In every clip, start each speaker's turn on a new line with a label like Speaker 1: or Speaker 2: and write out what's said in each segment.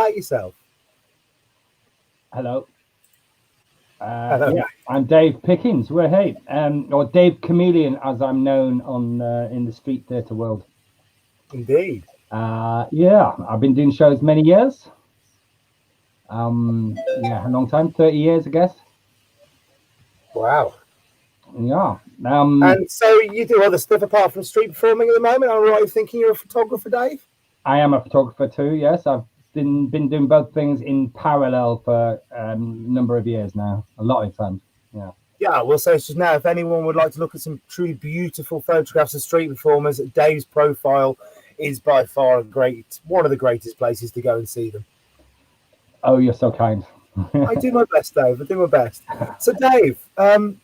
Speaker 1: about yourself?
Speaker 2: Hello.
Speaker 1: Hello.
Speaker 2: Yeah, I'm Dave Pickens. Or Dave Chameleon, as I'm known on in the street theatre world.
Speaker 1: Indeed.
Speaker 2: Yeah, I've been doing shows many years. Yeah, a long time, 30 years, I guess.
Speaker 1: Wow.
Speaker 2: Yeah.
Speaker 1: And so you do other stuff apart from street performing at the moment. I'm right in thinking you're a photographer, Dave?
Speaker 2: I am a photographer too. Yes, I've been doing both things in parallel for a number of years now. A lot of times. Yeah.
Speaker 1: Yeah, well, so it's just now, if anyone would like to look at some truly beautiful photographs of street performers, Dave's profile is by far one of the greatest places to go and see them.
Speaker 2: Oh, you're so kind.
Speaker 1: I do my best, Dave. I do my best. So, Dave, I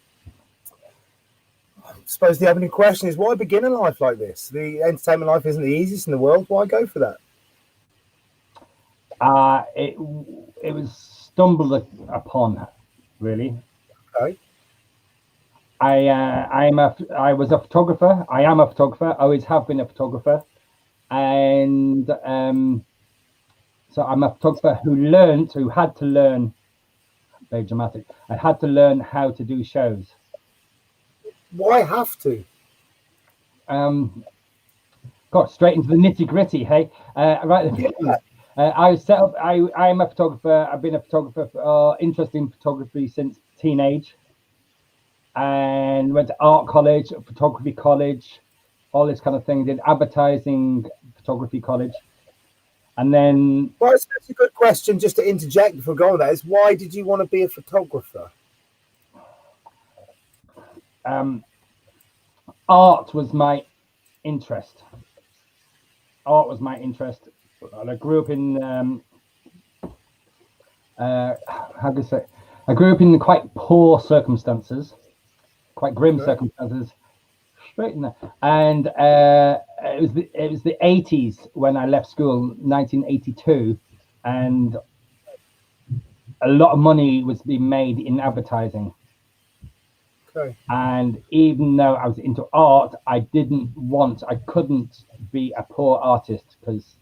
Speaker 1: suppose the opening question is, why begin a life like this? The entertainment life isn't the easiest in the world. Why go for that?
Speaker 2: It was stumbled upon, really.
Speaker 1: Okay.
Speaker 2: I was a photographer. I am a photographer. I always have been a photographer, and so I'm a photographer who had to learn. Very dramatic. I had to learn how to do shows.
Speaker 1: Why have to?
Speaker 2: Got straight into the nitty gritty. Hey, right.
Speaker 1: Yeah.
Speaker 2: I set up. I am a photographer. I've been a photographer for interested in photography since teenage. And went to art college, photography college, all this kind of thing. Did advertising, photography college, and then.
Speaker 1: Well, that's a good question. Just to interject before going there, is why did you want to be a photographer?
Speaker 2: Art was my interest. Art was my interest. And I grew up in. How do you say? I grew up in quite poor circumstances. Quite grim circumstances, straight in there. And it was the 80s when I left school, 1982, and a lot of money was being made in advertising.
Speaker 1: Okay.
Speaker 2: And even though I was into art, I couldn't be a poor artist because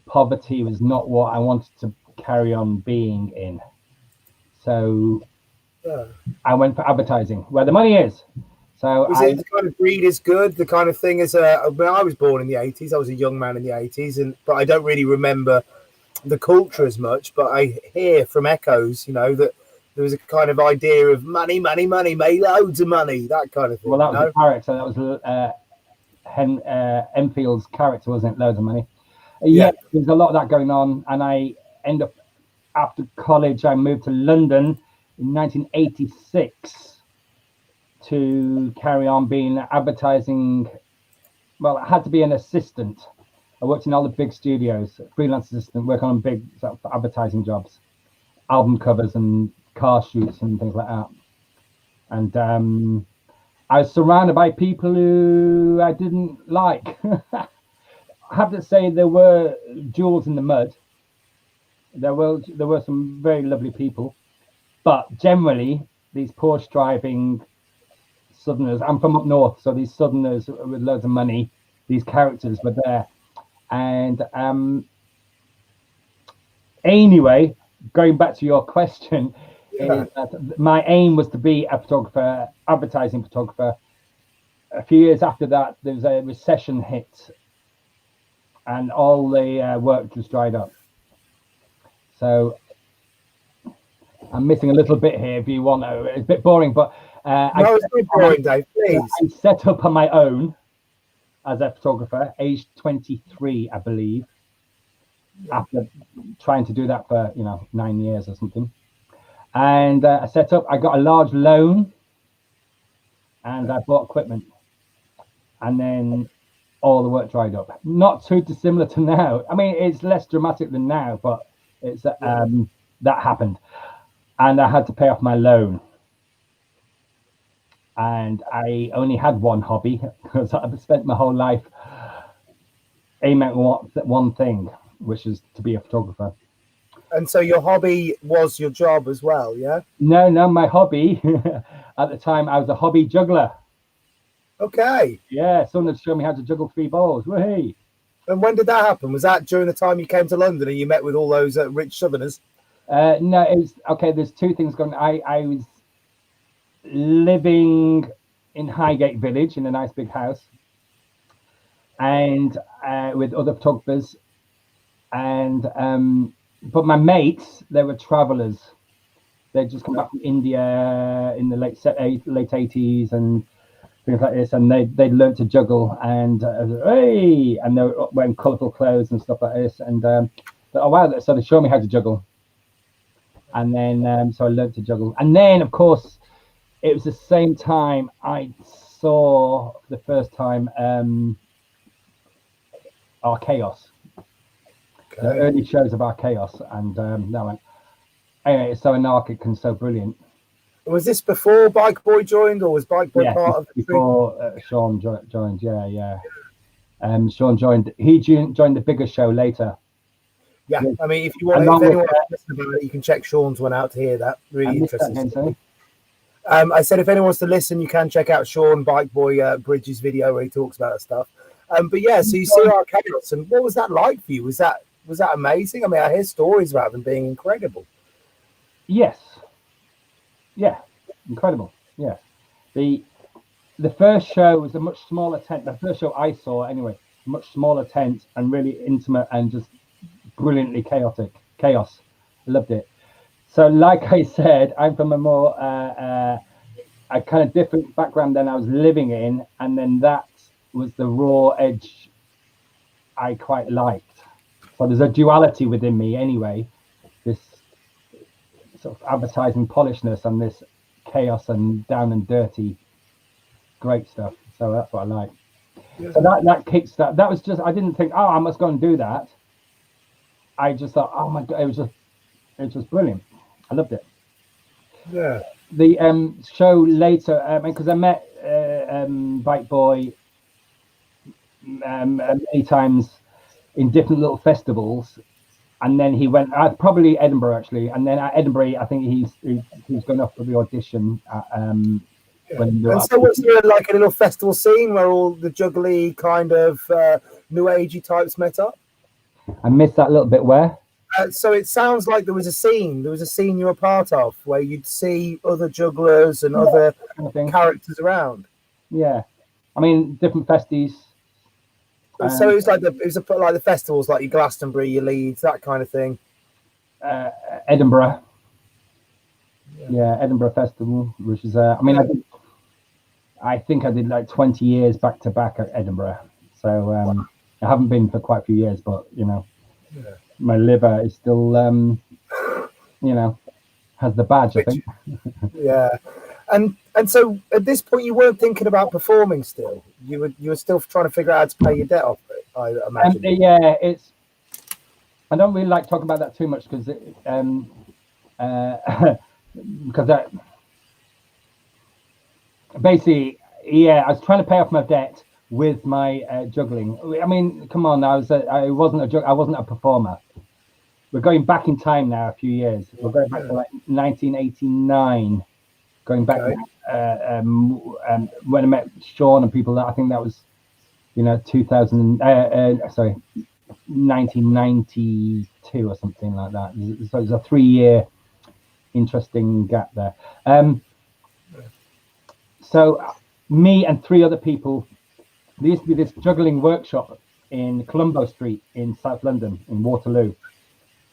Speaker 2: poverty was not what I wanted to carry on being in. So.
Speaker 1: Yeah.
Speaker 2: I went for advertising, where the money is. So
Speaker 1: was it the kind of breed is good? The kind of thing is, when I was born in the 80s, I was a young man in the 80s, but I don't really remember the culture as much. But I hear from echoes, that there was a kind of idea of money, make loads of money, that kind of thing.
Speaker 2: Well, that was the character. That was Enfield's character, wasn't it? Loads of money. Yeah, there's a lot of that going on, and I end up after college. I moved to London in 1986 to carry on being advertising. Well, I had to be an assistant. I worked in all the big studios, freelance assistant, working on big sort of advertising jobs, album covers and car shoots and things like that. And I was surrounded by people who I didn't like. I have to say there were jewels in the mud. There were some very lovely people. But generally, these Porsche driving Southerners, I'm from up north, so these Southerners with loads of money, these characters were there. And anyway, going back to your question, is that my aim was to be a photographer, advertising photographer. A few years after that, there was a recession hit and all the work just dried up. So I'm missing a little bit here if you want to. It's a bit boring, but
Speaker 1: no, it's not boring, Dave, please.
Speaker 2: I set up on my own as a photographer, aged 23, I believe, after trying to do that for 9 years or something. And I set up, I got a large loan and I bought equipment. And then all the work dried up. Not too dissimilar to now. I mean, it's less dramatic than now, but it's that happened. And I had to pay off my loan. And I only had one hobby because I've spent my whole life aiming at one thing, which is to be a photographer.
Speaker 1: And so your hobby was your job as well, yeah?
Speaker 2: No, my hobby at the time, I was a hobby juggler.
Speaker 1: Okay.
Speaker 2: Yeah, someone had shown me how to juggle 3 balls. Whee!
Speaker 1: And when did that happen? Was that during the time you came to London and you met with all those rich Southerners?
Speaker 2: No, it was okay. There's two things going. I was living in Highgate Village in a nice big house, and with other photographers, and but my mates, they were travellers. They'd just come back from India in the late 80s and things like this, and they'd learned to juggle, and hey, and they were wearing colourful clothes and stuff like this, and oh wow, so they showed me how to juggle, and then so I learned to juggle, and then of course it was the same time I saw for the first time our Chaos, the early shows of our Chaos, and that went. Anyway, it's so anarchic and so brilliant.
Speaker 1: Was this before Bike Boy joined, or was Bike Boy part of the
Speaker 2: before Sean joined? Yeah. Sean joined. He joined the bigger show later.
Speaker 1: Yeah, I mean, if you want, if anyone wants to listen about it, you can check Sean's one out to hear that. Really interesting. I said if anyone wants to listen, you can check out Sean Bike Boy Bridges video where he talks about that stuff. But yeah, so you see our Chaos, and what was that like for you? Was that amazing? I mean, I hear stories about them being incredible.
Speaker 2: Yes. Yeah, incredible. Yeah, the first show was a much smaller tent. The first show I saw, anyway, much smaller tent and really intimate and just brilliantly chaos. I loved it. So, like I said, I'm from a more a kind of different background than I was living in, and then that was the raw edge I quite liked. So there's a duality within me, anyway. This sort of advertising polishness and this chaos and down and dirty, great stuff. So that's what I like. Yeah. So that kickstart. That was just, I didn't think, oh, I must go and do that. I just thought, oh my god, it was just brilliant. I loved it.
Speaker 1: Yeah.
Speaker 2: The show later, because I met Bike Boy many times in different little festivals. And then he went, probably Edinburgh actually. And then at Edinburgh, I think he's going off for the audition.
Speaker 1: And so was there like a little festival scene where all the juggly kind of new agey types met up?
Speaker 2: I missed that little bit where?
Speaker 1: So it sounds like there was a scene you were part of where you'd see other jugglers and other characters around.
Speaker 2: Yeah. I mean, different festies.
Speaker 1: So it was like the festivals, like your Glastonbury, your Leeds, that kind of thing.
Speaker 2: Edinburgh. Yeah, Edinburgh Festival, which is I mean, I think I did like 20 years back to back at Edinburgh. So I haven't been for quite a few years, but you know, my liver is still you know, has the badge, I think.
Speaker 1: Yeah. And so at this point you weren't thinking about performing still. You were still trying to figure out how to pay your debt off it, I imagine.
Speaker 2: Yeah, it's, I don't really like talking about that too much because because that basically, yeah, I was trying to pay off my debt with my juggling. I mean, come on, I wasn't a performer. We're going back in time now a few years. We're going back to like 1989. Going back when I met Sean and people, that I think that was, you know, 1992 or something like that. So there's a 3-year interesting gap there. So me and 3 other people, there used to be this juggling workshop in Colombo Street in South London, in Waterloo.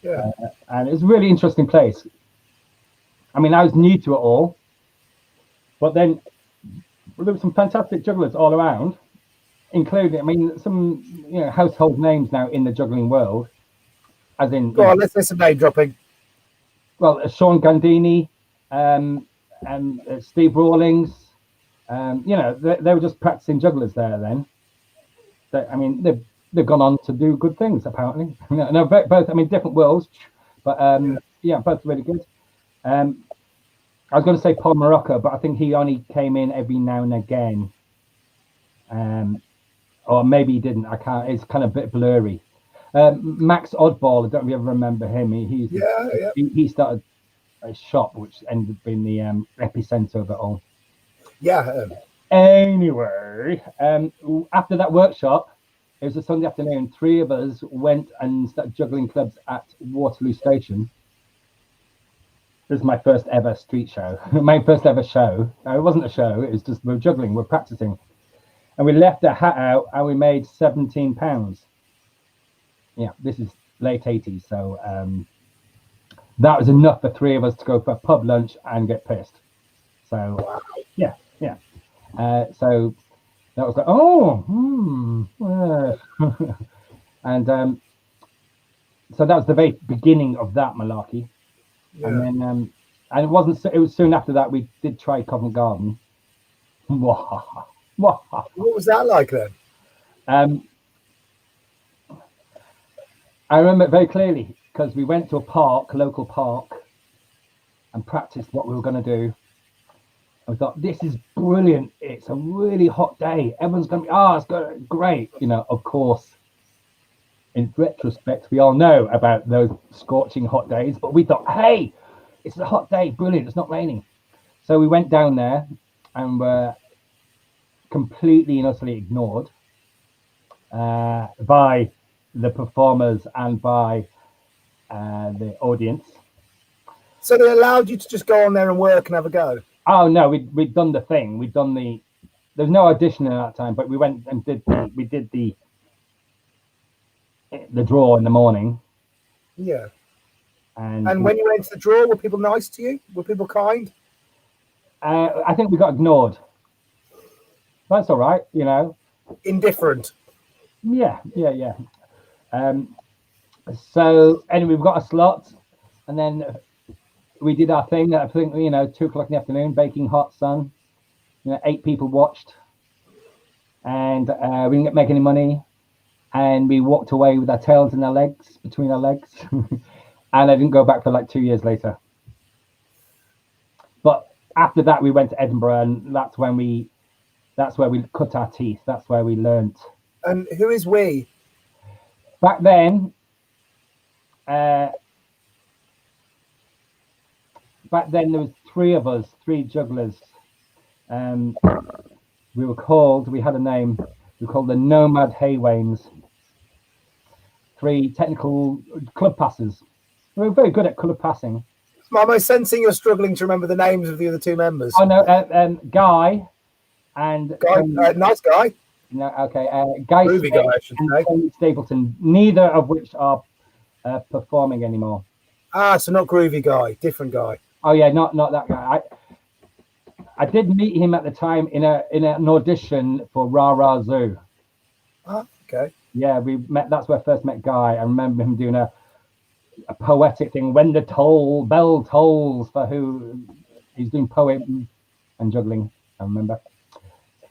Speaker 2: Yeah. And it was a really interesting place. I mean, I was new to it all. But then there were some fantastic jugglers all around, including, I mean, some, you know, household names now in the juggling world. As in,
Speaker 1: go on, let's listen to name dropping.
Speaker 2: Well, Sean Gandini, Steve Rawlings, you know, they were just practicing jugglers there then. I mean, they've gone on to do good things apparently. No, both. I mean, different worlds, but yeah, both really good. I was going to say Paul Morocco, but I think he only came in every now and again. Or maybe he didn't. I can't. It's kind of a bit blurry. Max Oddball, I don't know if you ever remember him. He started a shop which ended up being the epicenter of it all.
Speaker 1: Yeah.
Speaker 2: Anyway, after that workshop, It was a Sunday afternoon. 3 of us went and started juggling clubs at Waterloo Station. This is my first ever street show. My first ever show. No, it wasn't a show. It was just we were juggling. We were practicing, and we left a hat out, and we made £17. Yeah, this is late 80s, so that was enough for 3 of us to go for a pub lunch and get pissed. So yeah. So that was like, and so that was the very beginning of that malarkey. Yeah. And then and it was soon after that we did try Covent Garden.
Speaker 1: What was that like then?
Speaker 2: I remember it very clearly because we went to a local park, and practiced what we were going to do. I thought, this is brilliant. It's a really hot day. Everyone's going to be, it's great. You know, of course, in retrospect, we all know about those scorching hot days, but we thought, hey, it's a hot day. Brilliant. It's not raining. So we went down there and were completely and utterly ignored by the performers and by the audience.
Speaker 1: So they allowed you to just go on there and work and have a go?
Speaker 2: Oh no, we'd done the thing. There's no audition at that time, but we went and did the draw in the morning.
Speaker 1: Yeah. And when you went to the draw, were people nice to you? Were people kind?
Speaker 2: I think we got ignored. That's all right, you know.
Speaker 1: Indifferent.
Speaker 2: Yeah. So anyway, we've got a slot, and then we did our thing. I think 2:00 in the afternoon, baking hot sun. 8 people watched, and we didn't make any money. And we walked away with our tails in our legs, between our legs, and I didn't go back for like 2 years later. But after that, we went to Edinburgh, and that's where we cut our teeth. That's where we learnt.
Speaker 1: And who is we?
Speaker 2: Back then, there was 3 of us, 3 jugglers. We had a name. We were called the Nomad Haywains. 3 technical club passers. We were very good at club passing.
Speaker 1: Am I sensing you're struggling to remember the names of the other 2 members?
Speaker 2: Oh no, Guy and
Speaker 1: nice guy.
Speaker 2: No, okay, Guy
Speaker 1: Groovy guy, I should say.
Speaker 2: Tony Stapleton. Neither of which are performing anymore.
Speaker 1: So not Groovy Guy, different guy.
Speaker 2: Oh yeah, not that guy. I did meet him at the time in an audition for Ra Ra Zoo.
Speaker 1: Oh, okay.
Speaker 2: Yeah, we met. That's where I first met Guy. I remember him doing a poetic thing. When the bell tolls for who he's doing poem and juggling. I remember.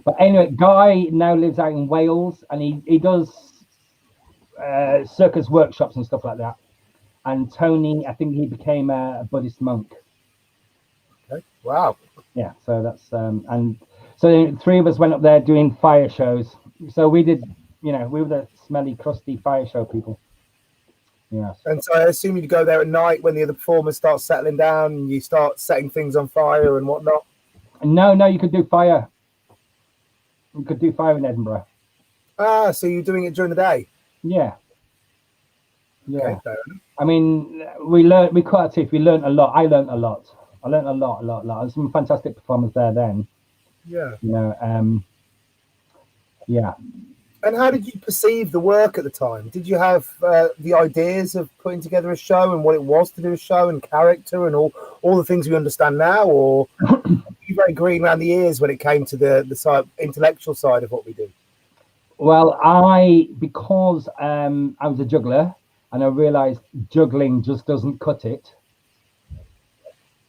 Speaker 2: But anyway, Guy now lives out in Wales, and he does circus workshops and stuff like that. And Tony, I think he became a Buddhist monk.
Speaker 1: Okay. Wow.
Speaker 2: Yeah, so that's and so 3 of us went up there doing fire shows. So we did, we were the smelly, crusty fire show people. Yeah.
Speaker 1: And so I assume you go there at night when the other performers start settling down and you start setting things on fire and whatnot.
Speaker 2: No, you could do fire. You could do fire in Edinburgh.
Speaker 1: So you're doing it during the day?
Speaker 2: Yeah.
Speaker 1: Okay,
Speaker 2: I mean, we cut our teeth. We learned a lot. I learned a lot. There's some fantastic performers there then.
Speaker 1: Yeah.
Speaker 2: Yeah.
Speaker 1: And how did you perceive the work at the time? Did you have the ideas of putting together a show and what it was to do a show and character and all the things we understand now, or were you very green around the ears when it came to the side, intellectual side of what we do?
Speaker 2: Well, because I was a juggler and I realized juggling just doesn't cut it.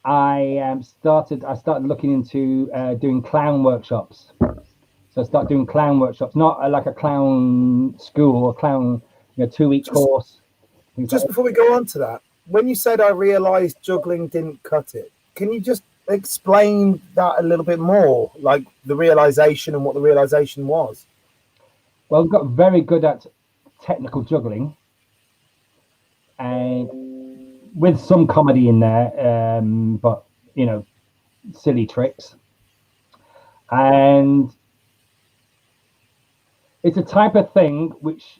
Speaker 2: I started looking into doing clown workshops. So I started doing clown workshops, not like a clown school or clown 2-week course.
Speaker 1: Just before we go on to that, when you said I realized juggling didn't cut it, can you just explain that a little bit more, like the realization and what the realization was?
Speaker 2: Well, I got very good at technical juggling, and with some comedy in there, but silly tricks. And it's a type of thing which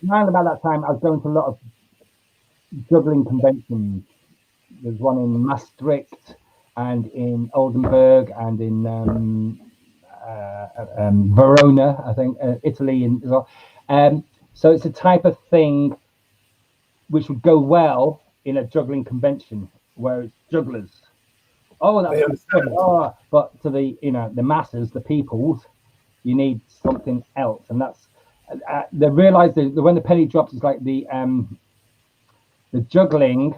Speaker 2: around about that time I was going to a lot of juggling conventions. There's one in Maastricht and in Oldenburg and in Verona, I think, Italy, and as well. So it's a type of thing which would go well in a juggling convention where it's jugglers. Oh, that's good. Oh, but to the the masses, the peoples, you need something else, and that's they realize that when the penny drops, it's like the juggling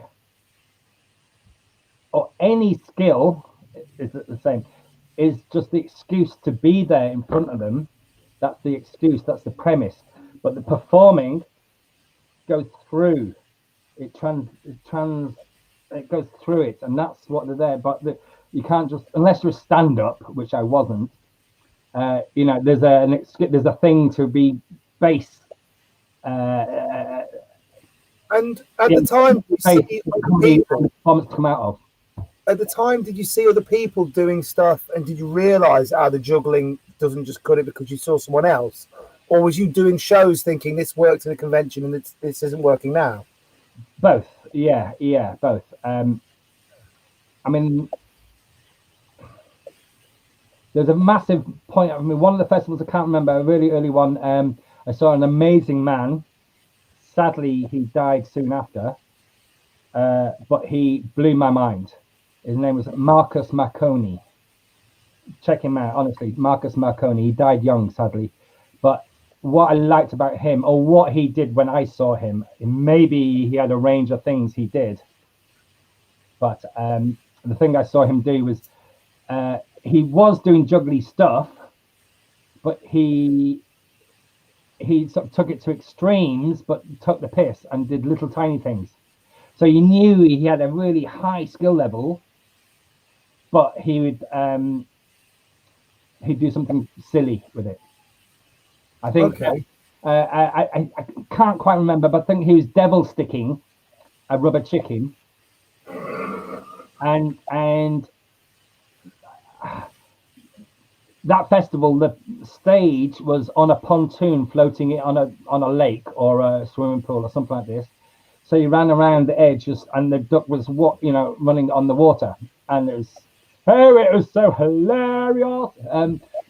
Speaker 2: or any skill is the same. Is just the excuse to be there in front of them. That's the excuse. That's the premise. But the performing goes through. It goes through it, and that's what they're there. But you can't just, unless you're a stand-up, which I wasn't. There's a thing to be base.
Speaker 1: And at the time,
Speaker 2: come out of.
Speaker 1: At the time, did you see other people doing stuff, and did you realise how the juggling doesn't just cut it because you saw someone else, or was you doing shows thinking this worked in a convention and this isn't working now?
Speaker 2: Both, yeah, both. I mean, there's a massive point. I mean, one of the festivals, I can't remember, a really early one. I saw an amazing man. Sadly, he died soon after, but he blew my mind. His name was Marcus Marconi. Check him out, honestly. Marcus Marconi. He died young, sadly. But what I liked about him, or what he did when I saw him, maybe he had a range of things he did. But the thing I saw him do was he was doing juggly stuff, but he sort of took it to extremes, but took the piss and did little tiny things. So you knew he had a really high skill level, but he'd do something silly with it. I think I can't quite remember, but I think he was devil sticking a rubber chicken, and that festival, the stage was on a pontoon floating it on a lake or a swimming pool or something like this. So you ran around the edge, and the duck was running on the water, and it was so hilarious.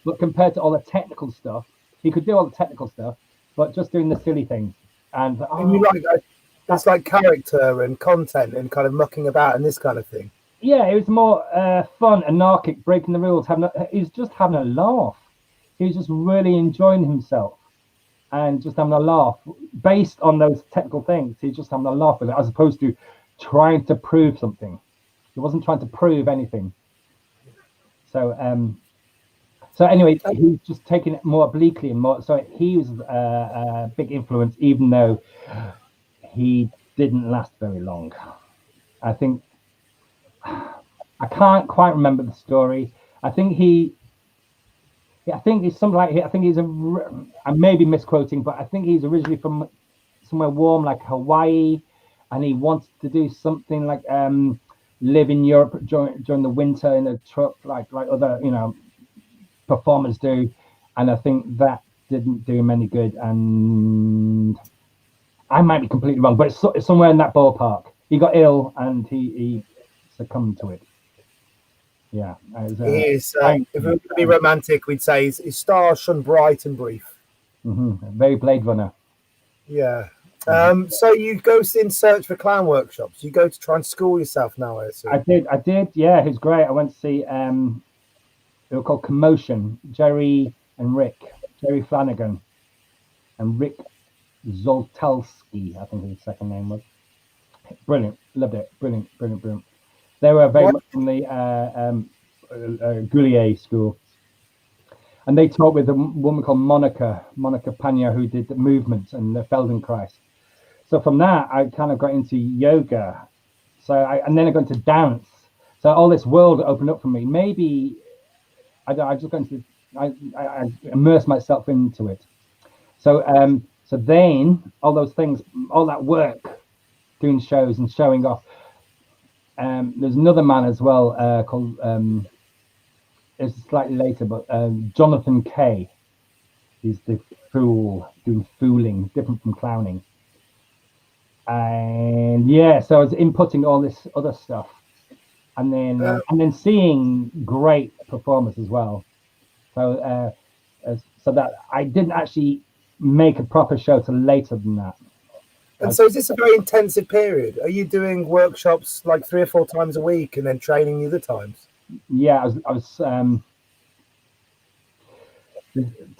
Speaker 2: But compared to all the technical stuff, he could do all the technical stuff, but just doing the silly things. And
Speaker 1: you like that? That's like character and content and kind of mucking about and this kind of thing.
Speaker 2: Yeah, it was more fun, anarchic, breaking the rules. He was just having a laugh. He was just really enjoying himself and just having a laugh based on those technical things. He's just having a laugh with it, as opposed to trying to prove something. He wasn't trying to prove anything. So anyway, he was just taking it more obliquely and more. So he was a big influence, even though he didn't last very long. I think I can't quite remember the story. I think he's something like, I may be misquoting, but I think he's originally from somewhere warm like Hawaii, and he wanted to do something like live in Europe during the winter in a truck like other performers do, and I think that didn't do him any good. And I might be completely wrong, but it's somewhere in that ballpark. He got ill and he succumbed to it. Yeah, if
Speaker 1: we were going to be romantic, we'd say his stars shone bright and brief.
Speaker 2: Very Blade Runner.
Speaker 1: Yeah. So you go in search for clown workshops. You go to try and school yourself now, I assume.
Speaker 2: I did. Yeah, it was great. I went to see. They were called Commotion. Jerry Flanagan, and Rick Zoltalski, I think his second name was. Brilliant, loved it. Brilliant. They were very much from the Goulier school, and they taught with a woman called Monica Pagna, who did the movements and the Feldenkrais. So from that, I kind of got into yoga. And then I got into dance. So all this world opened up for me. Maybe I just got into. I immersed myself into it. So then all those things, all that work, doing shows and showing off. There's another man as well called. It's slightly later, but Jonathan Kay. He's the fool doing fooling, different from clowning. And yeah, so I was inputting all this other stuff, and then seeing great performers as well. So so that I didn't actually make a proper show till later than that.
Speaker 1: And so is this a very intensive period? Are you doing workshops like 3 or 4 times a week and then training the other times?
Speaker 2: Yeah, I was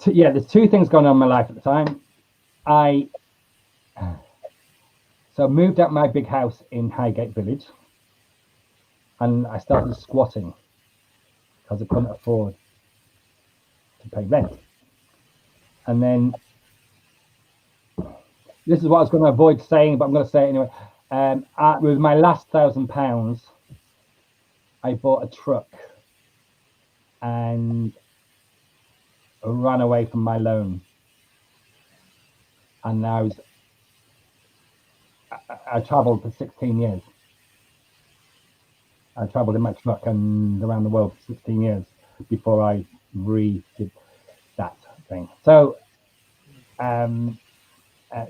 Speaker 2: there's two things going on in my life at the time. I moved out my big house in Highgate Village, and I started squatting because I couldn't afford to pay rent. And then this is what I was going to avoid saying, but I'm going to say it anyway. With my last £1,000, I bought a truck and ran away from my loan. And now I traveled for 16 years. I traveled in my truck and around the world for 16 years before I redid that thing. So,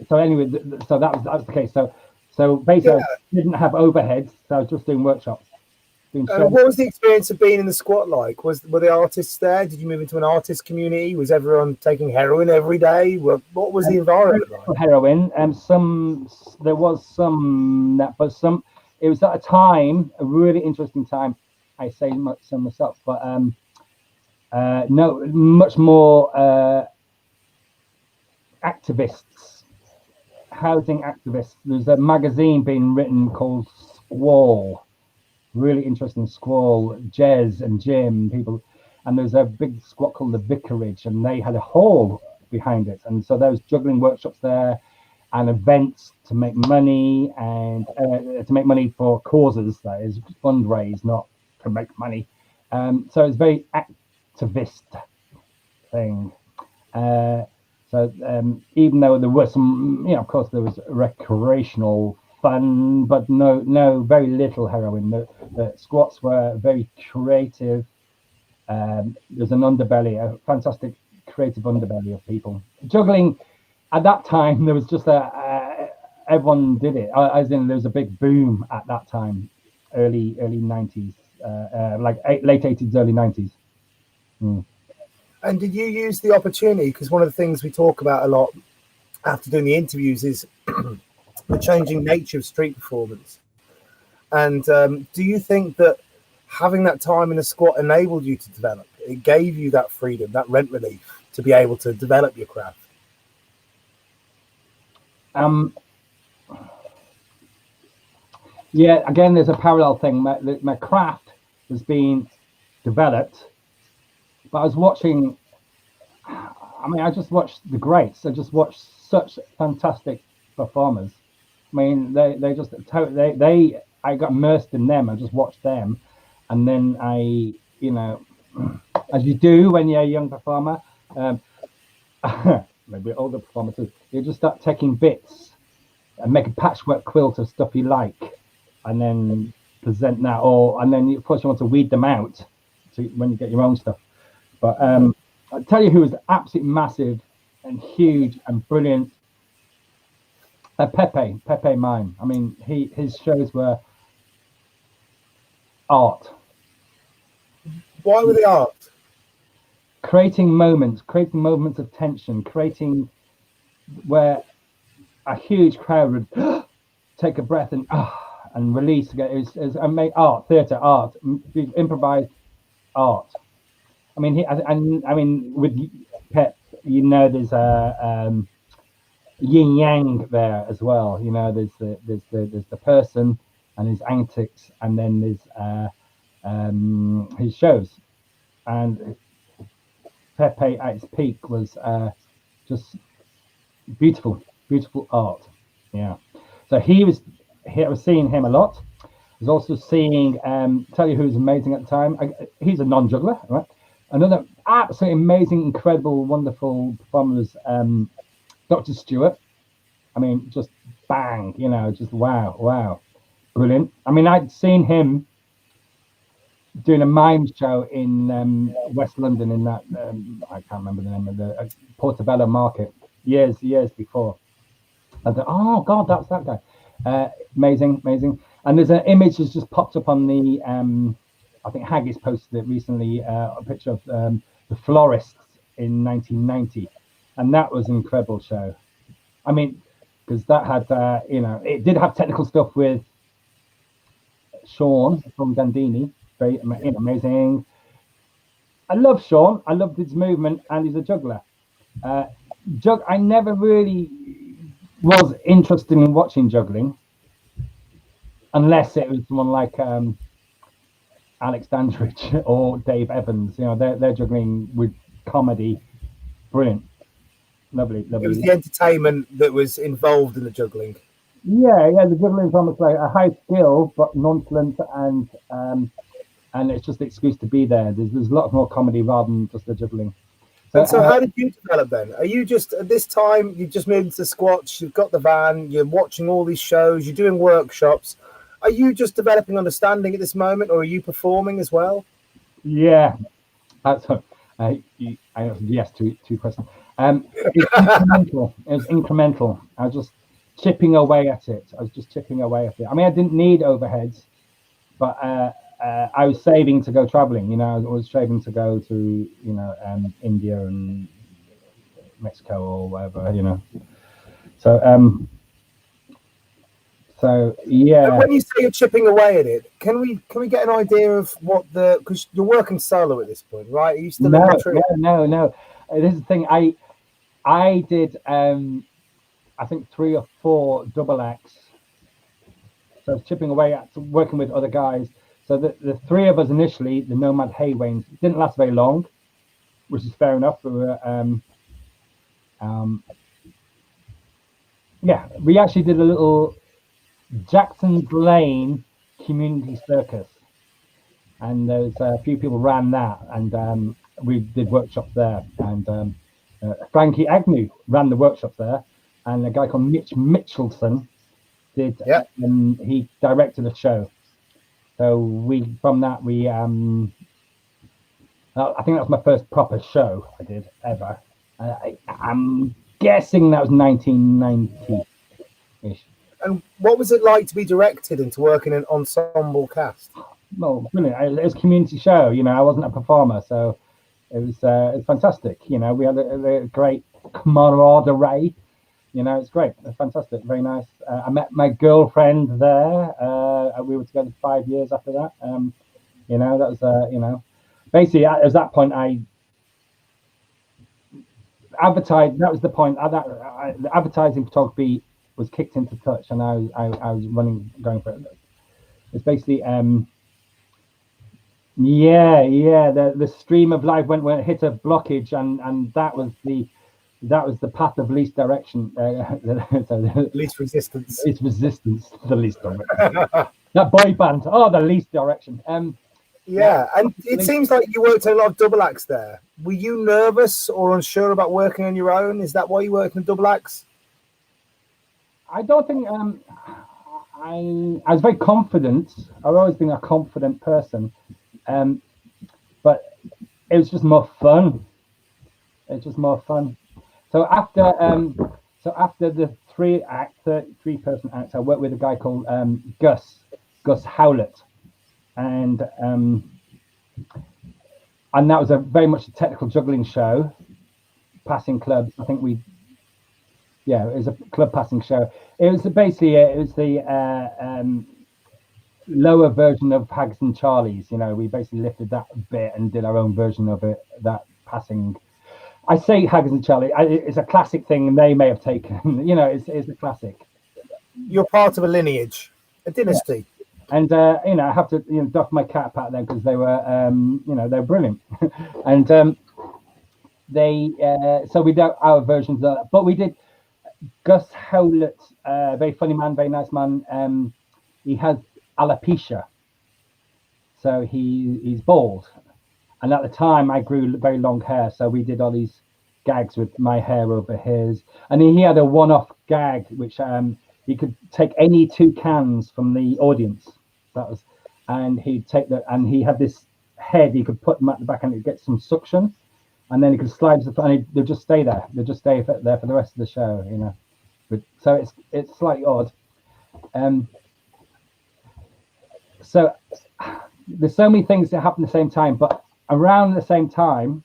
Speaker 2: so anyway, so that was the case. So basically, I didn't have overheads, so I was just doing workshops.
Speaker 1: What was the experience of being in the squat like? Were the artists there? Did you move into an artist community? Was everyone taking heroin every day? What was the environment like?
Speaker 2: Heroin, there was some that, but some. It was at a time, a really interesting time. I say much so myself, but no, much more activists, housing activists. There's a magazine being written called Squall. Really interesting. Squall, Jez and Jim, people, and there's a big squat called the Vicarage, and they had a hall behind it, and so there was juggling workshops there and events to make money, and to make money for causes, that is fundraise, not to make money. So it's very activist thing. So even though there was some, of course there was recreational fun, but no, very little heroin. The squats were very creative. There's an underbelly, a fantastic creative underbelly of people. Juggling at that time, there was just everyone did it. As in, there was a big boom at that time, early 90s, like late 80s, early 90s.
Speaker 1: And did you use the opportunity? Because one of the things we talk about a lot after doing the interviews is the changing nature of street performance. And do you think that having that time in the squat enabled you to develop? It gave you that freedom, that rent relief to be able to develop your craft?
Speaker 2: Yeah, again, there's a parallel thing. My craft was being developed, but I was watching. I just watched the greats. I just watched such fantastic performers. I got immersed in them. I just watched them, and then I, as you do when you're a young performer, maybe older performer too, you just start taking bits and make a patchwork quilt of stuff you like, and then present that. And then of course you want to weed them out when you get your own stuff. But I'll tell you who was absolutely massive and huge and brilliant. Pepe Mime. His shows were art.
Speaker 1: Why were they art?
Speaker 2: Creating moments of tension, creating where a huge crowd would take a breath and release. It was art, theatre, art, improvised art. With Pep, there's a yin yang there as well. There's the person and his antics, and then there's his shows. And Pepe at its peak was just beautiful art. Yeah. So I was seeing him a lot. I was also seeing, tell you who's amazing at the time. He's a non-juggler, right? Another absolutely amazing, incredible, wonderful performer was Dr. Stewart. Just bang, just wow, brilliant. I'd seen him doing a mime show in West London in that I can't remember the name of the Portobello Market years before. I thought, oh God, that's that guy. Amazing. And there's an image that's just popped up on the I think Haggis posted it recently, a picture of the Florists in 1990, and that was an incredible show. I mean, because that had it did have technical stuff with Sean from Gandini, very amazing. I love Sean. I loved his movement, and he's a juggler. I never really was interested in watching juggling, unless it was someone like Alex Dandridge or Dave Evans. They're juggling with comedy, brilliant, lovely.
Speaker 1: It was the entertainment that was involved in the juggling.
Speaker 2: Yeah, the juggling is almost like a high skill but nonchalant, and it's just the excuse to be there. There's a lot more comedy rather than just the juggling.
Speaker 1: So how did you develop then? Are you just at this time you just moved into Squatch? You've got the van. You're watching all these shows. You're doing workshops. Are you just developing understanding at this moment, or are you performing as well?
Speaker 2: Yeah, that's yes. Two questions. It's incremental. It was incremental. I was just chipping away at it. I mean, I didn't need overheads, but I was saving to go traveling. I was saving to go to India and Mexico or whatever. So yeah.
Speaker 1: And when you say you're chipping away at it, can we get an idea of what because you're working solo at this point, right? Are you still in the tree?
Speaker 2: No. This is the thing. I did I think 3 or 4 double acts. So I was chipping away at working with other guys. So the 3 of us initially, the Nomad Haywains, didn't last very long, which is fair enough. We were we actually did a little Jackson's Lane community circus, and there's a few people ran that, and we did workshops there, and Frankie Agnew ran the workshops there, and a guy called Mitch Mitchelson did, and he directed the show. So we I think that was my first proper show I did ever. I'm guessing that was 1990-ish.
Speaker 1: And what was it like to be directed and to work in an ensemble cast?
Speaker 2: Well, brilliant. It was a community show. I wasn't a performer, so it was fantastic. We had a great camaraderie. It's great. It's fantastic. Very nice. I met my girlfriend there. We were together 5 years after that. That was basically at that point I advertised. That was the point. The advertising photography was kicked into touch, and I was going for it. It's basically the stream of life went when it hit a blockage, and that was the path of least direction.
Speaker 1: Least resistance.
Speaker 2: Least resistance to the least direction. That boy band. Oh, the least direction.
Speaker 1: And it seems like you worked in a lot of double acts there. Were you nervous or unsure about working on your own? Is that why you work in double acts?
Speaker 2: I don't think I was very confident. I've always been a confident person, but it was just more fun. So after the 3-person act, I worked with a guy called Gus Howlett, and that was very much a technical juggling show, passing clubs. I think it was a club passing show. It was basically the lower version of Hags and Charlies. We basically lifted that bit and did our own version of it. That passing. I say Hags and Charlie. It's a classic thing, and they may have taken. It's a classic.
Speaker 1: You're part of a lineage, a dynasty.
Speaker 2: Yeah. And I have to doff my cap at them because they were they're brilliant. And so we did our versions of that, but we did. Gus Howlett, very funny man, very nice man. He has alopecia, so he's bald. And at the time, I grew very long hair, so we did all these gags with my hair over his. And he had a one-off gag, which he could take any 2 cans from the audience. And he'd take and he had this head, he could put them at the back and it get some suction, and then he could slide the and they'll just stay there. They'll just stay there for the rest of the show, you know. So it's slightly odd. So there's so many things that happen at the same time, but around the same time,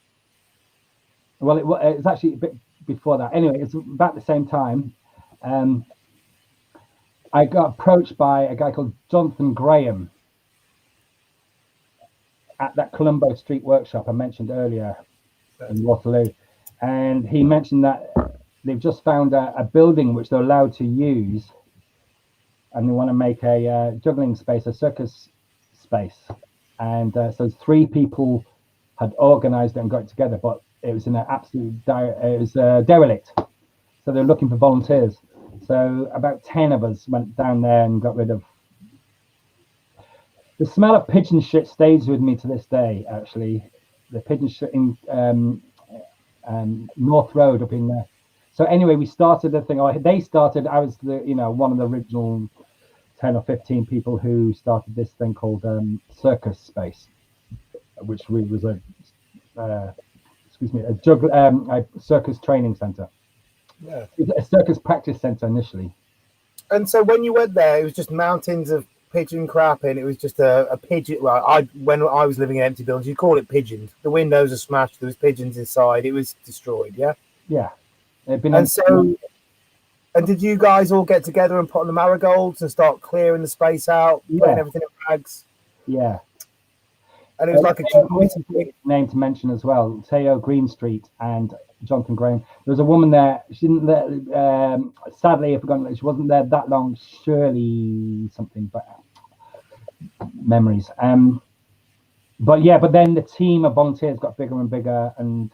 Speaker 2: well, it's actually a bit before that. Anyway, it's about the same time. I got approached by a guy called Jonathan Graham at that Colombo Street workshop I mentioned earlier in Waterloo, and he mentioned that they've just found a building which they're allowed to use, and they want to make a juggling space, a circus space. And so 3 people had organised it and got it together, but it was in an absolute derelict. So they're looking for volunteers. So about 10 of us went down there and got rid of. The smell of pigeon shit stays with me to this day. Actually, the pigeon shit in North Road up in there. So anyway, we started the thing. Or they started. I was one of the original 10 or 15 people who started this thing called Circus Space, which was a circus training centre.
Speaker 1: Yeah,
Speaker 2: a circus practice centre initially.
Speaker 1: And so when you went there, it was just mountains of pigeon crap, and it was just a pigeon. Well, when I was living in empty buildings, you call it pigeoned. The windows are smashed. There was pigeons inside. It was destroyed. Yeah.
Speaker 2: Yeah.
Speaker 1: And did you guys all get together and put on the marigolds and start clearing the space out, putting everything in bags?
Speaker 2: Yeah.
Speaker 1: And it was like a
Speaker 2: name to mention as well, Teo Greenstreet and Jonathan Graham. There was a woman there. She didn't sadly, I've forgotten. She wasn't there that long. Shirley something, but memories. But then the team of volunteers got bigger and bigger, and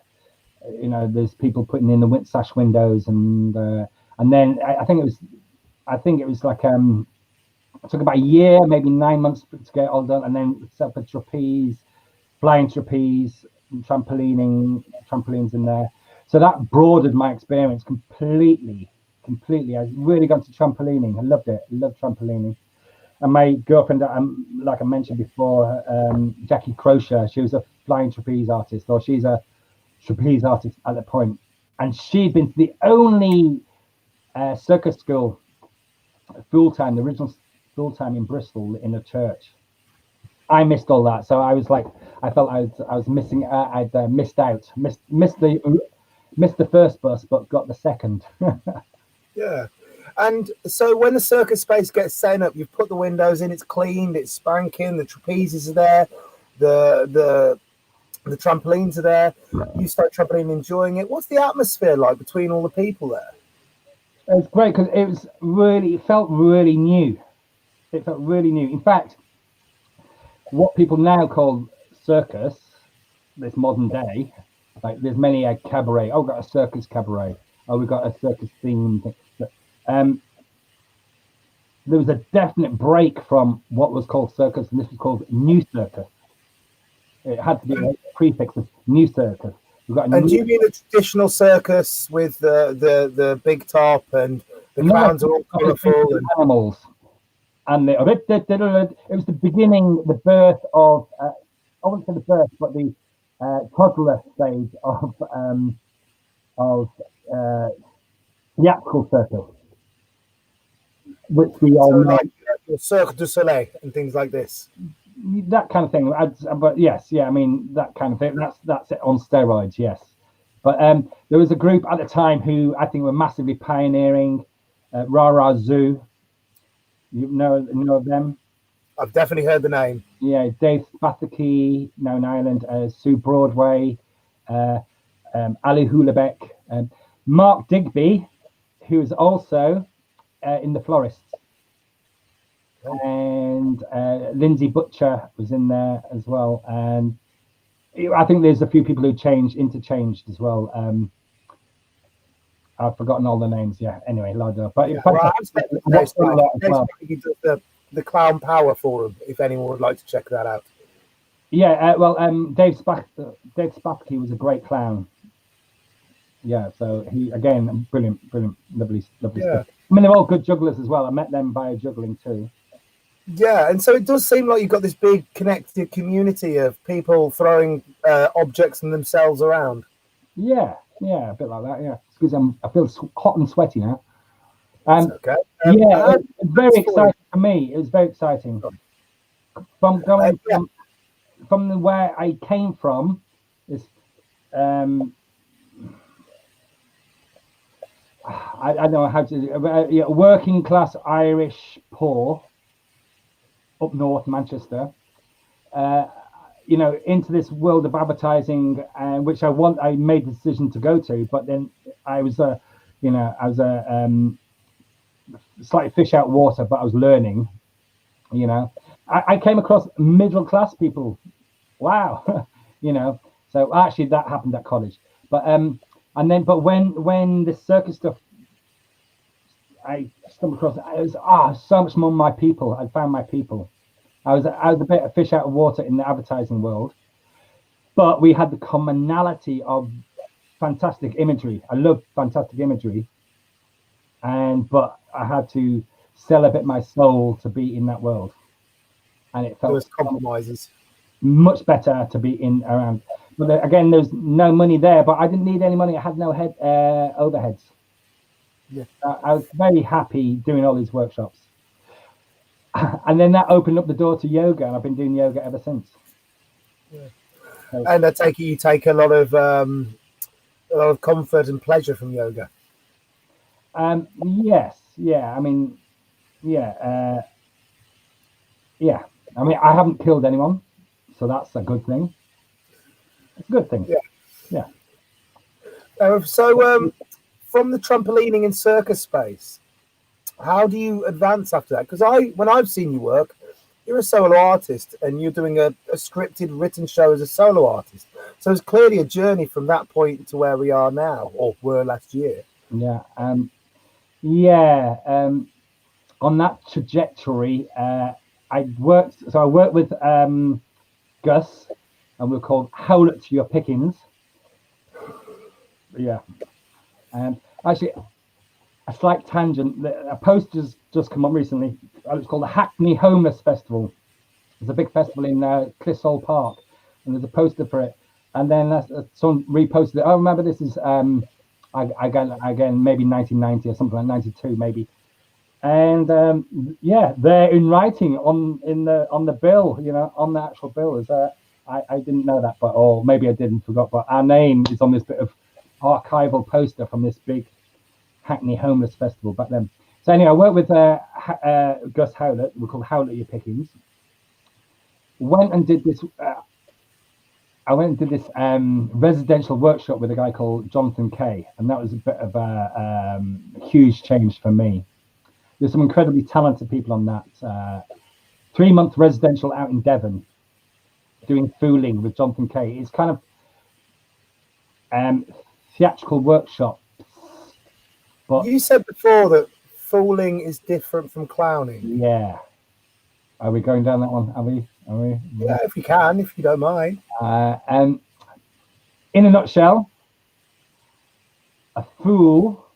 Speaker 2: there's people putting in the sash windows, and then I think it was like it took about a year, maybe 9 months to get it all done, and then set up a trapeze, flying trapeze, trampolines in there. So that broadened my experience completely. I've really gone to trampolining. I loved it. I loved trampolining. And my girlfriend, like I mentioned before, Jackie Crochet, she was a flying trapeze artist, or she's a trapeze artist at that point. And she'd been to the only circus school, full-time, the original full-time in Bristol in a church. I missed all that. So I was like, I felt I was missing, I'd missed out, missed the first bus, but got the second.
Speaker 1: Yeah. And so when the circus space gets set up, you've put the windows in, it's cleaned, it's spanking, the trapezes are there, the trampolines are there. You start trampoline, enjoying it. What's the atmosphere like between all the people there?
Speaker 2: It was great because it felt really new. It felt really new. In fact, what people now call circus, this modern day, like there's many a cabaret. Oh, we've got a circus cabaret. Oh, we've got a circus theme thing. There was a definite break from what was called circus, and this was called new circus. It had to be a prefix of new circus.
Speaker 1: Do you mean the traditional circus with the big top and the clowns are all colourful and
Speaker 2: animals? And it was the beginning, the birth of I wouldn't say the birth, but the toddler stage of theatrical circus, which we all know,
Speaker 1: like Cirque du Soleil and things like this.
Speaker 2: That kind of thing. But yes, yeah, I mean that kind of thing. That's it on steroids, yes. But there was a group at the time who I think were massively pioneering. Rara Zoo. You know of them?
Speaker 1: I've definitely heard the name.
Speaker 2: Yeah, Dave Spathaki, now in Ireland, Sue Broadway, Ali Hulabeck, Mark Digby, who is also in The Florists. And Lindsay Butcher was in there as well. And I think there's a few people who interchanged as well. I've forgotten all the names. Yeah. Anyway, but
Speaker 1: the Clown Power Forum, if anyone would like to check that out.
Speaker 2: Yeah. Dave Spathky was a great clown. Yeah. So he again, brilliant, lovely
Speaker 1: Yeah.
Speaker 2: stuff. I mean, they're all good jugglers as well. I met them via juggling too.
Speaker 1: Yeah, and so it does seem like you've got this big connected community of people throwing objects and themselves around.
Speaker 2: Yeah, a bit like that. Yeah, because I feel hot and sweaty now.
Speaker 1: It's okay.
Speaker 2: Yeah,
Speaker 1: How
Speaker 2: it's very exciting for me. It was very exciting from going
Speaker 1: yeah,
Speaker 2: from where I came from. This I don't know how to yeah, working class Irish poor up north Manchester. Into this world of advertising, which I made the decision to go to, but then I was a slightly fish out water, but I was learning. I came across middle class people. Wow, So actually, that happened at college, but when the circus stuff, I stumbled across, it was so much more my people. I found my people. I was a bit of fish out of water in the advertising world, but we had the commonality of fantastic imagery. I love fantastic imagery, but I had to sell a bit my soul to be in that world, and it
Speaker 1: there
Speaker 2: felt
Speaker 1: was compromises.
Speaker 2: much better to be in around. But again, there's no money there, but I didn't need any money. I had no overheads.
Speaker 1: Yeah.
Speaker 2: I was very happy doing all these workshops, and then that opened up the door to yoga, and I've been doing yoga ever since.
Speaker 1: Yeah.
Speaker 2: So,
Speaker 1: And I take it you take a lot of comfort and pleasure from yoga.
Speaker 2: yes, yeah. I mean, yeah, yeah. I mean, I haven't killed anyone, so that's a good thing. It's a good thing.
Speaker 1: Yeah.
Speaker 2: Yeah.
Speaker 1: So from the trampolining and circus space, how do you advance after that? Because when I've seen you work, you're a solo artist and you're doing a scripted written show as a solo artist. So it's clearly a journey from that point to where we are now, or were last year.
Speaker 2: Yeah. Yeah. On that trajectory, I worked with Gus, and we're called Howl It to Your Pickens. Yeah. Actually, a slight tangent. A post has just come up recently. It's called the Hackney Homeless Festival. There's a big festival in Clissold Park, and there's a poster for it. And then someone reposted it. Oh, remember this is again maybe 1990 or something like 92 maybe. And yeah, they're in writing on the bill, on the actual bill. Is I didn't know that, but or maybe I didn't forgot. But our name is on this bit of archival poster from this big Hackney Homeless Festival back then. So anyway, I worked with Gus Howlett. We're called Howlett Your Pickings. Went and did this. I went and did this residential workshop with a guy called Jonathan Kay, and that was a bit of a huge change for me. There's some incredibly talented people on that 3-month residential out in Devon, doing fooling with Jonathan Kay. It's kind of theatrical workshop.
Speaker 1: But you said before that fooling is different from clowning.
Speaker 2: Yeah. Are we going down that one? Are we?
Speaker 1: Yeah, if you can, if you don't mind.
Speaker 2: In a nutshell, a fool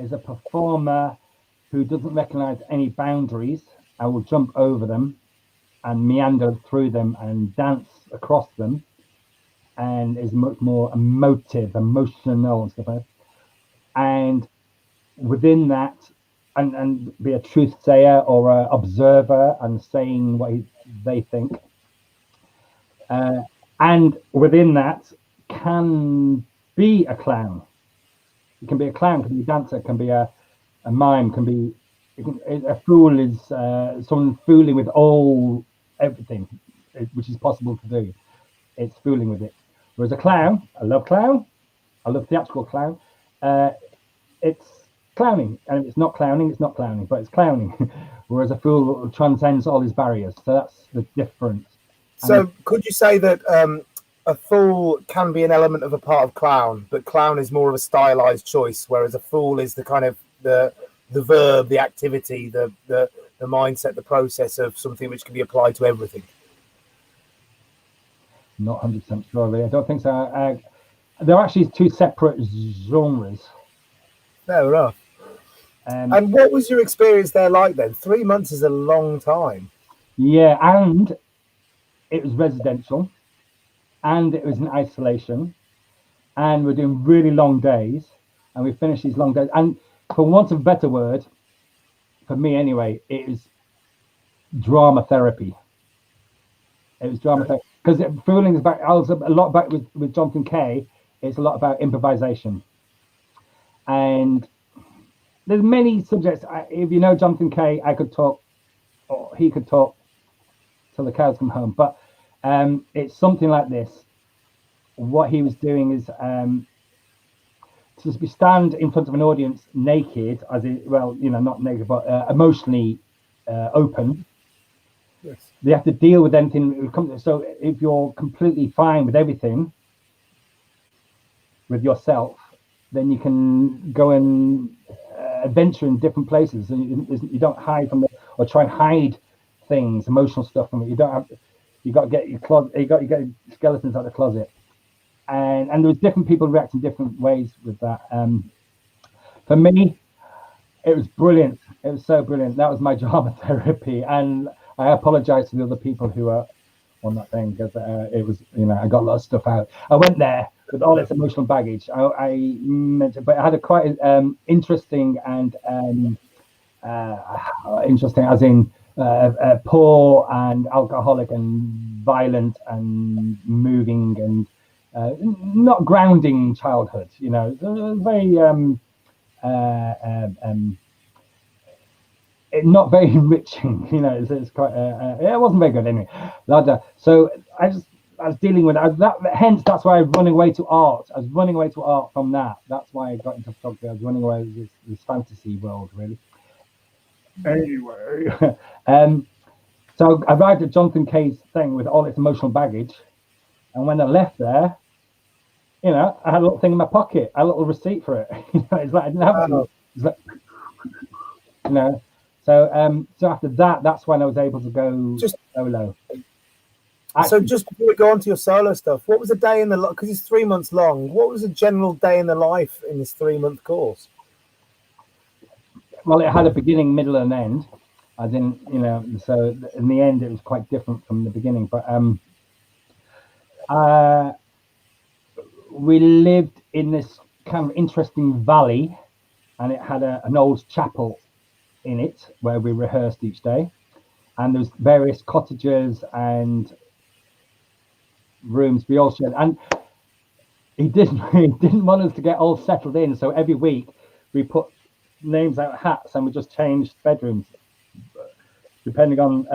Speaker 2: is a performer who doesn't recognize any boundaries. I will jump over them and meander through them and dance across them, and is much more emotional and stuff like that. And within that, and be a truth sayer or an observer and saying what they think. And within that can be a clown. It can be a clown, can be a dancer, can be a mime, can be a fool is someone fooling with everything, which is possible to do. It's fooling with it. Whereas a clown, I love theatrical clown. It's clowning, and if it's not clowning, it's not clowning, but it's clowning. Whereas a fool transcends all his barriers. So that's the difference.
Speaker 1: So could you say that a fool can be an element of a part of clown, but clown is more of a stylized choice, whereas a fool is the kind of the verb, the activity, the mindset, the process of something which can be applied to everything?
Speaker 2: Not 100% sure, really. I don't think so. They're actually two separate genres.
Speaker 1: Fair enough. And what was your experience there like then? 3 months is a long time.
Speaker 2: Yeah, and it was residential, and it was in isolation, and we're doing really long days, and we finished these long days. And for want of a better word, for me anyway, it was drama therapy. It was drama therapy because Fooling is back. I was a lot back with Jonathan Kay. It's a lot about improvisation, and there's many subjects. If you know Jonathan Kay, I could talk, or he could talk till the cows come home. But it's something like this. What he was doing is to be stand in front of an audience naked, as in, well, you know, not naked, but emotionally open.
Speaker 1: Yes.
Speaker 2: They have to deal with anything. So if you're completely fine with everything, with yourself, then you can go and adventure in different places, and you don't hide from it or try and hide things, emotional stuff from it. You don't have. You got to get your closet. You got to get skeletons out of the closet, and there was different people reacting different ways with that. For me, it was brilliant. It was so brilliant. That was my drama therapy, and I apologize to the other people who are on that thing because it was, you know, I got a lot of stuff out. I went there with all its emotional baggage. I meant, but I had a quite interesting and interesting, as in poor and alcoholic and violent and moving and not grounding childhood. You know, it was very not very enriching, you know. It's quite. It wasn't very good anyway. So I was dealing with that. Hence, that's why I was running away to art. I was running away to art from that. That's why I got into photography. I was running away to this fantasy world, really. Anyway, so I arrived at Jonathan Kay's thing with all its emotional baggage, and when I left there, you know, I had a little thing in my pocket, a little receipt for it. You know, it's like I didn't have it. It's like, you know. So so after that, that's when I was able to go solo.
Speaker 1: Actually, so just before we go on to your solo stuff, what was a day in the life? Because it's 3 months long. What was a general day in the life in this 3-month course?
Speaker 2: Well, it had a beginning, middle, and end. I didn't, you know. So in the end, it was quite different from the beginning. But we lived in this kind of interesting valley, and it had an old chapel in it where we rehearsed each day, and there's various cottages and rooms we all shared. And he didn't want us to get all settled in, so every week we put names out of hats and we just changed bedrooms depending on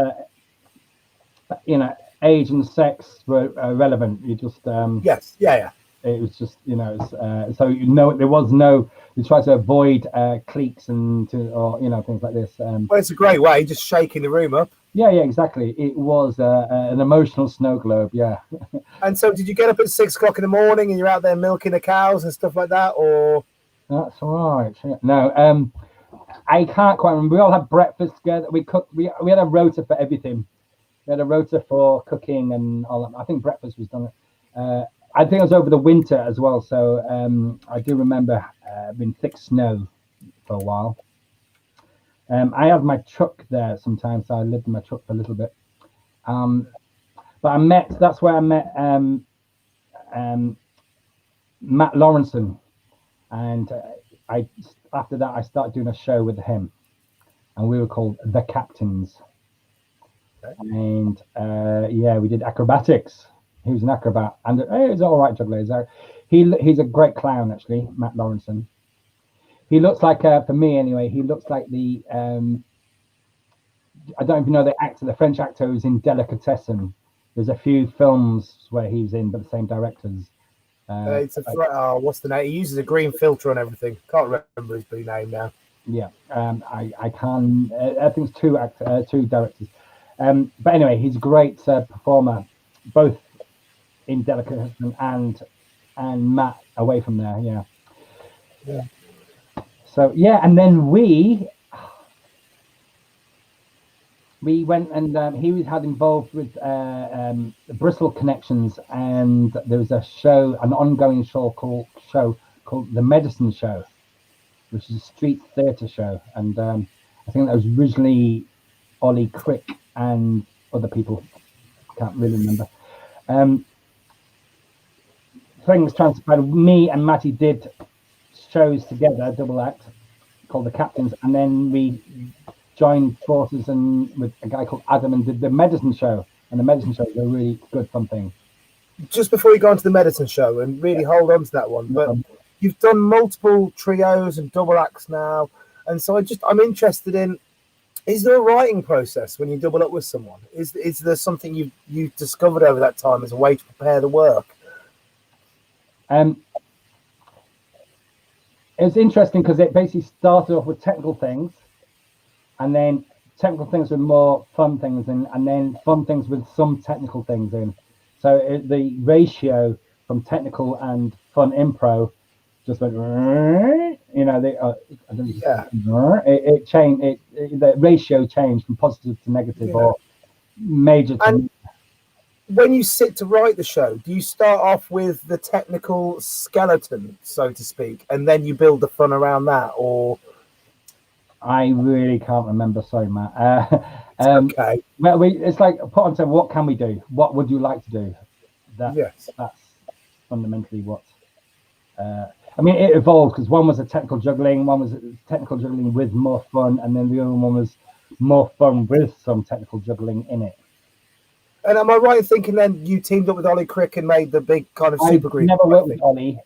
Speaker 2: you know, age and sex were relevant. You just
Speaker 1: yes, yeah.
Speaker 2: It was just, you know, so, you know, there was no. We tried to avoid cliques or you know, things like this.
Speaker 1: Well, it's a great way, just shaking the room up.
Speaker 2: Yeah, exactly. It was an emotional snow globe, yeah.
Speaker 1: And so, did you get up at 6 o'clock in the morning and you're out there milking the cows and stuff like that, or?
Speaker 2: That's right. No, I can't quite remember. We all had breakfast together. We cooked. We had a rota for everything. We had a rota for cooking and all that. I think breakfast was done. I think it was over the winter as well. So I do remember being thick snow for a while. I had my truck there sometimes, so I lived in my truck for a little bit. But that's where I met Matt Lawrenson, and after that I started doing a show with him, and we were called The Captains. Okay. And yeah, we did acrobatics. He was an acrobat, and he's all right juggler. He's a great clown, actually, Matt Lawrenson. He looks like, for me anyway, he looks like the I don't even know the actor, the French actor who's in Delicatessen. There's a few films where he was in, but the same directors.
Speaker 1: What's the name? He uses a green filter on everything. Can't remember his blue name now.
Speaker 2: Yeah, I can. I think it's two directors. But anyway, he's a great performer, both in Delicatessen and Matt away from there. Yeah.
Speaker 1: Yeah.
Speaker 2: So yeah, and then we went and he had involved with Bristol Connections, and there was an ongoing show called The Medicine Show, which is a street theatre show, and I think that was originally Ollie Crick and other people. Can't really remember. Things transpired. Me and Matty did shows together, double act, called The Captains, and then we joined forces and with a guy called Adam and did the medicine show. And the medicine show was a really good fun thing.
Speaker 1: Just before you go on to the medicine show, and really hold on to that one, but you've done multiple trios and double acts now, and so I'm interested in, is there a writing process when you double up with someone? Is there something you've discovered over that time as a way to prepare the work?
Speaker 2: It's interesting because it basically started off with technical things, and then technical things with more fun things, and then fun things with some technical things in. So the ratio from technical and fun impro just went, you know, I don't know, it changed. The ratio changed from positive to negative, or major to.
Speaker 1: When you sit to write the show, do you start off with the technical skeleton, so to speak, and then you build the fun around that, or?
Speaker 2: I really can't remember. Sorry, Matt.
Speaker 1: Okay.
Speaker 2: Well, it's like put on to what can we do? What would you like to do? That's fundamentally what. I mean, it evolved because one was a technical juggling, one was technical juggling with more fun, and then the other one was more fun with some technical juggling in it.
Speaker 1: And am I right in thinking then you teamed up with Ollie Crick and made the big kind of super group?
Speaker 2: I never worked with Ollie.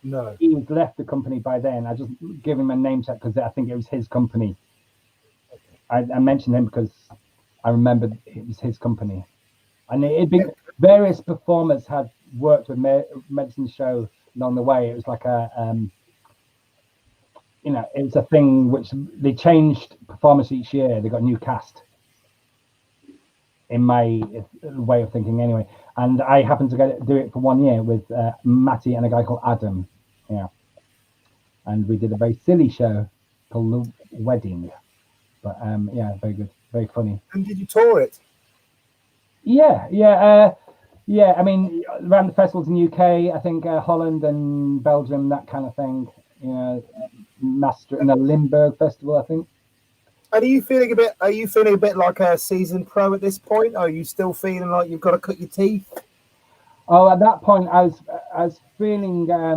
Speaker 1: No.
Speaker 2: He was left the company by then. I just gave him a name check because I think it was his company. I mentioned him because I remembered it was his company. And it'd been various performers had worked with Medicine Show along the way. It was like a, you know, it was a thing which they changed performance each year. They got a new cast. In my way of thinking, anyway, and I happened to do it for 1 year with Matty and a guy called Adam, and we did a very silly show called The Wedding, but very good, very funny.
Speaker 1: And did you tour it?
Speaker 2: Yeah. I mean, around the festivals in the UK, I think Holland and Belgium, that kind of thing. You know, Master in the Limburg Festival, I think.
Speaker 1: And are you feeling a bit like a seasoned pro at this point? Are you still feeling like you've got to cut your teeth?
Speaker 2: Oh, at that point, I was feeling, I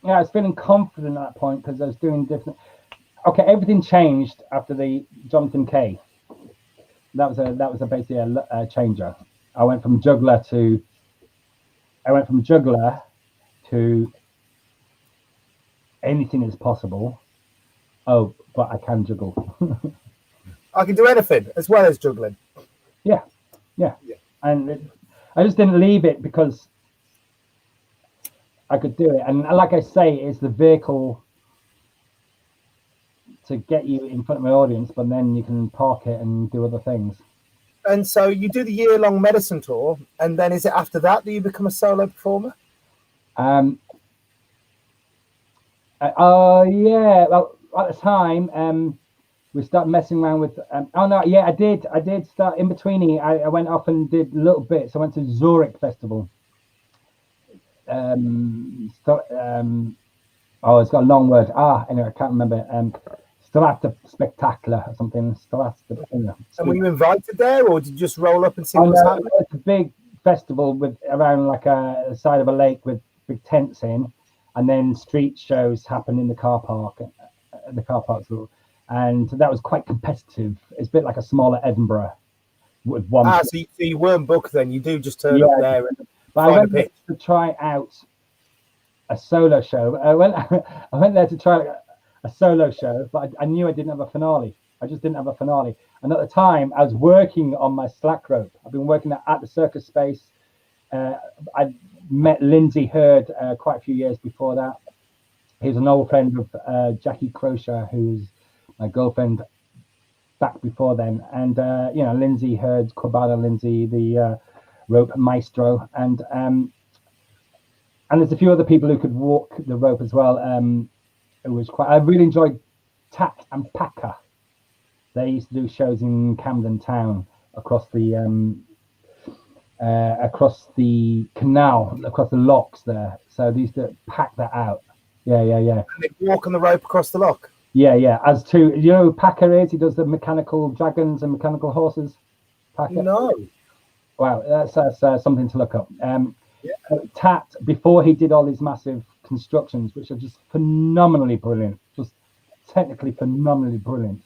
Speaker 2: was feeling confident at that point because I was doing different. Okay, everything changed after the Jonathan K. That was basically a changer. I went from juggler to anything is possible. Oh, but I can juggle.
Speaker 1: I can do anything as well as juggling.
Speaker 2: Yeah. And I just didn't leave it because I could do it. And like I say, it's the vehicle to get you in front of my audience, but then you can park it and do other things.
Speaker 1: And so you do the year-long medicine tour, and then is it after that you become a solo performer?
Speaker 2: Well, at the time, we started messing around with. I did start in between. I went off and did little bits. I went to Zurich Festival. It's got a long word. Anyway, I can't remember. Strata Spectacular or something.
Speaker 1: And were you invited there, or did you just roll up and see what's happening?
Speaker 2: It's a big festival with around like a side of a lake with big tents in, and then street shows happen in the car park. The car parks, and that was quite competitive. It's a bit like a smaller Edinburgh with one.
Speaker 1: So you weren't booked then. You do just turn up there and
Speaker 2: but I went there to try out a solo show. I went there to try a solo show, but I knew I didn't have a finale. I just didn't have a finale. And at the time, I was working on my slack rope. I've been working at the circus space. I met Lindsay Hurd quite a few years before that. He was an old friend of Jackie Crochet, who was my girlfriend back before then. And, Lindsay Hurd, Cabana Lindsay, the rope maestro. And there's a few other people who could walk the rope as well. I really enjoyed Tack and Packer. They used to do shows in Camden Town across the canal, across the locks there. So they used to pack that out. Yeah.
Speaker 1: And they walk on the rope across the lock.
Speaker 2: Yeah. As to, you know who Packer is? He does the mechanical dragons and mechanical horses. Packer.
Speaker 1: No.
Speaker 2: Wow, that's something to look up.
Speaker 1: Yeah.
Speaker 2: Tat, before he did all these massive constructions, which are just phenomenally brilliant, just technically phenomenally brilliant.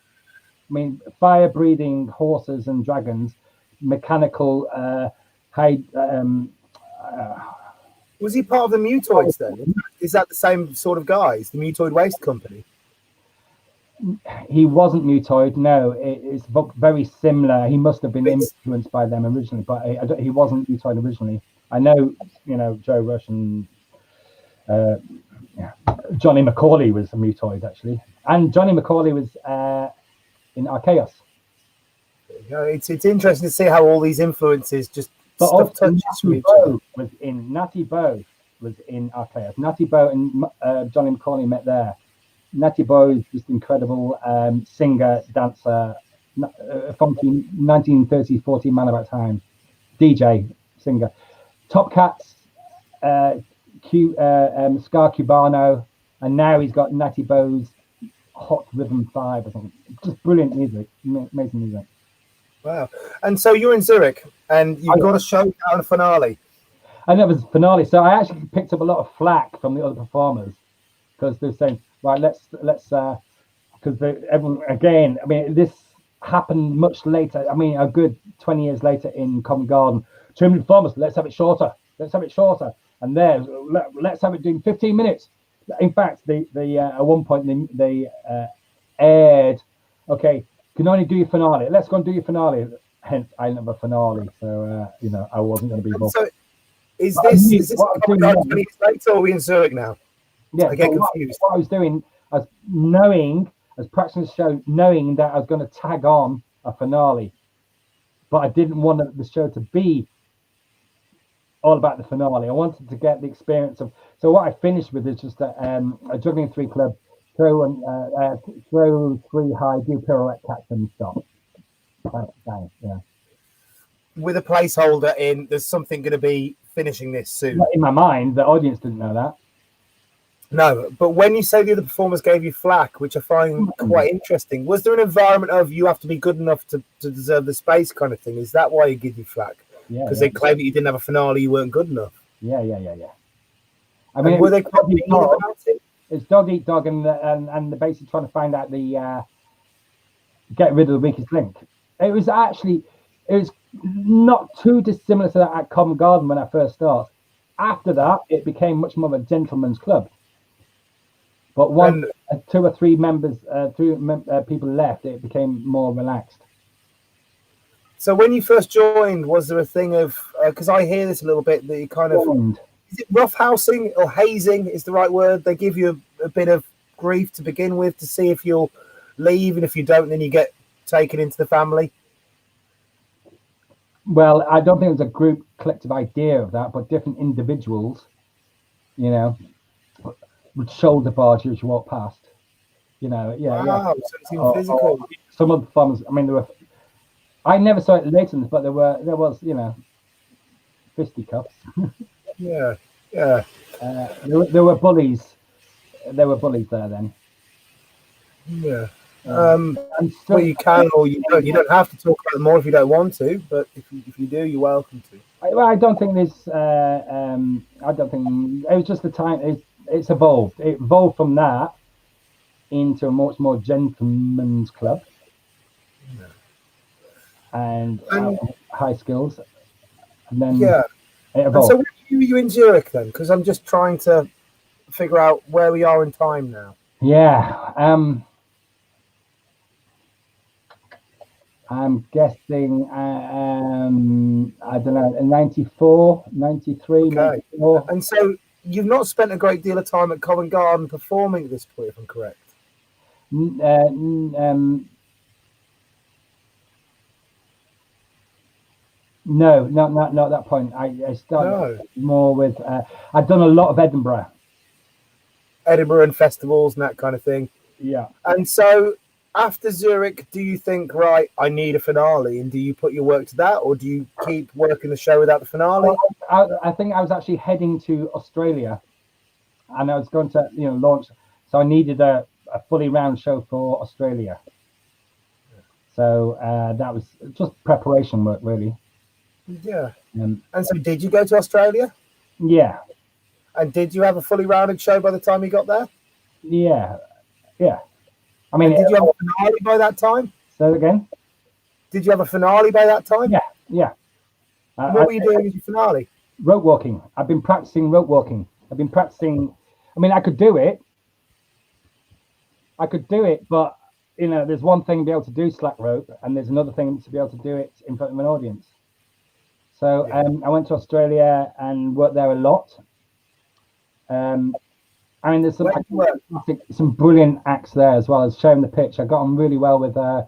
Speaker 2: I mean, fire-breathing horses and dragons, mechanical, high.
Speaker 1: Was he part of the Mutoids then? Is that the same sort of guys, the Mutoid Waste Company?
Speaker 2: He wasn't Mutoid, no. It's very similar. He must have been influenced by them originally, but he wasn't Mutoid originally. I know, you know, Joe Rush and Johnny McCauley was a Mutoid actually, and Johnny McCauley was in Archaeos.
Speaker 1: You know, it's interesting to see how all these influences just
Speaker 2: But
Speaker 1: stuff touches from each other.
Speaker 2: Natty Bow was in Archaeos. Natty Bow and Johnny McCauley met there. Natty Bow is just incredible singer, dancer, funky 1930s, 40 man about time, DJ, singer. Top Cats, Scar Cubano, and now he's got Natty Bow's Hot Rhythm 5 or something. Just brilliant music, amazing music.
Speaker 1: Wow. And so you're in Zurich and you've got a show down a finale.
Speaker 2: And that was the finale. So I actually picked up a lot of flack from the other performers because they're saying, right, let's because everyone, again, I mean, this happened much later. I mean, a good 20 years later in Covent Garden. 2 minute performance, let's have it shorter. And there, let's have it doing 15 minutes. In fact, at one point they aired, okay, can only do your finale. Let's go and do your finale. Hence, I didn't have a finale, so you know, I wasn't going to be involved.
Speaker 1: So, is this Covent Garden 20 years later, or are we in Zurich now?
Speaker 2: Yeah,
Speaker 1: I get confused.
Speaker 2: What I was doing, I was knowing, as practicing the show, knowing that I was going to tag on a finale, but I didn't want the show to be all about the finale. I wanted to get the experience of. So what I finished with is just a juggling 3 club, throw 3 high, do pirouette, catch and stop. Bang, yeah.
Speaker 1: With a placeholder in, there's something going to be finishing this soon.
Speaker 2: In my mind, the audience didn't know that.
Speaker 1: No, but when you say the other performers gave you flack, which I find quite interesting, was there an environment of you have to be good enough to deserve the space kind of thing? Is that why you give you flack?
Speaker 2: Yeah.
Speaker 1: Because they claim that you didn't have a finale, you weren't good enough.
Speaker 2: Yeah. I mean,
Speaker 1: were they quite mean about it?
Speaker 2: It's dog eat dog, and they're basically trying to find out get rid of the weakest link. It was not too dissimilar to that at Covent Garden when I first started. After that, it became much more of a gentleman's club. But once 2 or 3 members, people left, it became more relaxed.
Speaker 1: So when you first joined, was there a thing of, because I hear this a little bit, that you kind of, is it roughhousing or hazing is the right word? They give you a bit of grief to begin with to see if you'll leave, and if you don't, then you get taken into the family?
Speaker 2: Well, I don't think it was a group collective idea of that, but different individuals, you know, would shoulder barge as you walk past. You know,
Speaker 1: Wow, so it's even physical.
Speaker 2: Some of the performers, I mean, I never saw it later, but there was, you know, fisticuffs.
Speaker 1: Yeah.
Speaker 2: There were bullies. There were bullies there then.
Speaker 1: Yeah. Well, you can or you don't. You don't have to talk about them more if you don't want to, but if you do, you're welcome to.
Speaker 2: I don't think this. I don't think it was just the time. It's evolved. It evolved from that into a much more gentleman's club, and high skills, and then it evolved.
Speaker 1: And so, when were you in Zurich then? Because I'm just trying to figure out where we are in time now.
Speaker 2: Yeah. I'm guessing, I don't know, 94, 93,
Speaker 1: okay.
Speaker 2: 94.
Speaker 1: And so you've not spent a great deal of time at Covent Garden performing at this point, if I'm correct?
Speaker 2: No, not at that point. I started more with, I've done a lot of Edinburgh
Speaker 1: and festivals and that kind of thing.
Speaker 2: Yeah.
Speaker 1: And so after Zurich, do you think, right, I need a finale, and do you put your work to that, or do you keep working the show without the finale?
Speaker 2: Well, I think I was actually heading to Australia and I was going to launch, so I needed a fully round show for Australia. So that was just preparation work, really.
Speaker 1: Yeah. And so, did you go to Australia?
Speaker 2: Yeah.
Speaker 1: And did you have a fully rounded show by the time you got there?
Speaker 2: Yeah. I mean,
Speaker 1: and did you have a finale by that time?
Speaker 2: Say it again.
Speaker 1: Did you have a finale by that time?
Speaker 2: Yeah.
Speaker 1: What were you doing as your finale?
Speaker 2: Rope walking. I've been practicing rope walking. I've been practicing. I mean, I could do it, but there's one thing to be able to do slack rope, and there's another thing to be able to do it in front of an audience. So I went to Australia and worked there a lot. I mean, there's some brilliant acts there as well as sharing the pitch. I got on really well with, as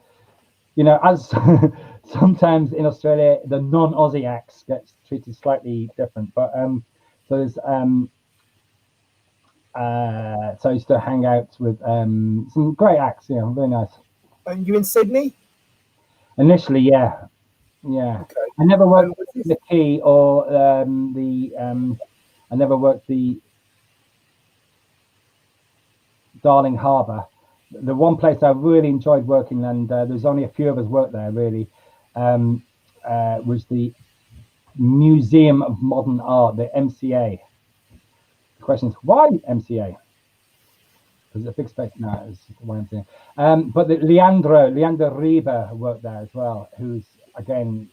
Speaker 2: sometimes in Australia, the non-Aussie acts gets treated slightly different. But so there's so I used to hang out with some great acts. Very nice.
Speaker 1: And you in Sydney?
Speaker 2: Initially, yeah. Okay. I never worked the Key or I never worked the Darling Harbour. The one place I really enjoyed working, and there's only a few of us worked there really, was the Museum of Modern Art, the MCA. The question is, why MCA? Because it's a big space now. It's why MCA. But the Leandro Riba worked there as well, who's again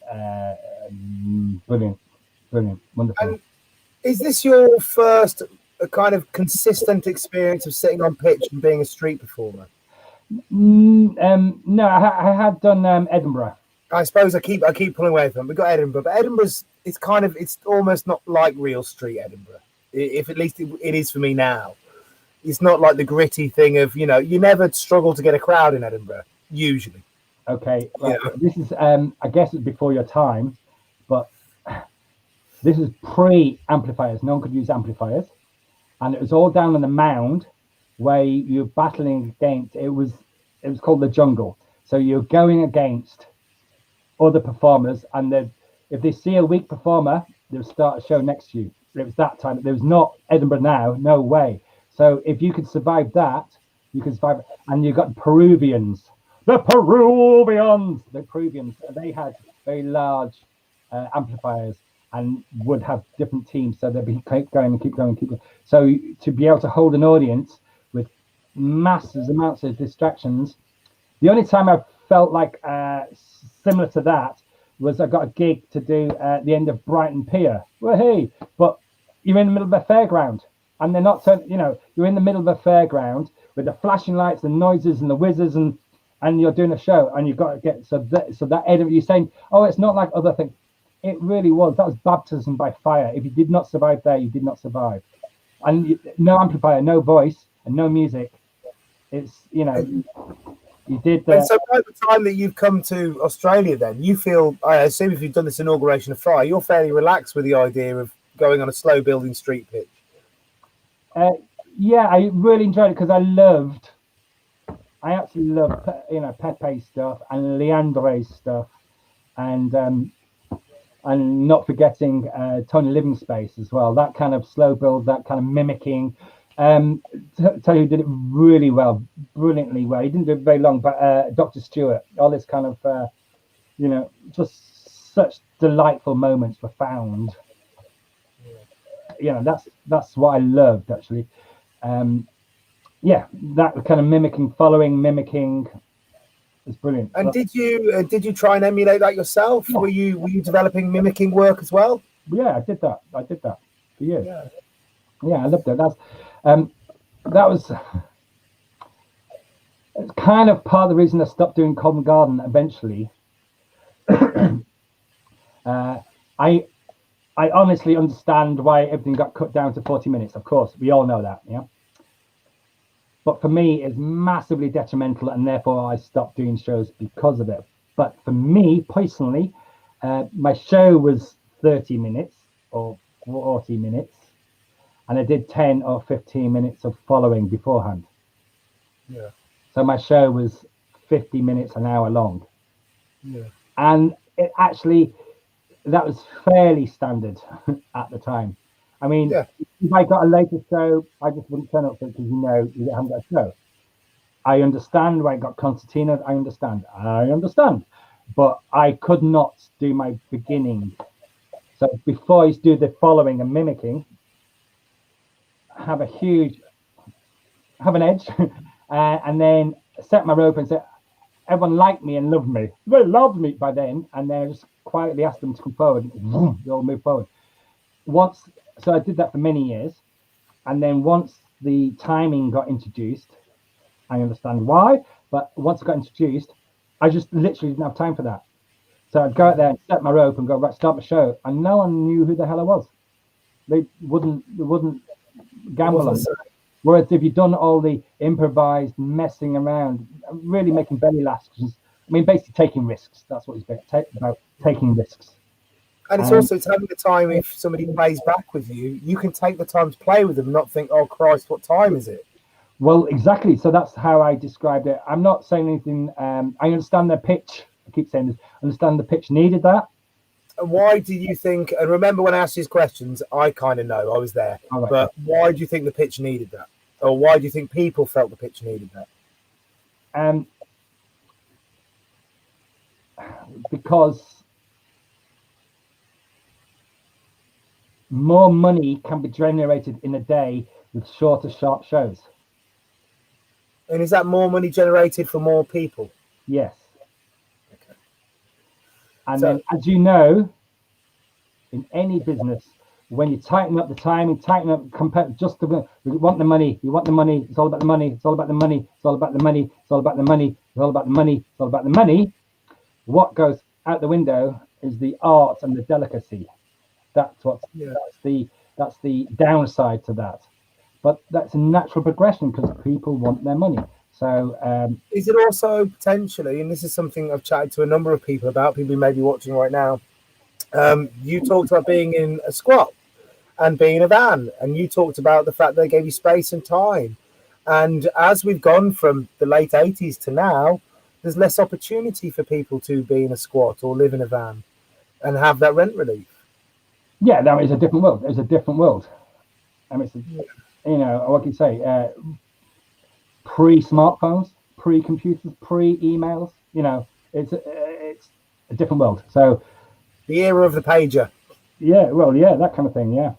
Speaker 2: brilliant, wonderful.
Speaker 1: And is this your first kind of consistent experience of sitting on pitch and being a street performer?
Speaker 2: No, I had done Edinburgh.
Speaker 1: I suppose I keep pulling away from them. We've got Edinburgh, but Edinburgh's it's almost not like real street Edinburgh. If at least it is for me now. It's not like the gritty thing of you never struggle to get a crowd in Edinburgh usually.
Speaker 2: Okay, right. This is I guess it's before your time, but this is pre-amplifiers. No one could use amplifiers, and it was all down on the mound where you're battling against. It was called the jungle. So you're going against other performers, and if they see a weak performer, they'll start a show next to you. It was that time. There was not Edinburgh now, no way. So if you could survive that, you could survive. And you got Peruvians. The Peruvians, they had very large amplifiers and would have different teams. So they'd be keep going. So to be able to hold an audience with massive amounts of distractions. The only time I felt like similar to that was I got a gig to do at the end of Brighton Pier. Well, hey, but you're in the middle of a fairground, and they're not turning. You're in the middle of a fairground with the flashing lights, the noises, and the whizzes, and you're doing a show, and you've got to get so that Edinburgh. You're saying, oh, it's not like other things. It really was. That was baptism by fire. If you did not survive there, you did not survive. And no amplifier, no voice, and no music. It's you did.
Speaker 1: And so by the time that you've come to Australia, then you feel, I assume if you've done this inauguration of Fire, you're fairly relaxed with the idea of going on a slow building street pitch.
Speaker 2: Yeah, I really enjoyed it because I absolutely love Pepe's stuff and Leandre's stuff, and not forgetting Tony Living Space as well. That kind of slow build, that kind of mimicking. Tell you did it really well, brilliantly well. He didn't do it very long, but Dr. Stewart, all this kind of just such delightful moments were found. That's what I loved actually. That kind of mimicking is brilliant.
Speaker 1: And did you try and emulate that yourself? Yeah. Were you developing mimicking work as well?
Speaker 2: Yeah, I did that for years. Yeah, I loved it. That was it's kind of part of the reason I stopped doing Covent Garden eventually. I honestly understand why everything got cut down to 40 minutes. Of course, we all know that, yeah. But for me, it's massively detrimental, and therefore I stopped doing shows because of it. But for me personally, my show was 30 minutes or 40 minutes. And I did 10 or 15 minutes of following beforehand.
Speaker 1: Yeah.
Speaker 2: So my show was 50 minutes, an hour long.
Speaker 1: Yeah.
Speaker 2: And that was fairly standard at the time. I mean, if I got a later show, I just wouldn't turn up for it because you haven't got a show. I understand why I got concertinas. I understand. But I could not do my beginning. So before I used to do the following and mimicking, have an edge, and then set my rope and say, everyone liked me and loved me. They loved me by then, and then I just quietly asked them to come forward. And they all moved forward. So I did that for many years, and then once the timing got introduced, I understand why, but once it got introduced, I just literally didn't have time for that. So I'd go out there and set my rope and go, right, start my show, and no one knew who the hell I was. They wouldn't gamble on it. Whereas if you've done all the improvised messing around, really making belly laughs, basically taking risks. That's what it's about, taking risks.
Speaker 1: And it's also having the time, if somebody plays back with you, you can take the time to play with them, not think, oh, Christ, what time is it?
Speaker 2: Well, exactly. So that's how I described it. I'm not saying anything. I understand the pitch. I keep saying this. I understand the pitch needed that.
Speaker 1: And why do you think, and remember when I asked these questions, I kind of know, I was there, right. But why do you think the pitch needed that? Or why do you think people felt the pitch needed that?
Speaker 2: Because more money can be generated in a day with shorter, sharp shows.
Speaker 1: And is that more money generated for more people?
Speaker 2: Yes. Okay. And then, as you know, in any business, when you tighten up the timing, we want the money, it's all about the money, it's all about the money, it's all about the money, it's all about the money, it's all about the money, it's all about the money. What goes out the window is the art and the delicacy. That's the downside to that. But that's a natural progression because people want their money. So
Speaker 1: is it also potentially, and this is something I've chatted to a number of people about, people who may be watching right now, you talked about being in a squat and being in a van, and you talked about the fact they gave you space and time. And as we've gone from the late 80s to now, there's less opportunity for people to be in a squat or live in a van and have that rent relief.
Speaker 2: Yeah, that is a different world. It's a different world. I mean, what can you say? Pre-smartphones, pre-computers, pre-emails. It's a different world. So
Speaker 1: the era of the pager.
Speaker 2: Yeah, well, yeah, that kind of thing. Yeah.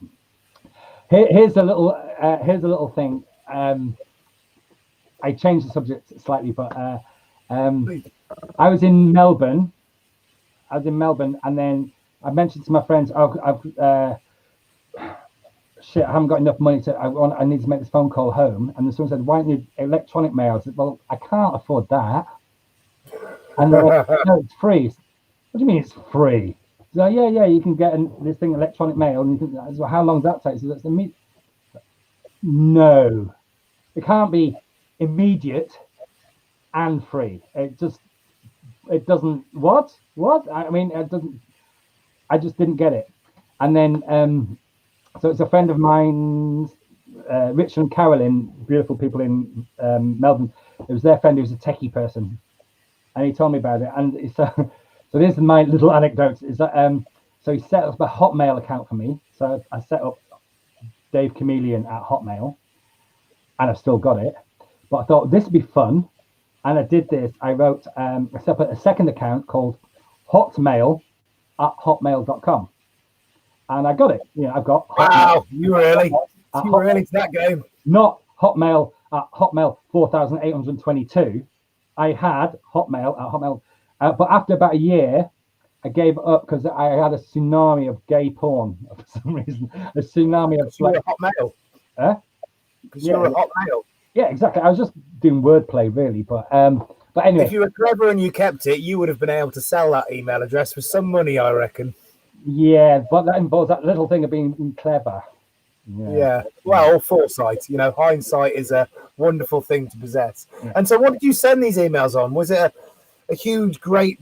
Speaker 2: Here's a little thing. I changed the subject slightly, but I was in Melbourne. And then I mentioned to my friends, I haven't got enough money I need to make this phone call home. And then someone said, why don't you electronic mail? I said, well, I can't afford that. And they're like, no, it's free. What do you mean it's free? So yeah, you can get this thing electronic mail, and you think, well, how long does that take? So that's no, it can't be immediate and free. It doesn't. What? I mean, it doesn't. I just didn't get it. And then, so it's a friend of mine, Richard and Carolyn, beautiful people in Melbourne. It was their friend who was a techie person, and he told me about it. And so this is my little anecdote. Is that so he set up a Hotmail account for me. So I set up Dave Chameleon at Hotmail, and I've still got it. But I thought this would be fun, and I did this. I wrote I set up a second account called Hotmail at hotmail.com, and I got it. I've got
Speaker 1: Hotmail. Wow, you really to that game.
Speaker 2: Not Hotmail at Hotmail 4822. I had Hotmail at Hotmail. But after about a year, I gave it up because I had a tsunami of gay porn for some reason. A tsunami of
Speaker 1: like Hotmail. Because you're a Hotmail.
Speaker 2: Yeah, exactly. I was just doing wordplay, really. But anyway,
Speaker 1: if you were clever and you kept it, you would have been able to sell that email address for some money, I reckon.
Speaker 2: Yeah, but that involves that little thing of being clever.
Speaker 1: Yeah. Well, foresight. Hindsight is a wonderful thing to possess. Yeah. And so, what did you send these emails on? Was it a huge, great,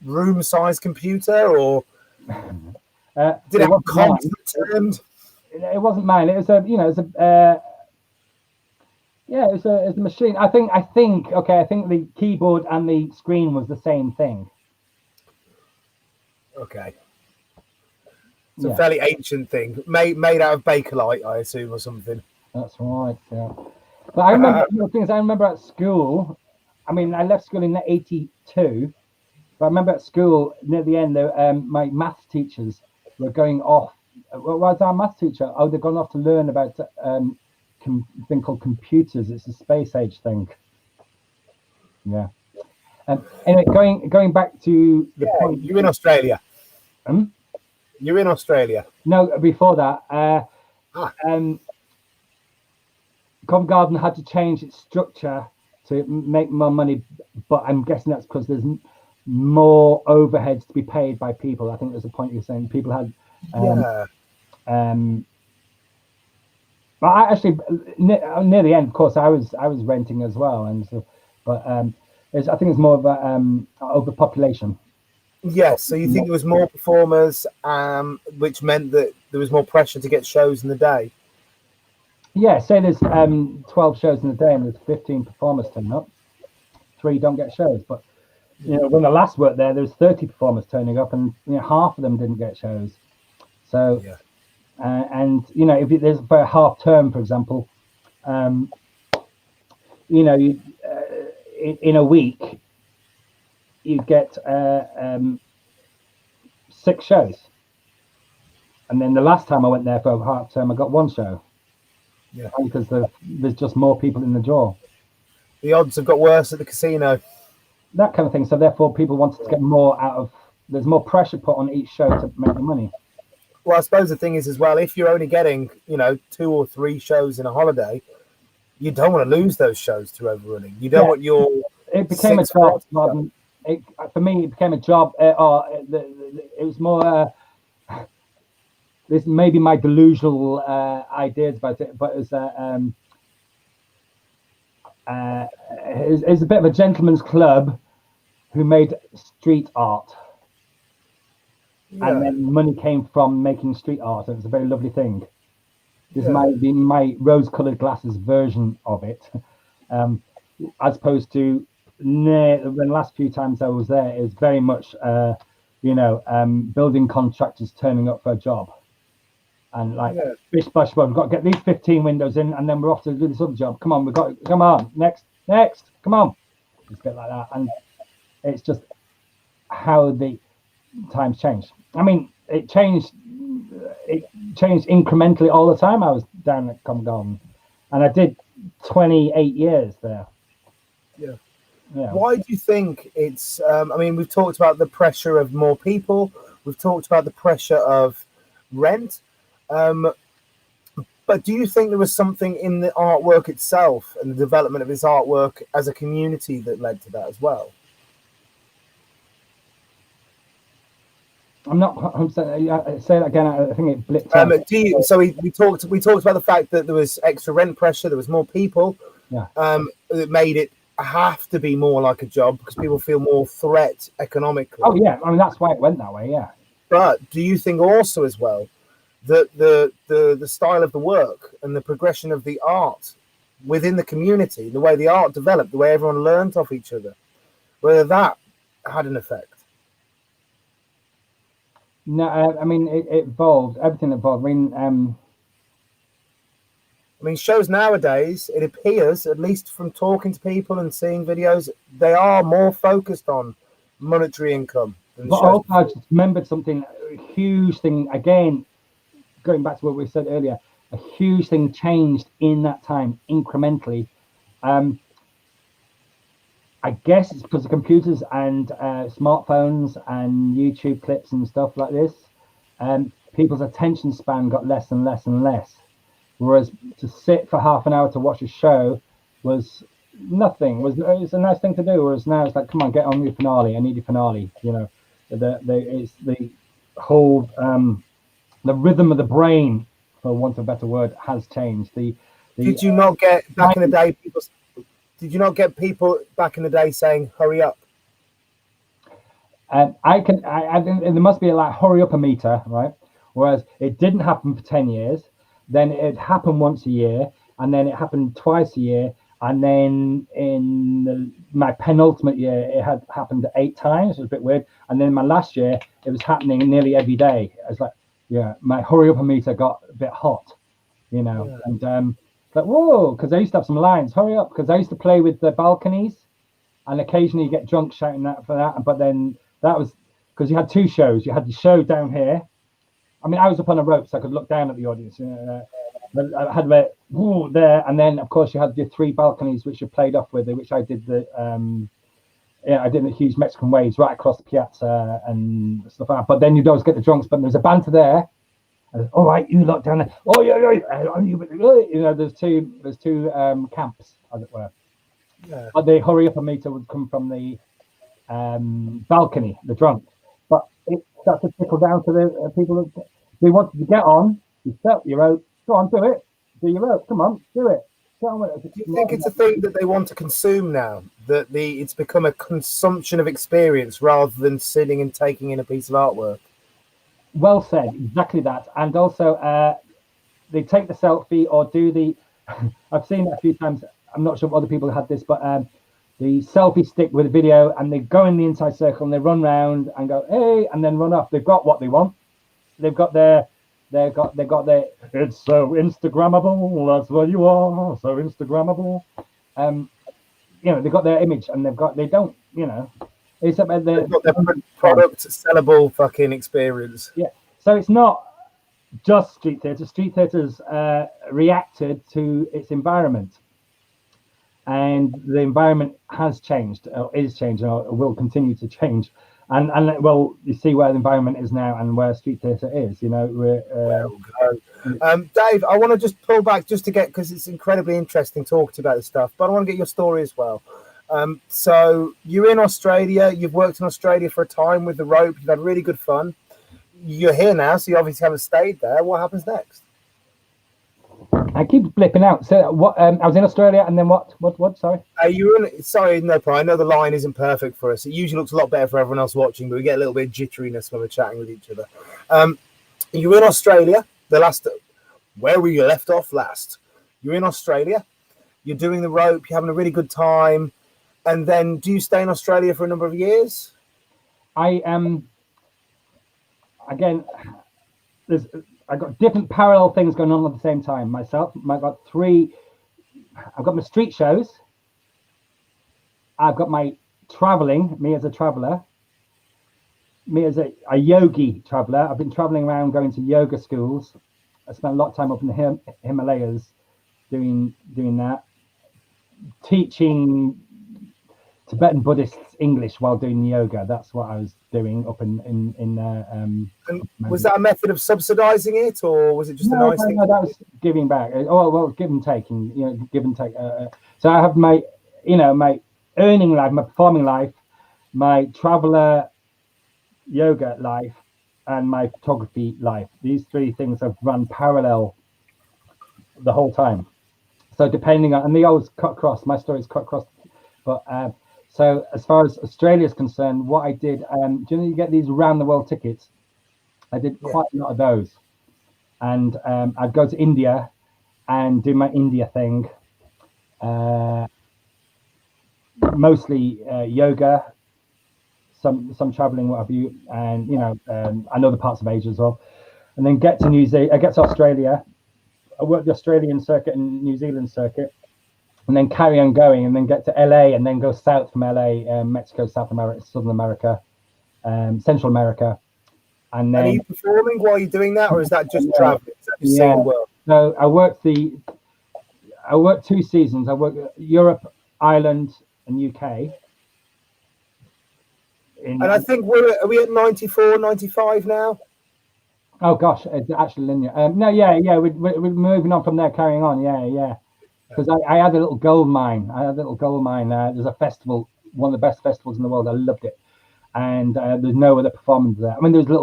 Speaker 1: room-sized computer, or did it have content turned?
Speaker 2: It wasn't mine. It was a machine. I think the keyboard and the screen was the same thing.
Speaker 1: Okay. It's a fairly ancient thing, made out of Bakelite, I assume, or something.
Speaker 2: That's right. Yeah. But I remember things. I remember at school. I mean, I left school in '82, but I remember at school near the end, my maths teachers were going off. What was our maths teacher? Oh, they'd gone off to learn about thing called computers. It's a space age thing. Yeah. Anyway, going back to the point.
Speaker 1: You're in Australia. You're in Australia.
Speaker 2: No, before that, Covent Garden had to change its structure to make more money, but I'm guessing that's because there's more overheads to be paid by people. I think there's a point you're saying people had. But I actually near the end, of course, I was renting as well, and so, but I think it's more of a overpopulation.
Speaker 1: Yes, so you think there was more performers, which meant that there was more pressure to get shows in the day.
Speaker 2: Yeah, say there's 12 shows in a day and there's 15 performers turning up. 3 don't get shows, but when I last worked there was 30 performers turning up, and half of them didn't get shows. So, and if there's for a half term, for example, you in a week you get 6 shows, and then the last time I went there for a half term, I got 1 show. Yeah, because there's just more people in the draw.
Speaker 1: The odds have got worse at the casino.
Speaker 2: That kind of thing. So therefore, people wanted to get more out of. There's more pressure put on each show to make the money.
Speaker 1: Well, I suppose the thing is as well, if you're only getting 2 or 3 shows in a holiday, you don't want to lose those shows to overrunning. You don't want your.
Speaker 2: It became a job. For me, it became a job. It was more. This may be my delusional ideas about it, but it's a bit of a gentleman's club who made street art, and then money came from making street art. It was a very lovely thing. This might be my rose-colored glasses version of it, as opposed to the last few times I was there. It was very much, building contractors turning up for a job. And bish bash, we've got to get these 15 windows in, and then we're off to do this other job. Come on, come on, next, come on. It's a bit like that, and it's just how the times change. I mean, it changed incrementally all the time. I was down at Covent Garden, and I did 28 years there.
Speaker 1: Yeah. Why do you think it's? We've talked about the pressure of more people. We've talked about the pressure of rent. But do you think there was something in the artwork itself and the development of his artwork as a community that led to that as well?
Speaker 2: I'm not. Say that again. I think it blipped out.
Speaker 1: We talked about the fact that there was extra rent pressure. There was more people.
Speaker 2: Yeah.
Speaker 1: That made it have to be more like a job because people feel more threat economically.
Speaker 2: Oh yeah, I mean that's why it went that way. Yeah.
Speaker 1: But do you think also as well that the style of the work and the progression of the art within the community, the way the art developed, the way everyone learned off each other, whether that had an effect?
Speaker 2: No, I mean it evolved. Everything evolved.
Speaker 1: I mean, shows nowadays, it appears, at least from talking to people and seeing videos, they are more focused on monetary income.
Speaker 2: But also, I just remembered something, a huge thing, again, going back to what we said earlier, a huge thing changed in that time, incrementally. I guess it's because of computers and smartphones and YouTube clips and stuff like this. People's attention span got less and less and less. Whereas to sit for half an hour to watch a show was nothing. It's a nice thing to do. Whereas now it's like, come on, get on with your finale. I need your finale. It's the whole the rhythm of the brain, for want of a better word, has changed.
Speaker 1: Did you not get back in the day? Did you not get people back in the day saying, "Hurry up"?
Speaker 2: I think there must be a hurry up a meter, right? Whereas it didn't happen for 10 years. Then it happened once a year, and then it happened twice a year, and then in my penultimate year, it had happened 8 times. It was a bit weird. And then in my last year, it was happening nearly every day. I was like, yeah, my hurry up meter got a bit hot, you know, and like, whoa, because I used to have some lines, hurry up, because I used to play with the balconies, and occasionally you get drunk shouting that for that, but then that was because you had two shows. You had the show down here. I mean, I was up on a rope, so I could look down at the audience. But I had there, and then of course you had the three balconies which you played off with, which I did I did the huge Mexican waves right across the piazza and stuff like that. But then you'd always get the drunks, but there's a banter there. All right, you lot down there. Oh yeah, there's two camps, as it were.
Speaker 1: Yeah.
Speaker 2: But the hurry up meter would come from the balcony, the drunk. But it starts to trickle down to the people who wanted to get on. You set your rope. Go on, do it. Do your rope. Come on, do it.
Speaker 1: Do you think it's a thing that they want to consume now? That it's become a consumption of experience rather than sitting and taking in a piece of artwork?
Speaker 2: Well said, exactly that. And also, they take the selfie or do the. I've seen it a few times. I'm not sure if other people had this, but the selfie stick with a video, and they go in the inside circle and they run round and go hey, and then run off. They've got what they want. They've got their. They got their. It's so Instagrammable. That's what you are. So Instagrammable. They got their image, and they don't. It's about
Speaker 1: they've got their product sellable fucking experience.
Speaker 2: Yeah. So it's not just street theatre. Street theatre's reacted to its environment, and the environment has changed, or is changing, or will continue to change. And well, you see where the environment is now and where street theatre is. Dave,
Speaker 1: I want to just pull back just to get, because it's incredibly interesting talking about this stuff, but I want to get your story as well. So you're in Australia. You've worked in Australia for a time with the rope. You've had really good fun. You're here now, so you obviously haven't stayed there. What happens next?
Speaker 2: I keep blipping out. So what? I was in Australia, and then what? Sorry.
Speaker 1: Sorry, no problem. I know the line isn't perfect for us. It usually looks a lot better for everyone else watching, but we get a little bit of jitteriness when we're chatting with each other. You're in Australia. Where were you left off last? You're in Australia. You're doing the rope. You're having a really good time. And then, do you stay in Australia for a number of years?
Speaker 2: I am. Again, I've got different parallel things going on at the same time. I've got my street shows. I've got my traveling, me as a traveler. Me as a yogi traveler. I've been traveling around going to yoga schools. I spent a lot of time up in the Himalayas doing that. Teaching Tibetan Buddhists English while doing yoga. That's what I was doing up in
Speaker 1: was that a method of subsidizing it, or was it just a nice thing?
Speaker 2: No, that was giving back. Oh well, give and taking. Give and take. So I have my earning life, my performing life, my traveler yoga life, and my photography life. These three things have run parallel the whole time. So depending on, and they always cut across. My stories cut across, but. So as far as Australia is concerned, what I did, do you get these round the world tickets? I did quite a lot of those, and I'd go to India and do my India thing, mostly yoga, some traveling, what have you, and and other parts of Asia as well, and then get to Australia. I worked the Australian circuit and New Zealand circuit. And then carry on going, and then get to LA, and then go south from LA, Mexico, South America, Southern America, Central America, and then.
Speaker 1: Are you performing while you're doing that, or is that just traveling? Is that just seeing the world?
Speaker 2: So I worked 2 seasons. I worked Europe, Ireland, and UK.
Speaker 1: And I think are we at 94, 95 now?
Speaker 2: Oh gosh, it's actually linear. We're moving on from there, carrying on. Yeah. Because I had a little gold mine. There's a festival, one of the best festivals in the world. I loved it, and there's no other performance there. I mean, there's a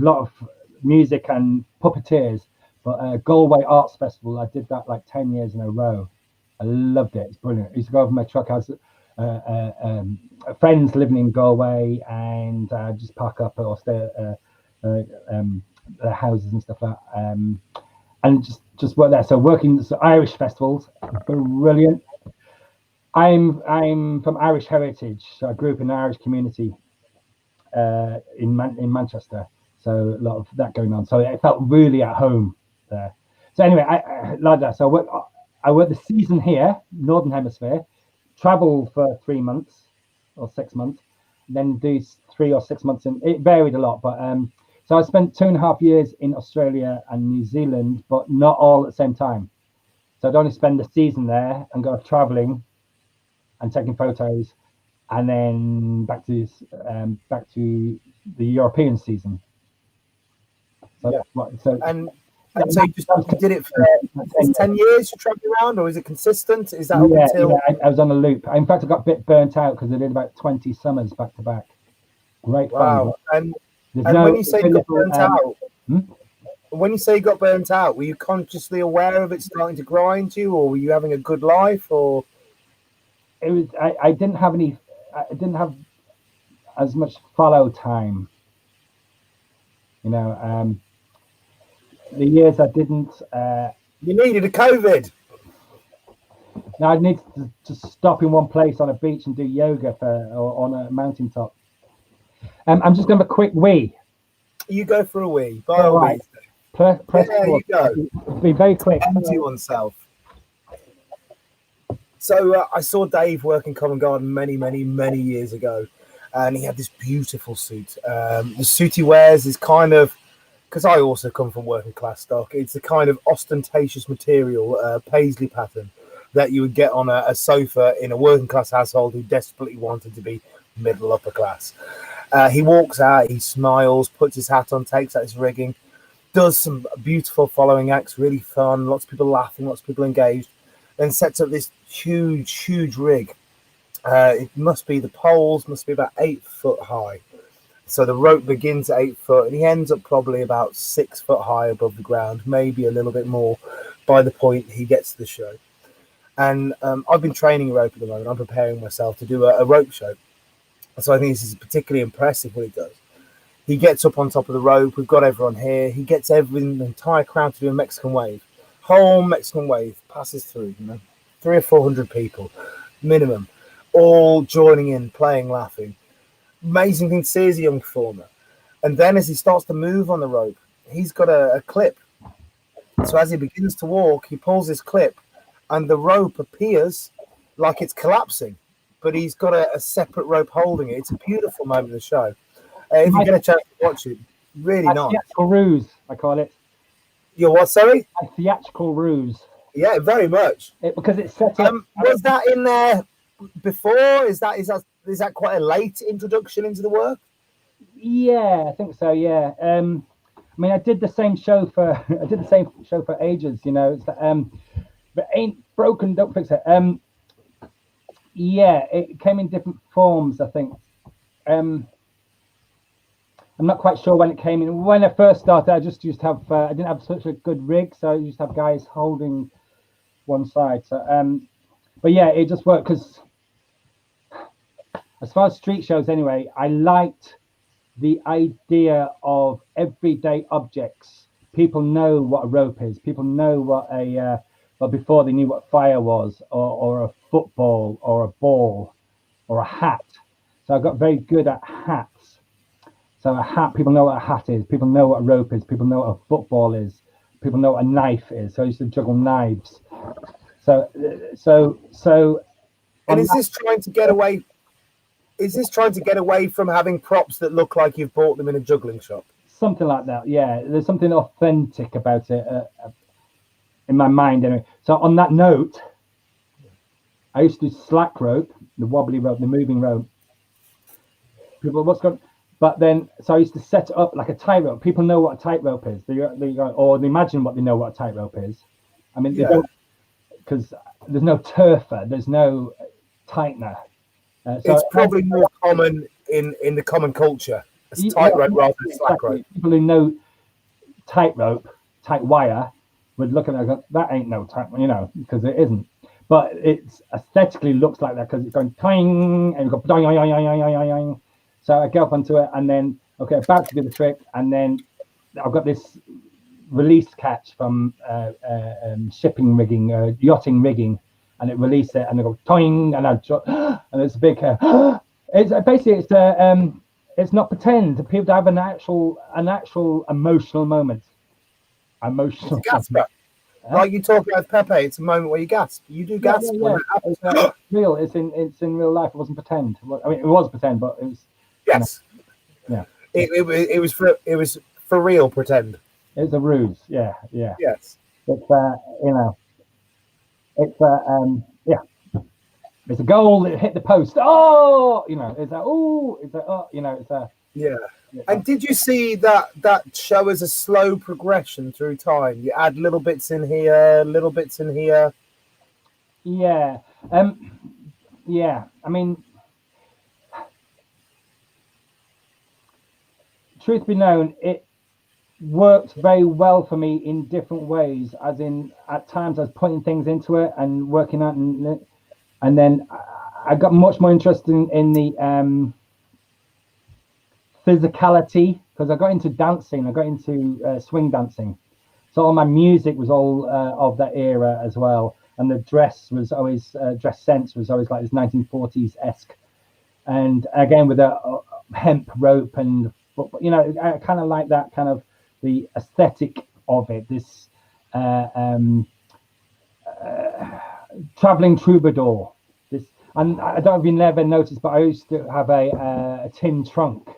Speaker 2: lot of music and puppeteers, but Galway Arts Festival, I did that like 10 years in a row. I loved it. It's brilliant. I used to go over my truck. I was friends living in Galway, and just park up or stay at their houses and stuff like that. And just work there. So working Irish festivals, brilliant. I'm from Irish heritage, so I grew up in an Irish community in Manchester. So a lot of that going on. So it felt really at home there. So anyway, I like that. So I worked the season here, Northern Hemisphere, travel for 3 months or 6 months, then do 3 or 6 months in. It varied a lot, but so I spent 2.5 years in Australia and New Zealand, but not all at the same time. So I'd only spend the season there and go traveling and taking photos, and then back to the European season. So
Speaker 1: Yeah.
Speaker 2: that's what. So
Speaker 1: and so you did it for 10 years. You traveled around, or is it consistent? Is that up until?
Speaker 2: Yeah, I was on a loop. In fact, I got a bit burnt out because I did about 20 summers back to back. Great fun.
Speaker 1: Wow. And when you say you got burnt out, when you say you got burnt out, were you consciously aware of it starting to grind you, or were you having a good life, or?
Speaker 2: It was. I didn't have any. I didn't have as much follow time. You know, the years I didn't.
Speaker 1: You needed a COVID.
Speaker 2: Now I need to stop in one place on a beach and do yoga or on a mountaintop. I'm just going to have a quick wee.
Speaker 1: You go for a wee. By all means.
Speaker 2: Press
Speaker 1: there you go.
Speaker 2: Be very quick.
Speaker 1: Empty oneself. So I saw Dave work in Covent Garden many years ago, and he had this beautiful suit. The suit he wears is kind of, because I also come from working class stock, it's a kind of ostentatious material, paisley pattern, that you would get on a sofa in a working class household who desperately wanted to be middle upper class. He walks out, he smiles, puts his hat on, takes out his rigging, does some beautiful following acts, really fun, lots of people laughing, lots of people engaged, then sets up this huge rig. It must be, the poles must be about 8 foot high. So the rope begins at 8 foot, and he ends up probably about 6 foot high above the ground, maybe a little bit more by the point he gets to the show. And I've been training rope at the moment. I'm preparing myself to do a rope show. So I think this is particularly impressive what he does. He gets up on top of the rope. We've got everyone here. He gets the entire crowd to do a Mexican wave. Whole Mexican wave passes through, 300 or 400 people minimum, all joining in, playing, laughing. Amazing thing to see as a young performer. And then as he starts to move on the rope, he's got a clip. So as he begins to walk, he pulls his clip, and the rope appears like it's collapsing, but he's got a separate rope holding it. It's a beautiful moment of the show. If you get a chance to watch it, really nice.
Speaker 2: Theatrical ruse, I call it.
Speaker 1: Your what, sorry?
Speaker 2: A theatrical ruse.
Speaker 1: Yeah, very much.
Speaker 2: Because it's set up.
Speaker 1: Was that in there before? Is that quite a late introduction into the work?
Speaker 2: Yeah, I think so. Yeah. I mean, I did the same show for ages. It's but ain't broken, don't fix it. Yeah, it came in different forms, I think. I'm not quite sure when it came in. When I first started, I just used to have. I didn't have such a good rig, so I used to have guys holding one side. So, but yeah, it just worked because, as far as street shows, anyway, I liked the idea of everyday objects. People know what a rope is. People know what well, before they knew what fire was, or a football, or a ball, or a hat. So I got very good at hats. So a hat, people know what a hat is. People know what a rope is. People know what a football is. People know what a knife is. So I used to juggle knives. So.
Speaker 1: And is this trying to get away? Is this trying to get away from having props that look like you've bought them in a juggling shop?
Speaker 2: Something like that. Yeah, there's something authentic about it in my mind. Anyway. So on that note, I used to do slack rope, the wobbly rope, the moving rope. People, what's going? But then, so I used to set it up like a tightrope. People know what a tightrope is. They imagine what they know what a tightrope is. I mean, they don't, because there's no turfer, there's no tightener. So
Speaker 1: it's probably more common in the common culture. It's tightrope rather than slack rope.
Speaker 2: People who know tightrope, tight wire, would look at it and go, that ain't no tight, because it isn't. But it's aesthetically looks like that because it's going twang and you go doing. So I get up onto it and then, okay, about to do the trick. And then I've got this release catch from shipping rigging, yachting rigging, and it released it and I go toing and and it's a big, it's basically, It's not pretend. People have an actual emotional moment. Emotional.
Speaker 1: It's a gasp. Like you talk about Pepe, it's a moment where you gasp. You do gasp when that happens.
Speaker 2: It's real. It's in real life. It wasn't pretend. I mean, it was pretend, but it was.
Speaker 1: Yes.
Speaker 2: You know, yeah.
Speaker 1: It was for real pretend.
Speaker 2: It's a ruse. Yeah.
Speaker 1: Yes.
Speaker 2: It's yeah. It's a goal that hit the post. Oh, it's a it's a
Speaker 1: yeah. And did you see that show as a slow progression through time? You add little bits in here, little bits in here.
Speaker 2: Yeah. Yeah. I mean, truth be known, it worked very well for me in different ways. As in, at times I was putting things into it and working out, and then I got much more interested in the physicality, because I got into dancing. I got into swing dancing, so all my music was all of that era as well. And the dress was always dress sense was always like this 1940s esque, and again with a hemp rope, and I kind of like that kind of the aesthetic of it. This traveling troubadour. And I don't know if you never noticed, but I used to have a tin trunk.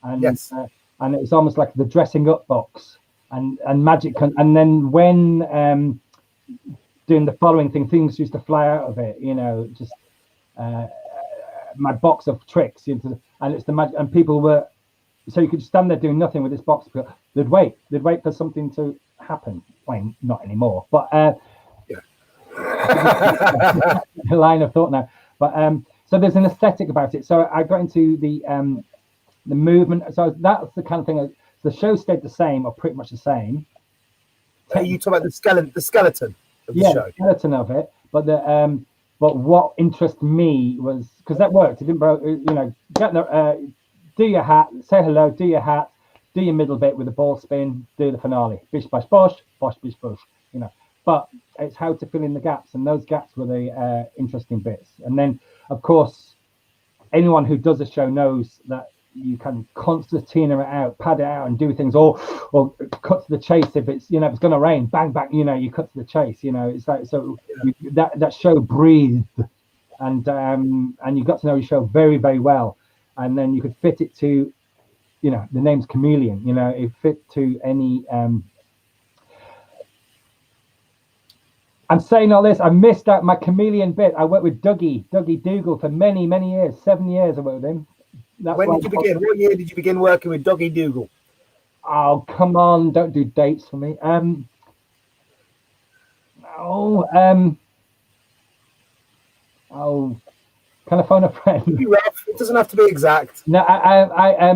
Speaker 2: And
Speaker 1: yes.
Speaker 2: And it was almost like the dressing up box and magic. And then when doing the following thing, things used to fly out of it. Just my box of tricks. And it's the magic. And people were, so you could stand there doing nothing with this box. They'd wait for something to happen. Well, not anymore, but line of thought now. But so there's an aesthetic about it. So I got into the movement. So that's the kind of thing. The show stayed the same, or pretty much the same.
Speaker 1: You talk about the skeleton of the show.
Speaker 2: Skeleton of it. But but what interested me was, because that worked. It didn't, get there, do your hat, say hello, do your hat, do your middle bit with a ball spin, do the finale. Bish bash bosh, bosh bish bosh. But it's how to fill in the gaps, and those gaps were the interesting bits. And then, of course, anyone who does a show knows that you can concertina it out, pad it out, and do things, or cut to the chase. If it's if it's going to rain, bang bang, you cut to the chase. It's like that show breathed, and you got to know your show very very well, and then you could fit it to, the name's Chameleon. It fit to any. I'm saying all this. I missed out my chameleon bit. I worked with Dougie Dougal for many, many years. 7 years I worked with him.
Speaker 1: When did you begin? What year did you begin working with Dougie Dougal?
Speaker 2: Oh, come on. Don't do dates for me. Can I phone a friend?
Speaker 1: It doesn't have to be exact.
Speaker 2: No, I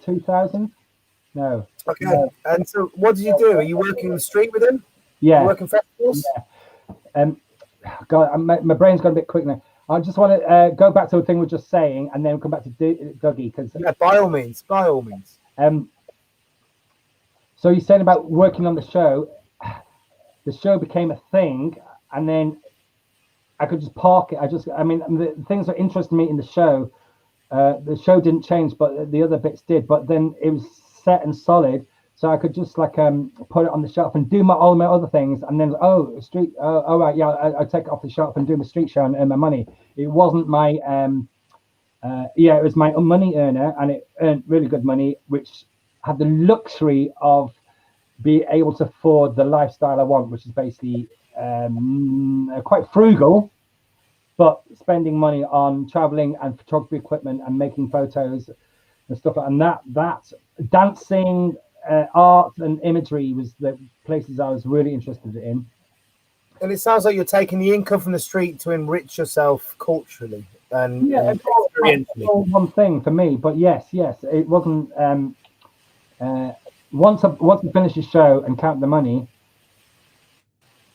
Speaker 2: 2000? No.
Speaker 1: Okay. No. And so what did you do? Are you working the street with him?
Speaker 2: Yeah.
Speaker 1: You working festivals?
Speaker 2: Yeah. God, my brain's gone a bit quick now. I just want to go back to the thing we were just saying, and then come back to Dougie.
Speaker 1: Yeah, by all means.
Speaker 2: So you said about working on the show. The show became a thing, and then I could just park it. The things that interested me in the show didn't change, but the other bits did. But then it was set and solid, so I could just put it on the shelf and do all my other things, and then I take it off the shelf and do my street show and earn my money. It wasn't my it was my money earner, and it earned really good money, which had the luxury of be able to afford the lifestyle I want, which is basically quite frugal, but spending money on traveling and photography equipment and making photos and stuff. And that dancing, art and imagery was the places I was really interested in.
Speaker 1: And it sounds like you're taking the income from the street to enrich yourself culturally and
Speaker 2: experientially. One thing for me, but yes, it wasn't. Once I finished the show and count the money,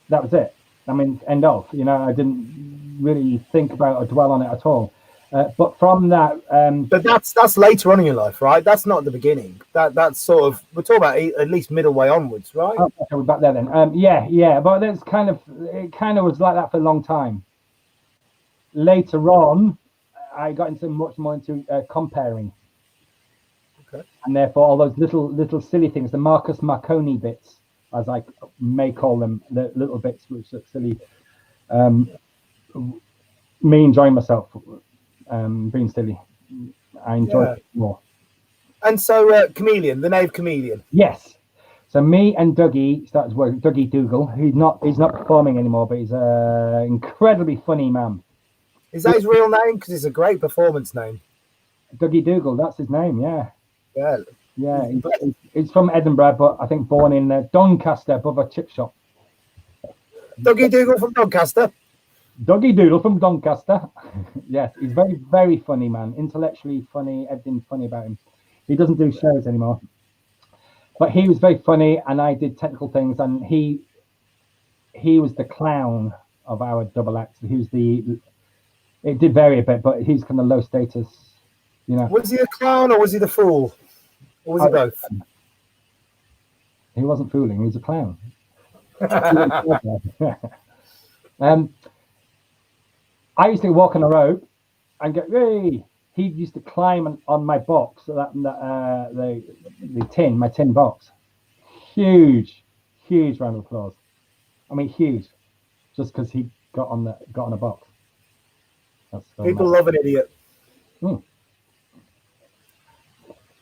Speaker 2: that was it. End of. I didn't really think about or dwell on it at all. But from that,
Speaker 1: but that's later on in your life, right? That's not the beginning. That's sort of, we're talking about at least middle way onwards, right?
Speaker 2: Oh, okay, we're back there then. Yeah. But it kind of was like that for a long time. later on, I got into much more into comparing.
Speaker 1: Okay.
Speaker 2: And therefore, all those little silly things, the Marcus Marconi bits, as I may call them, the little bits which are silly, me enjoying myself, being silly. I enjoy it more.
Speaker 1: And so, Chameleon, the name Chameleon.
Speaker 2: Yes. So me and Dougie started working. Dougie Dougal. He's not performing anymore, but he's an incredibly funny man.
Speaker 1: Is that his real name? Because it's a great performance name.
Speaker 2: Dougie Dougal. That's his name. Yeah.
Speaker 1: Yeah.
Speaker 2: Yeah. He's from Edinburgh, but I think born in Doncaster, above a chip shop.
Speaker 1: Dougie Dougal from Doncaster.
Speaker 2: Dougie Doodle from Doncaster. Yes, he's very, very funny man. Intellectually funny. Everything funny about him. He doesn't do shows anymore. But he was very funny, and I did technical things, and he was the clown of our double act. It did vary a bit, but he's kind of low status, you know.
Speaker 1: Was he a clown or was he the fool? Or was he both?
Speaker 2: He wasn't fooling, he was a clown. I used to walk on a rope and go, hey! He used to climb on my box, so my tin box. Huge round of applause. I mean, huge, just because he got on a box.
Speaker 1: People love an idiot.
Speaker 2: And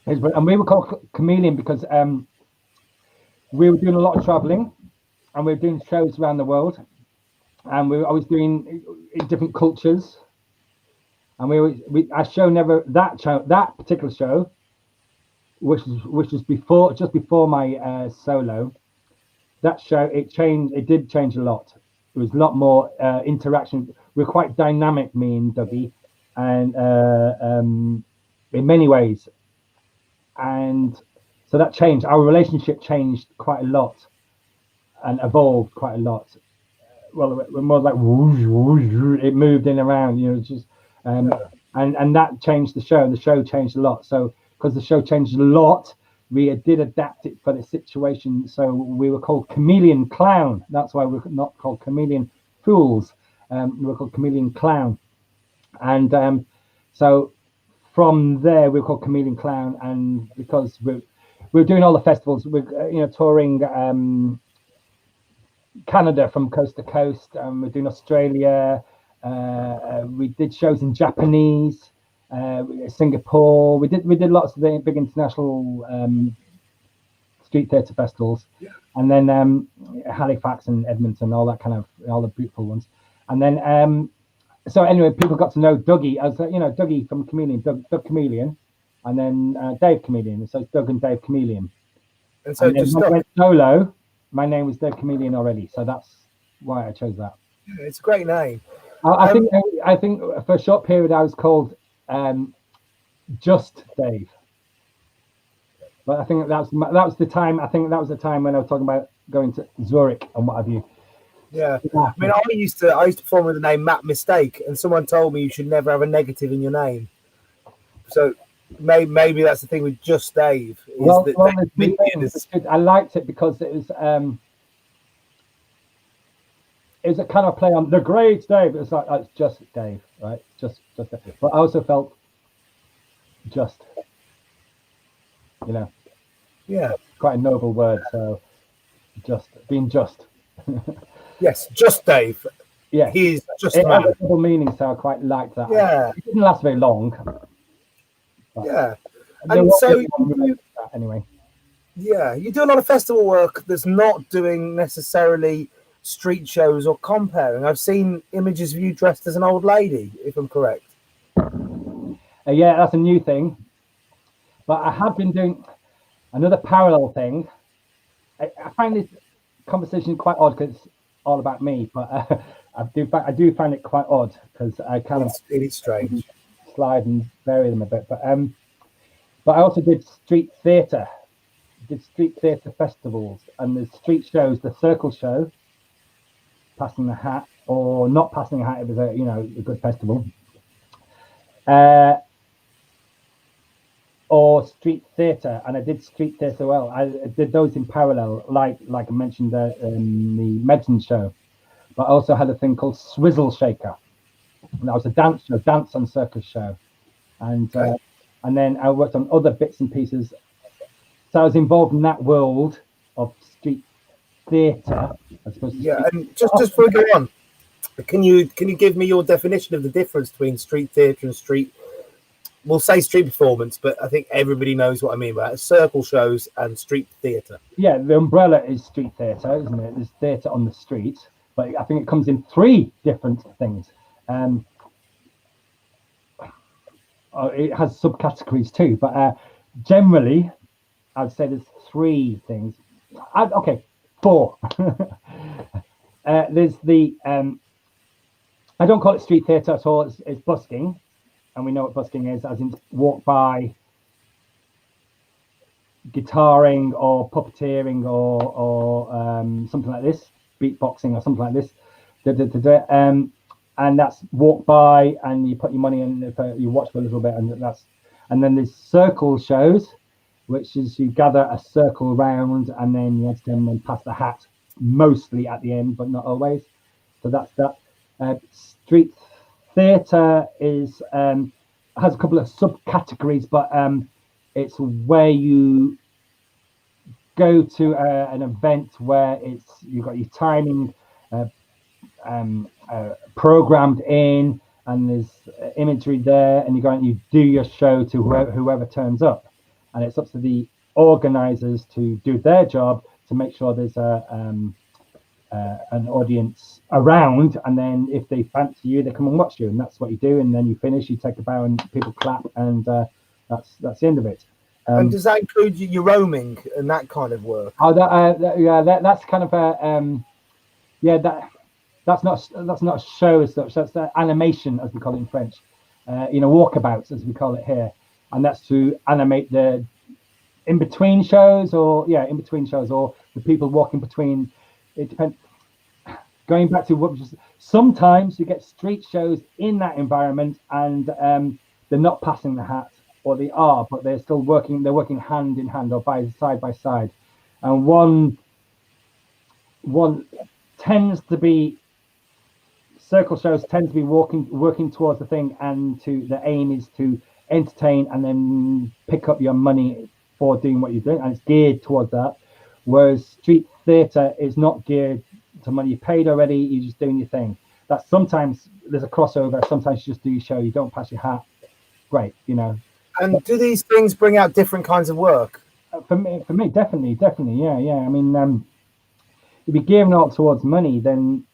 Speaker 2: we were called Chameleon because we were doing a lot of traveling, and we were doing shows around the world, and I was doing different cultures. And that particular show, which was just before my solo, that show it did change a lot. There was a lot more interaction. We're quite dynamic, me and Dougie, and in many ways. And so that changed. Our relationship changed quite a lot, and evolved quite a lot. Well, we're more like whoosh, whoosh, it moved in around, you know, just. And that changed the show, and the show changed a lot. So because the show changed a lot, we did adapt it for the situation. So we were called Chameleon Clown. That's why we're not called Chameleon Fools. We were called Chameleon Clown. And so from there, we were called Chameleon Clown. And because we're doing all the festivals, we're touring Canada from coast to coast. We're doing Australia. We did shows in Japanese, Singapore. We did lots of the big international street theatre festivals, and then Halifax and Edmonton, all the beautiful ones. And then so anyway, people got to know Dougie as Dougie from Chameleon, Doug Chameleon, and then Dave Chameleon. So it's Doug and Dave Chameleon.
Speaker 1: And so
Speaker 2: when I went solo, my name was Dave Chameleon already, so that's why I chose that.
Speaker 1: Yeah, it's a great name.
Speaker 2: I think for a short period I was called just Dave, but I think that was the time. I think that was the time when I was talking about going to Zurich and what have you.
Speaker 1: Yeah, I mean, I used to perform with the name Matt Mistake, and someone told me you should never have a negative in your name. So maybe that's the thing with just Dave.
Speaker 2: I liked it because it was. It was a kind of play on the great Dave. It's like it's just Dave, right? Just Dave. But I also felt just,
Speaker 1: yeah,
Speaker 2: quite a noble word. So just being just.
Speaker 1: Yes, just Dave.
Speaker 2: Yeah,
Speaker 1: he's just.
Speaker 2: It has a double meaning, so I quite like that.
Speaker 1: Yeah,
Speaker 2: it didn't last very long.
Speaker 1: Yeah, and so
Speaker 2: anyway.
Speaker 1: Yeah, you do a lot of festival work that's not doing necessarily street shows or comparing. I've seen images of you dressed as an old lady, if I'm correct.
Speaker 2: Yeah, that's a new thing. But I have been doing another parallel thing. I find this conversation quite odd because it's all about me, but I do find it quite odd because I
Speaker 1: it is strange.
Speaker 2: Slide and vary them a bit. But I also did street theatre. Did street theatre festivals and the street shows, the circle show, passing the hat or not passing the hat. It was a good festival. Or street theatre, and I did street theatre well. I did those in parallel, like I mentioned the Medicine show, but I also had a thing called Swizzle Shaker. And that was a dance show, dance and circus show, and then I worked on other bits and pieces. So I was involved in that world of street theatre, as opposed to
Speaker 1: Yeah,
Speaker 2: street.
Speaker 1: and just before we go on, can you give me your definition of the difference between street theatre and street? We'll say street performance, but I think everybody knows what I mean by that. Circle shows and street theatre.
Speaker 2: Yeah, the umbrella is street theatre, isn't it? There's theatre on the street, but I think it comes in 3 different things. It has subcategories too, but generally, I'd say there's 3 things. 4. There's the I don't call it street theatre at all. It's busking, and we know what busking is, as in walk by, guitaring or puppeteering or something like this, beatboxing or something like this. And that's walk by, and you put your money in, you watch for a little bit, and then there's circle shows, which is you gather a circle round and then you entertain and then pass the hat, mostly at the end, but not always. So that's that. Street theatre is has a couple of subcategories, but it's where you go to an event where you've got your timing programmed in, and there's imagery there, and you go and you do your show to whoever turns up, and it's up to the organisers to do their job to make sure there's an audience around, and then if they fancy you, they come and watch you, and that's what you do. And then you finish, you take a bow, and people clap, and that's the end of it.
Speaker 1: And does that include your roaming and that kind of work?
Speaker 2: Oh, that's kind of a that's not a show as such. That's animation, as we call it in French. Walkabouts, as we call it here, and that's to animate the in between shows, or the people walking between. It depends. Going back to what was just, sometimes you get street shows in that environment, and they're not passing the hat, or they are, but they're still working. They're working hand in hand or side by side, and one tends to be circle shows tend to be working towards the thing, and the aim is to entertain and then pick up your money for doing what you're doing, and it's geared towards that. Whereas street theatre is not geared to money. You paid already, you're just doing your thing. That sometimes there's a crossover, sometimes you just do your show, you don't pass your hat. Great,
Speaker 1: And do these things bring out different kinds of work?
Speaker 2: For me, definitely, yeah. I mean, if you're gearing all towards money, then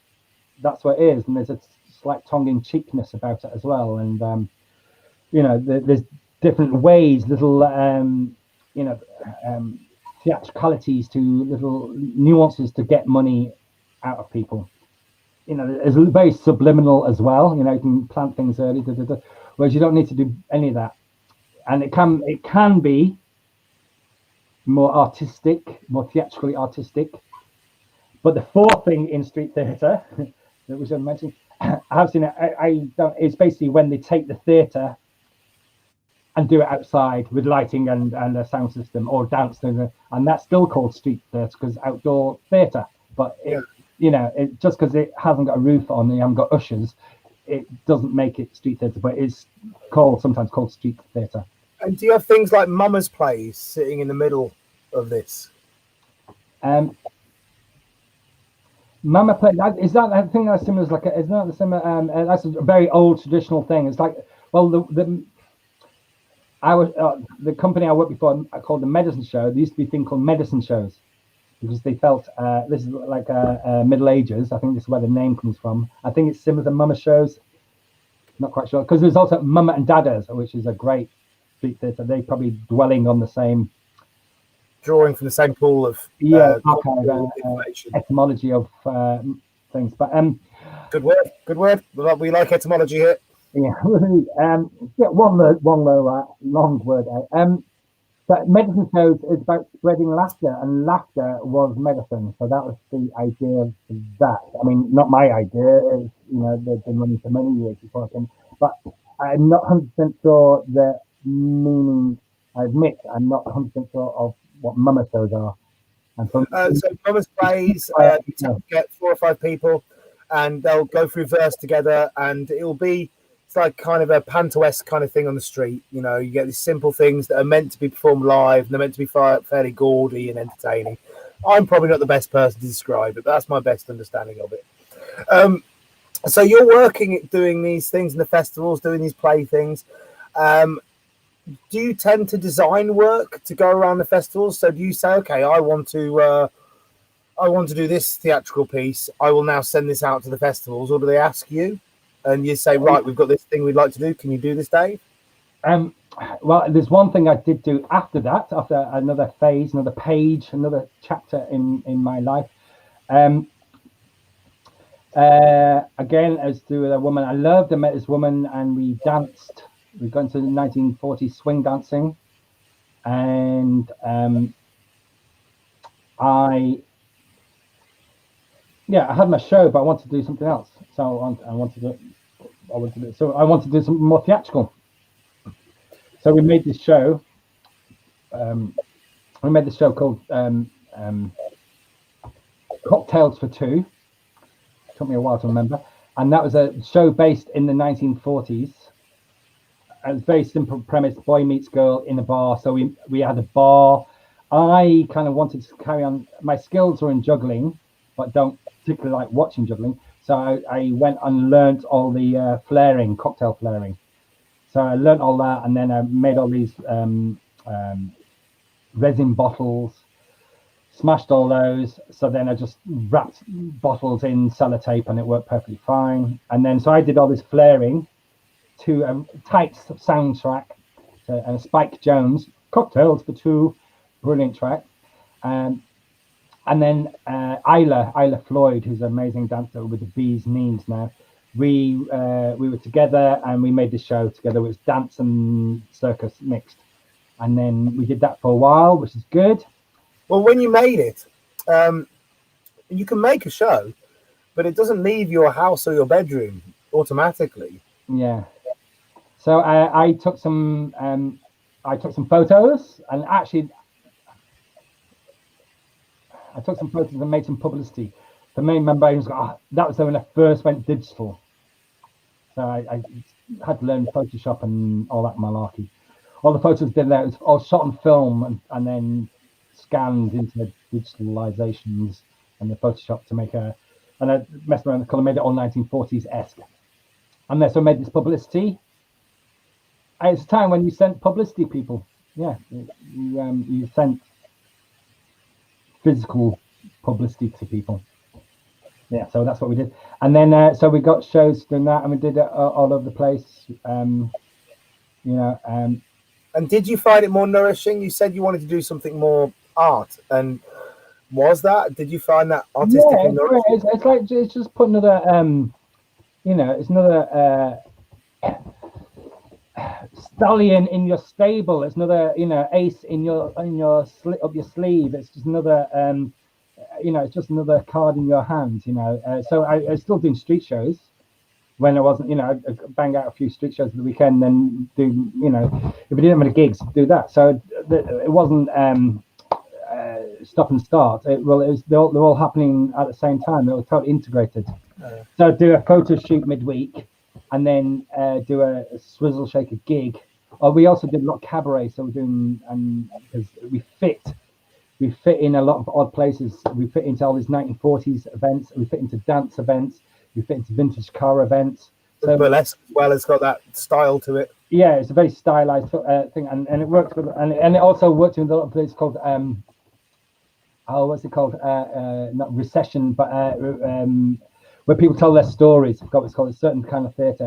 Speaker 2: that's what it is, and there's a slight tongue-in-cheekness about it as well. And there's different ways, little theatricalities to little nuances to get money out of people. It's very subliminal as well. You can plant things early, whereas you don't need to do any of that. And it can be more artistic, more theatrically artistic. But the 4th thing in street theatre that was mentioned, I have seen it. I don't. It's basically when they take the theatre and do it outside with lighting and a sound system, or dance, and that's still called street theatre because outdoor theatre. But it just because it hasn't got a roof on, you haven't got ushers, it doesn't make it street theatre. But it's sometimes called street theatre.
Speaker 1: And do you have things like Mama's Plays sitting in the middle of this?
Speaker 2: Mama Play, is that I think that's similar? It's not the similar. That's a very old traditional thing. It's like, well, the company I worked before, I called the Medicine Show. There used to be a thing called medicine shows because they felt this is like Middle Ages. I think this is where the name comes from. I think it's similar to Mama shows. Not quite sure, because there's also Mama and Dadas, which is a great street theatre. They probably dwelling on the same.
Speaker 1: Drawing from the same pool of
Speaker 2: etymology of things, but
Speaker 1: good word. We like etymology here.
Speaker 2: Yeah, one long word. But medicine shows is about spreading laughter, and laughter was medicine. So that was the idea of that. I mean, not my idea. They've been running for many years before I came, but I'm not 100% sure the meaning. I admit I'm not 100% sure of what Mama shows are. And
Speaker 1: so Mama's Plays, you get 4 or 5 people, and they'll go through verse together, and it's like kind of a panto-esque kind of thing on the street. You know, you get these simple things that are meant to be performed live, and they're meant to be fairly gaudy and entertaining. I'm probably not the best person to describe it, but that's my best understanding of it. So you're working at doing these things in the festivals, doing these play things. Do you tend to design work to go around the festivals? So do you say, okay, I want to do this theatrical piece. I will now send this out to the festivals, or do they ask you? And you say, right, we've got this thing we'd like to do. Can you do this, Dave?
Speaker 2: Well, there's one thing I did do after that, after another phase, another page, another chapter in my life. Again, as to a woman I loved, I met this woman and we danced. We got into the 1940s swing dancing, and I had my show, but I wanted to do something else. So I wanted to do something more theatrical. So we made this show. We made this show called Cocktails for Two. It took me a while to remember, and that was a show based in the 1940s. It was a very simple premise: boy meets girl in a bar. So we had a bar. I kind of wanted to carry on. My skills were in juggling, but don't particularly like watching juggling. So I went and learnt all the flaring, cocktail flaring. So I learnt all that, and then I made all these resin bottles, smashed all those. So then I just wrapped bottles in sellotape, and it worked perfectly fine. And then so I did all this flaring to a tight soundtrack, and Spike Jones, Cocktails for Two, brilliant track. And then Isla Floyd, who's an amazing dancer with the bee's knees now. We were together and we made this show together. It was dance and circus mixed. And then we did that for a while, which is good.
Speaker 1: Well, when you made it, you can make a show, but it doesn't leave your house or your bedroom automatically.
Speaker 2: Yeah. So I took some photos, and actually I took some photos and made some publicity. The main member was that was when I first went digital. So I had to learn Photoshop and all that malarkey. All the photos did that, it was all shot on film and then scanned into digitalizations and the Photoshop to make and I messed around the color, made it all 1940s-esque. And then so I made this publicity. And it's a time when you sent publicity, people. Yeah, you sent physical publicity to people. Yeah, so that's what we did. And then so we got shows doing that, and we did it all over the place. And
Speaker 1: did you find it more nourishing? You said you wanted to do something more art, and was that? Did you find that artistically nourishing?
Speaker 2: It's like it's just put another, it's another stallion in your stable. It's another, ace in your slit up your sleeve. It's just another, it's just another card in your hand. So I was still doing street shows when I wasn't, I'd bang out a few street shows at the weekend, then do, if we didn't have any gigs, do that. So it wasn't stop and start. They're all happening at the same time. They were totally integrated. So I'd do a photo shoot midweek, and then do a swizzle shaker gig. We also did a lot of cabaret, so we're doing, because we fit in a lot of odd places. We fit into all these 1940s events. We fit into dance events. We fit into vintage car events. So
Speaker 1: burlesque as well, it's got that style to it.
Speaker 2: Yeah, it's a very stylized thing, and it works with, and it also works with a lot of places called what's it called? Not recession, but where people tell their stories. I forgot what it's called. A certain kind of theatre.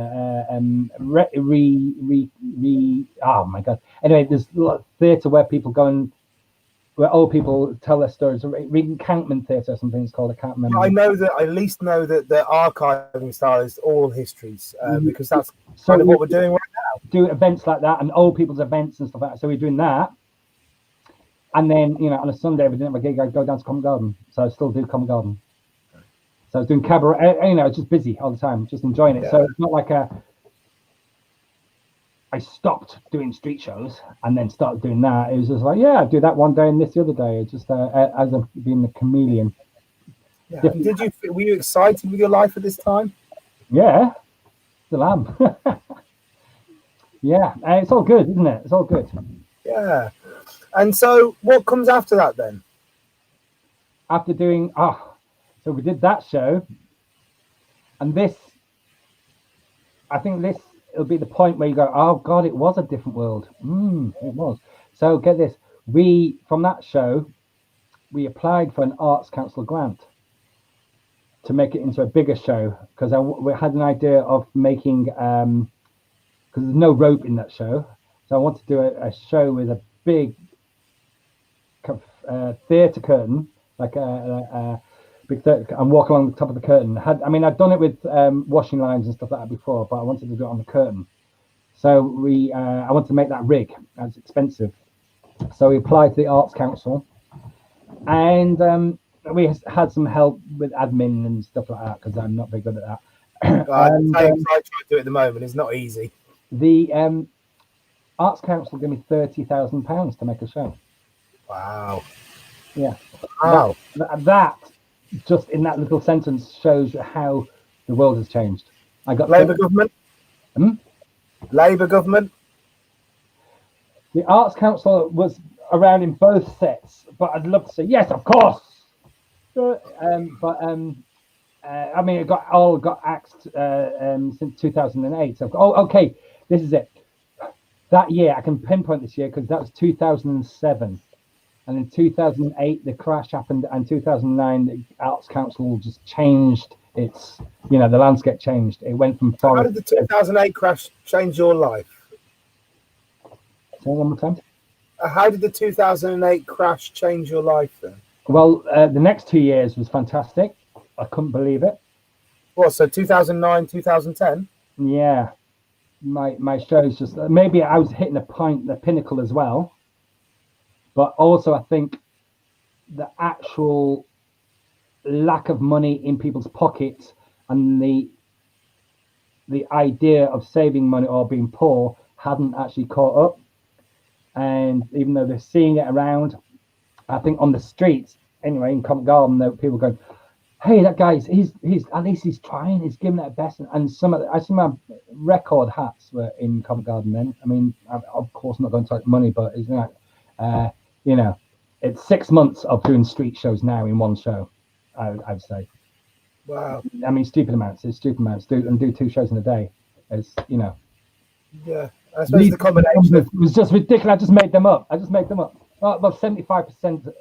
Speaker 2: Oh my god. Anyway, there's a lot of theatre where people go and where old people tell their stories. Reencountment theatre or something it's called. I can't remember.
Speaker 1: I at least know that the archiving style is oral histories, because that's kind of what we're doing right now.
Speaker 2: Do events like that and old people's events and stuff like that. So we're doing that. And then, on a Sunday, if we didn't have a gig, I'd go down to Covent Garden. So I still do Covent Garden. So I was doing cabaret, it's just busy all the time, just enjoying it. Yeah. So it's not like I stopped doing street shows and then started doing that. It was just like, I do that one day and this the other day. It's just as of being a chameleon.
Speaker 1: Yeah. Were you excited with your life at this time?
Speaker 2: Yeah, still am. Yeah, it's all good, isn't it? It's all good.
Speaker 1: Yeah. And so, what comes after that then?
Speaker 2: After doing, so we did that show, and this, I think this it'll be the point where you go, oh God, it was a different world. It was. So get this, we from that show, we applied for an Arts Council grant to make it into a bigger show because we had an idea of making because there's no rope in that show, so I wanted to do a show with a big theatre curtain, like a big theatre, and walk along the top of the curtain. I'd done it with washing lines and stuff like that before, but I wanted to do it on the curtain. So I wanted to make that rig. That's expensive. So we applied to the Arts Council, and we had some help with admin and stuff like that because I'm not very good at that.
Speaker 1: I try to do it at the moment. It's not easy.
Speaker 2: The Arts Council gave me £30,000 to make a show.
Speaker 1: Wow.
Speaker 2: Yeah.
Speaker 1: Wow.
Speaker 2: That just in that little sentence shows how the world has changed. I got
Speaker 1: Labour government. Labour government.
Speaker 2: The Arts Council was around in both sets, but I'd love to say yes, of course. It got axed since 2008. So, okay, this is it. That year, I can pinpoint this year because that was 2007. And in 2008, the crash happened, and 2009, the Arts Council just changed its, the landscape changed. It went from forest.
Speaker 1: How did the 2008 crash change your life?
Speaker 2: Say one more time.
Speaker 1: How did the 2008 crash change your life then?
Speaker 2: Well, the next 2 years was fantastic. I couldn't believe it.
Speaker 1: What, so 2009, 2010?
Speaker 2: Yeah. My shows just, maybe I was hitting the pinnacle as well. But also, I think the actual lack of money in people's pockets and the idea of saving money or being poor hadn't actually caught up. And even though they're seeing it around, I think on the streets, anyway, in Covent Garden, there were people going, hey, that guy's, he's at least he's trying, he's giving it best. And I see my record hats were in Covent Garden then. I mean, of course, I'm not going to talk money, but it's like, it's 6 months of doing street shows now in one show, I'd say.
Speaker 1: Wow.
Speaker 2: I mean, stupid amounts. Do 2 shows in a day. It's,
Speaker 1: Yeah. I suppose the combination.
Speaker 2: It was just ridiculous. I just made them up. About 75%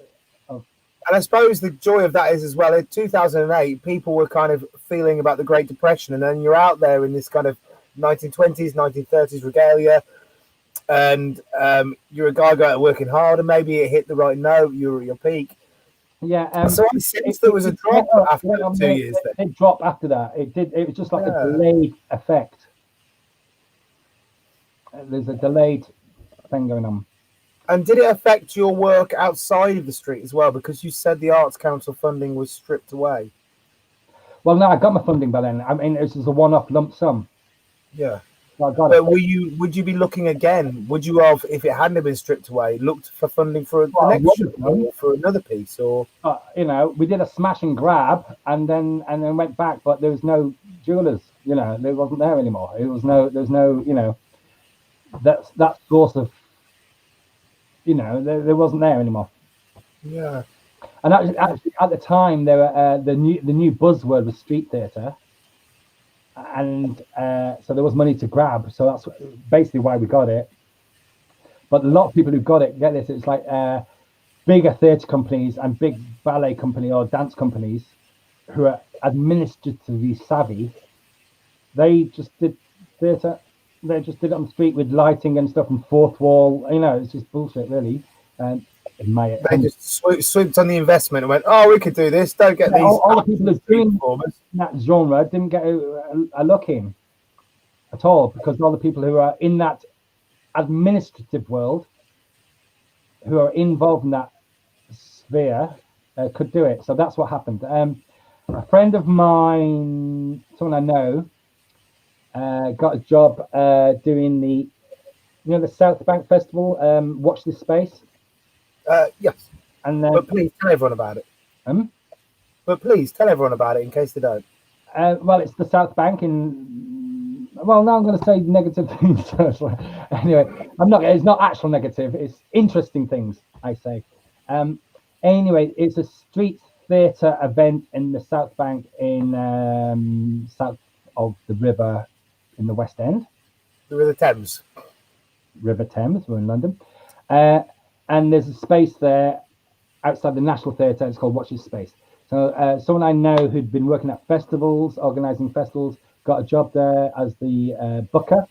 Speaker 2: of.
Speaker 1: And I suppose the joy of that is as well, in 2008, people were kind of feeling about the Great Depression, and then you're out there in this kind of 1920s, 1930s regalia, and you're a guy going working hard, and maybe it hit the right note, you were at your peak.
Speaker 2: Yeah.
Speaker 1: So I sense there was a drop after 2 years.
Speaker 2: It dropped after that. It did. It was just like a delayed effect. There's a delayed thing going on.
Speaker 1: And did it affect your work outside of the street as well? Because you said the Arts Council funding was stripped away.
Speaker 2: Well, no, I got my funding by then. I mean, it was a one-off lump sum.
Speaker 1: Yeah.
Speaker 2: So I got
Speaker 1: it. Would you be looking again? Would you have, if it hadn't been stripped away, looked for funding for the next show or for another piece? Or
Speaker 2: we did a smash and grab and then went back, but there was no jewelers. They wasn't there anymore. There's no. That source of, there wasn't there anymore.
Speaker 1: Yeah.
Speaker 2: And actually at the time, there were the new buzzword was street theatre, and so there was money to grab. So that's basically why we got it. But a lot of people who got it get this. It's like bigger theatre companies and big ballet company or dance companies who are administratively savvy. They just did theatre. They just did it on the street with lighting and stuff and fourth wall. It's just bullshit, really.
Speaker 1: They just swooped on the investment and went, "Oh, we could do this. Don't get these."
Speaker 2: All the people who are doing that genre didn't get a look in at all because all the people who are in that administrative world, who are involved in that sphere, could do it. So that's what happened. A friend of mine, someone I know, got a job doing the South Bank Festival, Watch This Space.
Speaker 1: Yes.
Speaker 2: And then,
Speaker 1: but please tell everyone about it. But please tell everyone about it in case they don't.
Speaker 2: Well, it's the South Bank in. Well, now I'm going to say negative things. Anyway, I'm not. It's not actual negative. It's interesting things. I say. Anyway, it's a street theatre event in the South Bank in south of the river in the West End.
Speaker 1: The River Thames.
Speaker 2: River Thames. We're in London, and there's a space there outside the National Theatre. It's called Watch This Space. So someone I know who'd been working at festivals, organising festivals, got a job there as the booker,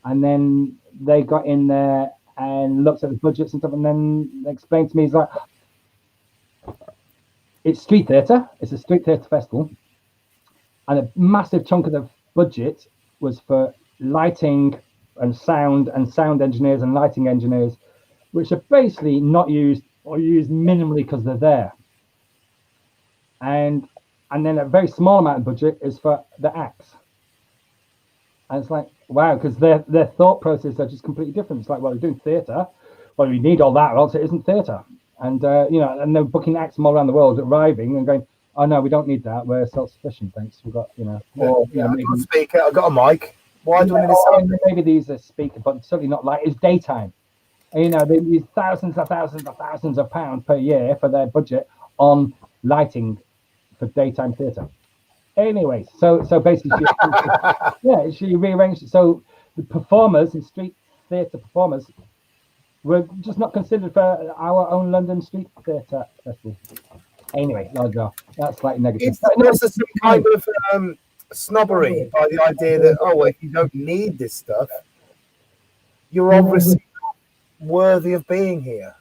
Speaker 2: and then they got in there and looked at the budgets and stuff, and then they explained to me, he's like, it's street theatre, it's a street theatre festival, and a massive chunk of the budget was for lighting and sound engineers and lighting engineers, which are basically not used or used minimally because they're there. And then a very small amount of budget is for the acts. And it's like, wow, because their thought process are just completely different. It's like, well, we're doing theatre. Well, we need all that, or else it isn't theatre. And, and they're booking acts from all around the world, arriving and going, oh, no, we don't need that. We're self-sufficient, thanks. We've got,
Speaker 1: I've got a speaker, I've got a mic. Why do we need a speaker?
Speaker 2: Maybe these are speaker, but certainly not like, it's daytime. And, they use thousands of pounds per year for their budget on lighting for daytime theatre. Anyway, so basically, she rearranged it. So the performers, the street theatre performers, were just not considered for our own London Street Theatre Festival. Anyway, that's slightly negative.
Speaker 1: There's some kind of snobbery by the idea that, if you don't need this stuff, you're obviously not worthy of being here.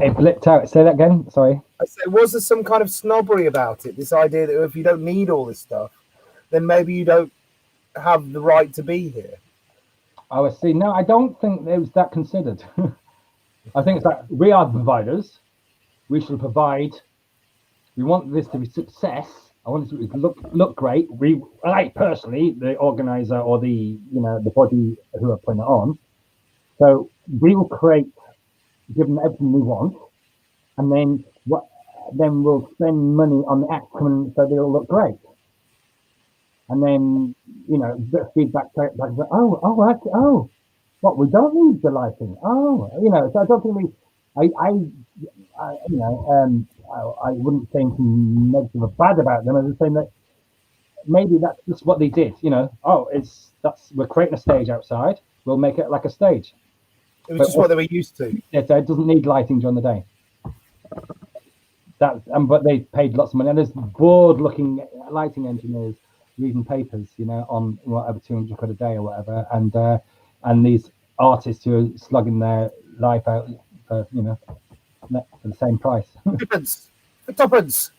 Speaker 2: It blipped out. Say that again. Sorry.
Speaker 1: I said, was there some kind of snobbery about it? This idea that if you don't need all this stuff, then maybe you don't have the right to be here.
Speaker 2: Oh, I see. No, I don't think it was that considered. I think it's like, we are the providers. We should provide. We want this to be success. I want it to look great. I personally, the organizer or the body who are putting it on. So we will give them everything we want, and then we'll spend money on the act coming so they'll look great. And then a bit of feedback back, what, we don't need the lighting. So I don't think I wouldn't say anything negative or bad about them. I was saying that maybe that's just what they did. We're creating a stage outside. We'll make it like a stage.
Speaker 1: It was just what they were used to.
Speaker 2: It doesn't need lighting during the day. But they paid lots of money. And there's bored-looking lighting engineers reading papers, on whatever 200 quid a day or whatever, and these artists who are slugging their life out for the same price.
Speaker 1: Tuppence.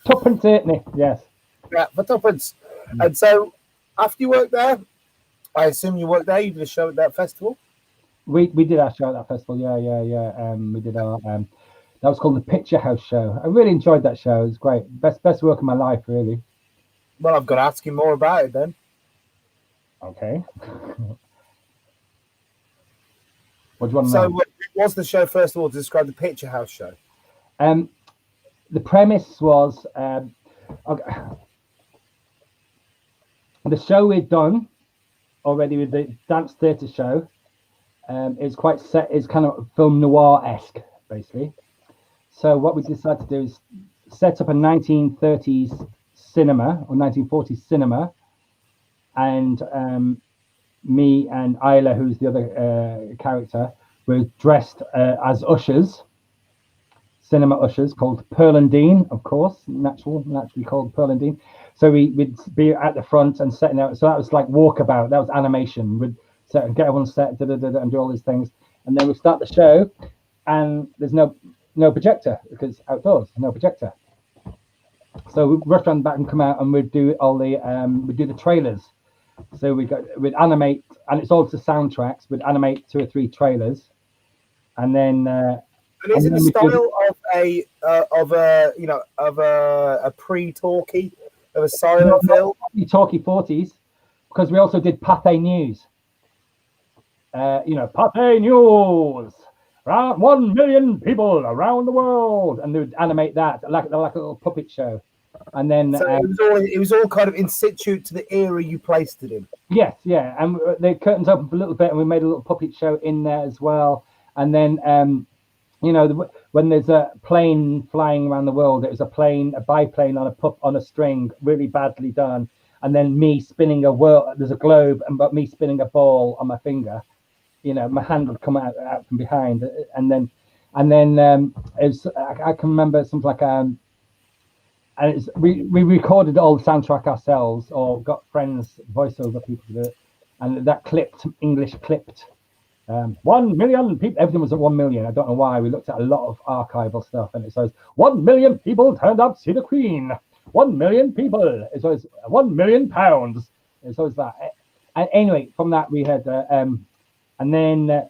Speaker 2: Tuppence, Nick. Yes.
Speaker 1: Yeah, for tuppence. And so, after you worked there, I assume you worked there. You did a show at that festival.
Speaker 2: We did our show at that festival, yeah. We did our that was called the Picture House Show. I really enjoyed that show. It was great. Best work of my life, really.
Speaker 1: Well, I've got to ask you more about it then.
Speaker 2: Okay. What do you want to know?
Speaker 1: So, what was the show, first of all, to describe the Picture House Show?
Speaker 2: The premise was the show we'd done already with the dance theatre show. It's quite set. It's kind of film noir-esque, basically. So what we decided to do is set up a 1930s cinema or 1940s cinema, and me and Isla, who's the other character, were dressed as ushers, cinema ushers, called Pearl and Dean, of course, naturally called Pearl and Dean. So we'd be at the front and setting out. So that was like walkabout. That was animation. We'd get everyone set, and do all these things, and then we start the show, and there's no projector because outdoors, no projector. So we rush around the back and come out, and we'd do all the we'd do the trailers. So we'd animate, and it's all to soundtracks. We'd animate 2 or 3 trailers, and then.
Speaker 1: And is it the style of a pre-talkie, of a silent film?
Speaker 2: Talkie 40s, because we also did Pathé News. Pathé News. 1 million people around the world, and they would animate that like a little puppet show. And then
Speaker 1: so it was all kind of in situ to the era you placed it in.
Speaker 2: Yes, yeah, and the curtains opened for a little bit, and we made a little puppet show in there as well. And then, when there's a plane flying around the world, it was a biplane on a string, really badly done. And then me spinning there's a globe, but me spinning a ball on my finger. My hand would come out from behind, and then it was, I can remember something like and we recorded all the soundtrack ourselves, or got friends, voiceover people to do it, and that English clipped. 1 million people. Everything was at 1 million. I don't know why. We looked at a lot of archival stuff, and it says 1 million people turned up to see the Queen. 1 million people. It's always 1 million pounds. It's always that. And anyway, from that we had, and then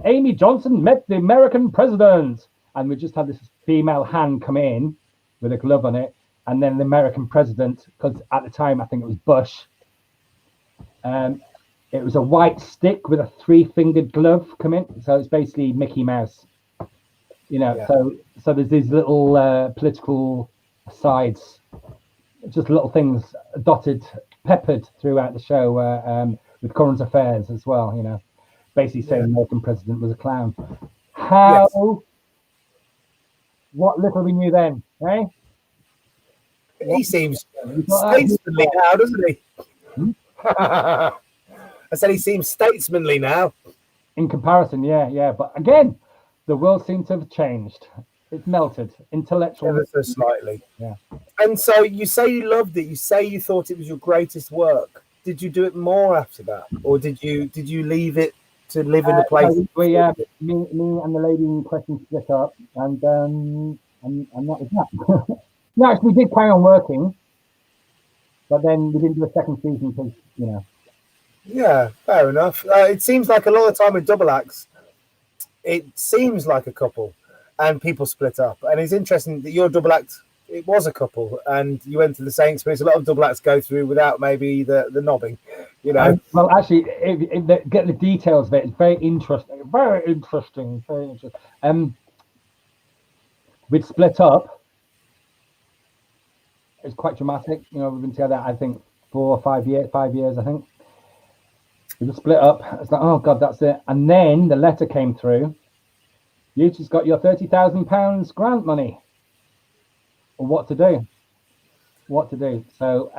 Speaker 2: Amy Johnson met the American president, and we just had this female hand come in with a glove on it. And then the American president, because at the time I think it was Bush, it was a white stick with a 3-fingered glove come in. So it's basically Mickey Mouse, Yeah. So there's these little political sides, just little things peppered throughout the show, with current affairs as well. Basically saying the American president was a clown. What little we knew then, eh?
Speaker 1: He seems statesmanly now, doesn't he? I said he seems statesmanly now.
Speaker 2: In comparison, yeah. But again, the world seems to have changed. It's melted. Intellectual.
Speaker 1: Ever so slightly.
Speaker 2: Yeah.
Speaker 1: And so you say you loved it. You say you thought it was your greatest work. Did you do it more after that, or did you leave it to live in the place?
Speaker 2: Me and the lady in question split up, and that was that. No, actually, we did carry on working, but then we didn't do a second season because,
Speaker 1: Yeah, fair enough. It seems like a lot of time with double acts, it seems like a couple, and people split up. And it's interesting that your double act, it was a couple, and you went through the same experience. A lot of double acts go through without maybe the knobbing,
Speaker 2: Well, actually, get the details of it. It's very interesting. Very interesting. We'd split up. It's quite dramatic. We've been together, I think, 4 or 5 years. 5 years, I think. We just split up. It's like, oh God, that's it. And then the letter came through. You just got your £30,000 grant money. What to do? So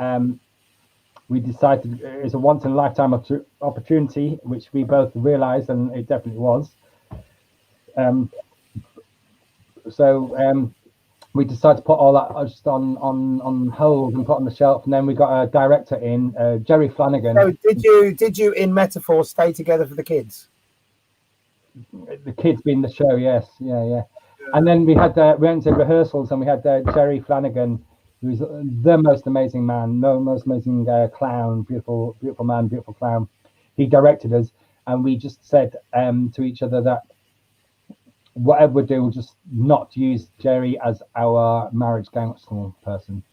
Speaker 2: we decided it was a once in a lifetime opportunity, which we both realised, and it definitely was. We decided to put all that just on hold and put on the shelf, and then we got a director in, Jerry Flanagan.
Speaker 1: So did you in metaphor stay together for the kids?
Speaker 2: The kids being the show, yes, yeah. And then we went to rehearsals, and we had Jerry Flanagan, who's the most amazing man, most amazing clown, beautiful man, beautiful clown. He directed us, and we just said to each other that whatever we do, we'll just not use Jerry as our marriage counsel person.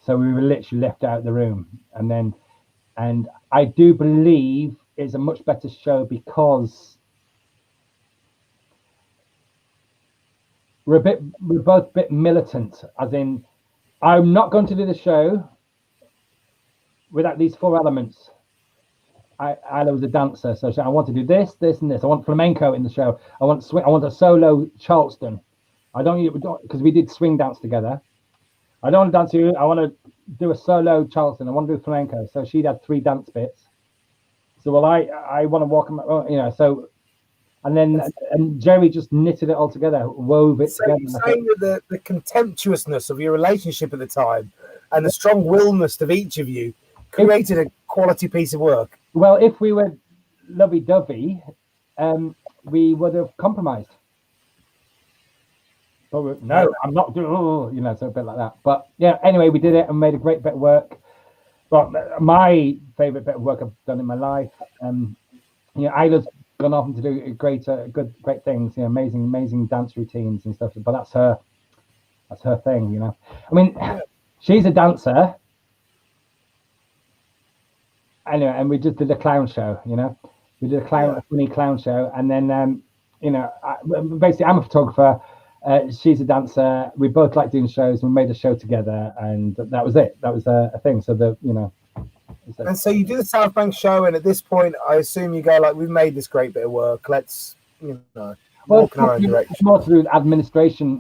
Speaker 2: So we were literally left out of the room. And I do believe it's a much better show because we're both a bit militant, as in, I'm not going to do the show without these 4 elements. I was a dancer, so I want to do this, and this. I want flamenco in the show. I want a solo Charleston. Because we did swing dance together. I don't want to dance you. I want to do a solo Charleston. I want to do flamenco. So she'd had 3 dance bits. So I want to walk, So, and Jerry just knitted it all together, wove it together.
Speaker 1: You're saying that the contemptuousness of your relationship at the time and the strong willness of each of you created a quality piece of work.
Speaker 2: Well, if we were lovey-dovey, we would have compromised. But no, I'm not doing, so a bit like that. But yeah, anyway, we did it and made a great bit of work. But my favourite bit of work I've done in my life, Isla's gone off to do great things, amazing dance routines and stuff. But that's her thing, I mean, she's a dancer. Anyway, and we just did a clown show, we did a funny clown show, and then basically, I'm a photographer. She's a dancer. We both like doing shows. We made a show together, and that was it. That was a thing. So
Speaker 1: And so you do the South Bank show, and at this point, I assume you go like, "We've made this great bit of work. Let's, walk in our own direction."
Speaker 2: It's more to do with administration.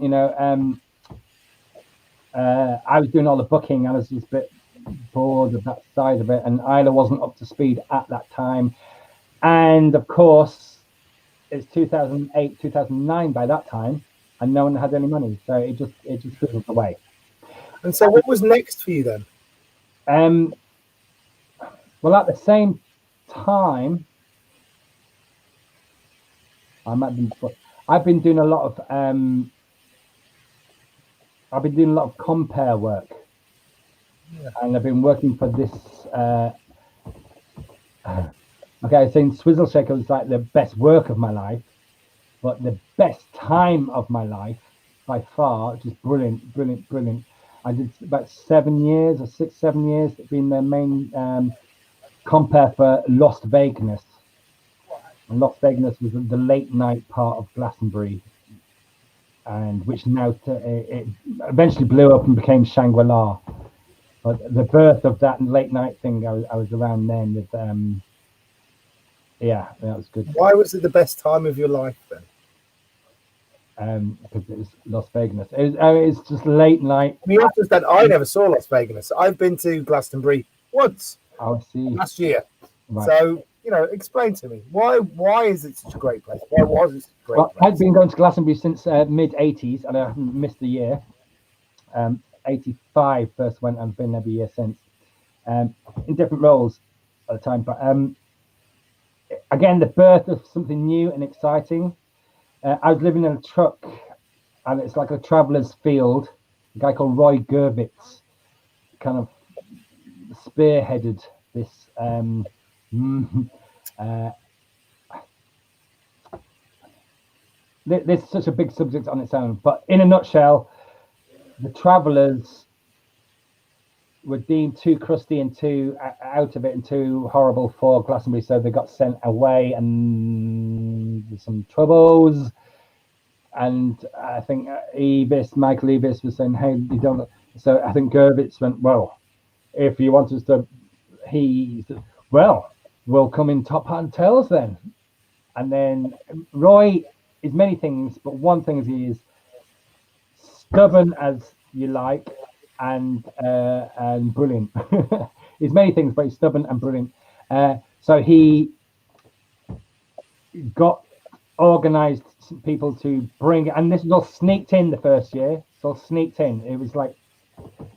Speaker 2: I was doing all the booking. I was just a bit bored of that side of it, and Isla wasn't up to speed at that time. And of course, it's 2008, 2009 by that time, and no one had any money, so it just fizzled away.
Speaker 1: And so, what was next for you then?
Speaker 2: Well, at the same time, I've been doing a lot of compare work, and I've been working for this. Okay, saying Swizzle Shaker was like the best work of my life, but the best time of my life by far, just brilliant. I did about 7 years or 6-7 years, being the main compare for Las Vegas. And Las Vegas was the late night part of Glastonbury, and which now it eventually blew up and became Shangri-La. But the birth of that late night thing, I was around then with. Yeah, that was good.
Speaker 1: Why was it the best time of your life then?
Speaker 2: Because it was Las Vegas. It's just late night.
Speaker 1: I understand. I never saw Las Vegas. I've been to Glastonbury once.
Speaker 2: I see.
Speaker 1: Last year.
Speaker 2: Right.
Speaker 1: So explain to me why is it such a great place? Why was it such a great place?
Speaker 2: I've been going to Glastonbury since mid '80s, and I haven't missed a year. 85 first went, and I've been every year since. In different roles at the time, but again, the birth of something new and exciting. I was living in a truck, and it's like a traveller's field. A guy called Roy Gervitz kind of spearheaded this. This is such a big subject on its own, but in a nutshell, the travellers were deemed too crusty and too out of it and too horrible for Glastonbury, so they got sent away, and there's some troubles. And I think Michael Eavis was saying, "Hey, you don't." So I think Gervitz went, "Well, if you want us to," he said, "Well, we'll come in top hat and tails then." And then Roy is many things, but one thing is he is stubborn as you like, and brilliant. He's many things, but he's stubborn and brilliant. So he got organised people to bring, and this was all sneaked in the first year. It's all sneaked in. It was like,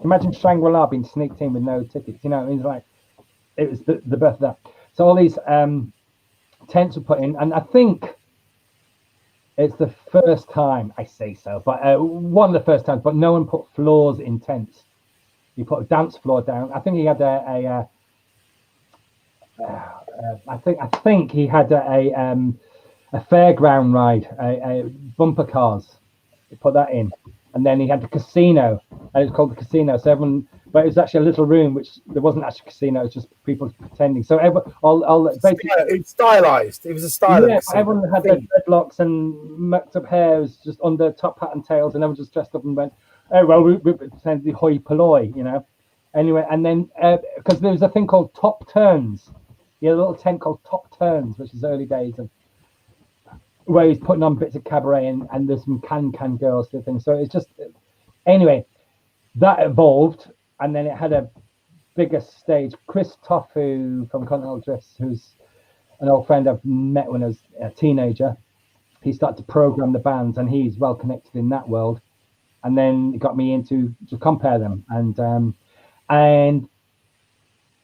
Speaker 2: imagine Shangri-La being sneaked in with no tickets. It was the birth of that. So all these tents were put in, and I think it's the first time, I say so, but one of the first times, but no one put floors in tents. He put a dance floor down. I think he had I think he had a fairground ride, a bumper cars. He put that in, and then he had the casino, and it was called the casino. So everyone, but it was actually a little room, which there wasn't actually a casino. It was just people pretending. So basically,
Speaker 1: it's stylized. It was a style.
Speaker 2: Yeah, everyone had their dreadlocks and mucked up hair. It was just under top hat and tails, and everyone just dressed up and went, "Oh well, we pretended hoi polloi," Anyway, and then because there was a thing called top turns. He had a little tent called Top Turns, which is early days of where he's putting on bits of cabaret, and there's some can girls and things. So it's just, anyway, that evolved, and then it had a bigger stage. Chris Tofu from Continental Drifts, who's an old friend I've met when I was a teenager, he started to program the bands, and he's well connected in that world. And then it got me into to compare them, and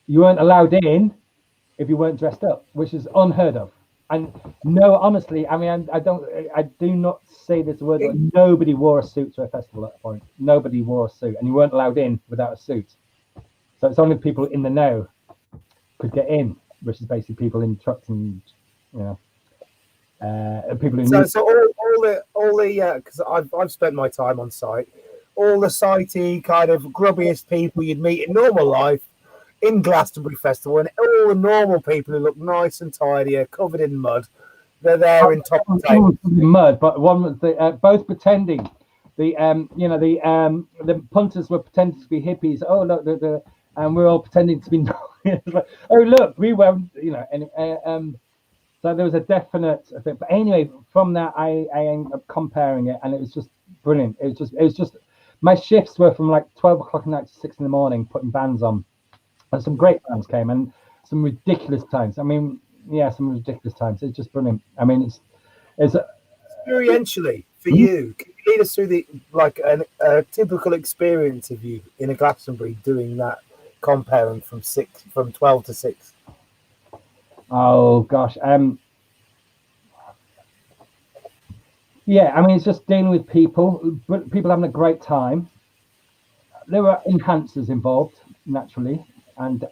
Speaker 2: you weren't allowed in if you weren't dressed up, which is unheard of. And no, honestly, I mean, I do not say this word, but nobody wore a suit to a festival at that point. Nobody wore a suit, and you weren't allowed in without a suit. So it's only people in the know could get in, which is basically people in trucks and, people who.
Speaker 1: So all the because I've spent my time on site, all the sitey kind of grubbiest people you'd meet in normal life in Glastonbury Festival, and all the normal people who look nice and tidy are covered in mud. They're there in top of
Speaker 2: One was mud, but one was both pretending. The the punters were pretending to be hippies. Oh look, and we're all pretending to be. Like, oh look, we weren't. And so there was a definite thing. But anyway, from that, I ended up comparing it, and it was just brilliant. It was just my shifts were from like 12 o'clock at night to 6 in the morning, putting bands on, and some great bands came, and some ridiculous times. I mean, yeah, some ridiculous times. It's just brilliant. I mean, it's
Speaker 1: experientially for you. Can you lead us through a typical experience of you in a Glastonbury doing that, comparing from 12 to 6?
Speaker 2: Oh gosh, yeah. I mean, it's just dealing with people having a great time. There were enhancers involved, naturally, and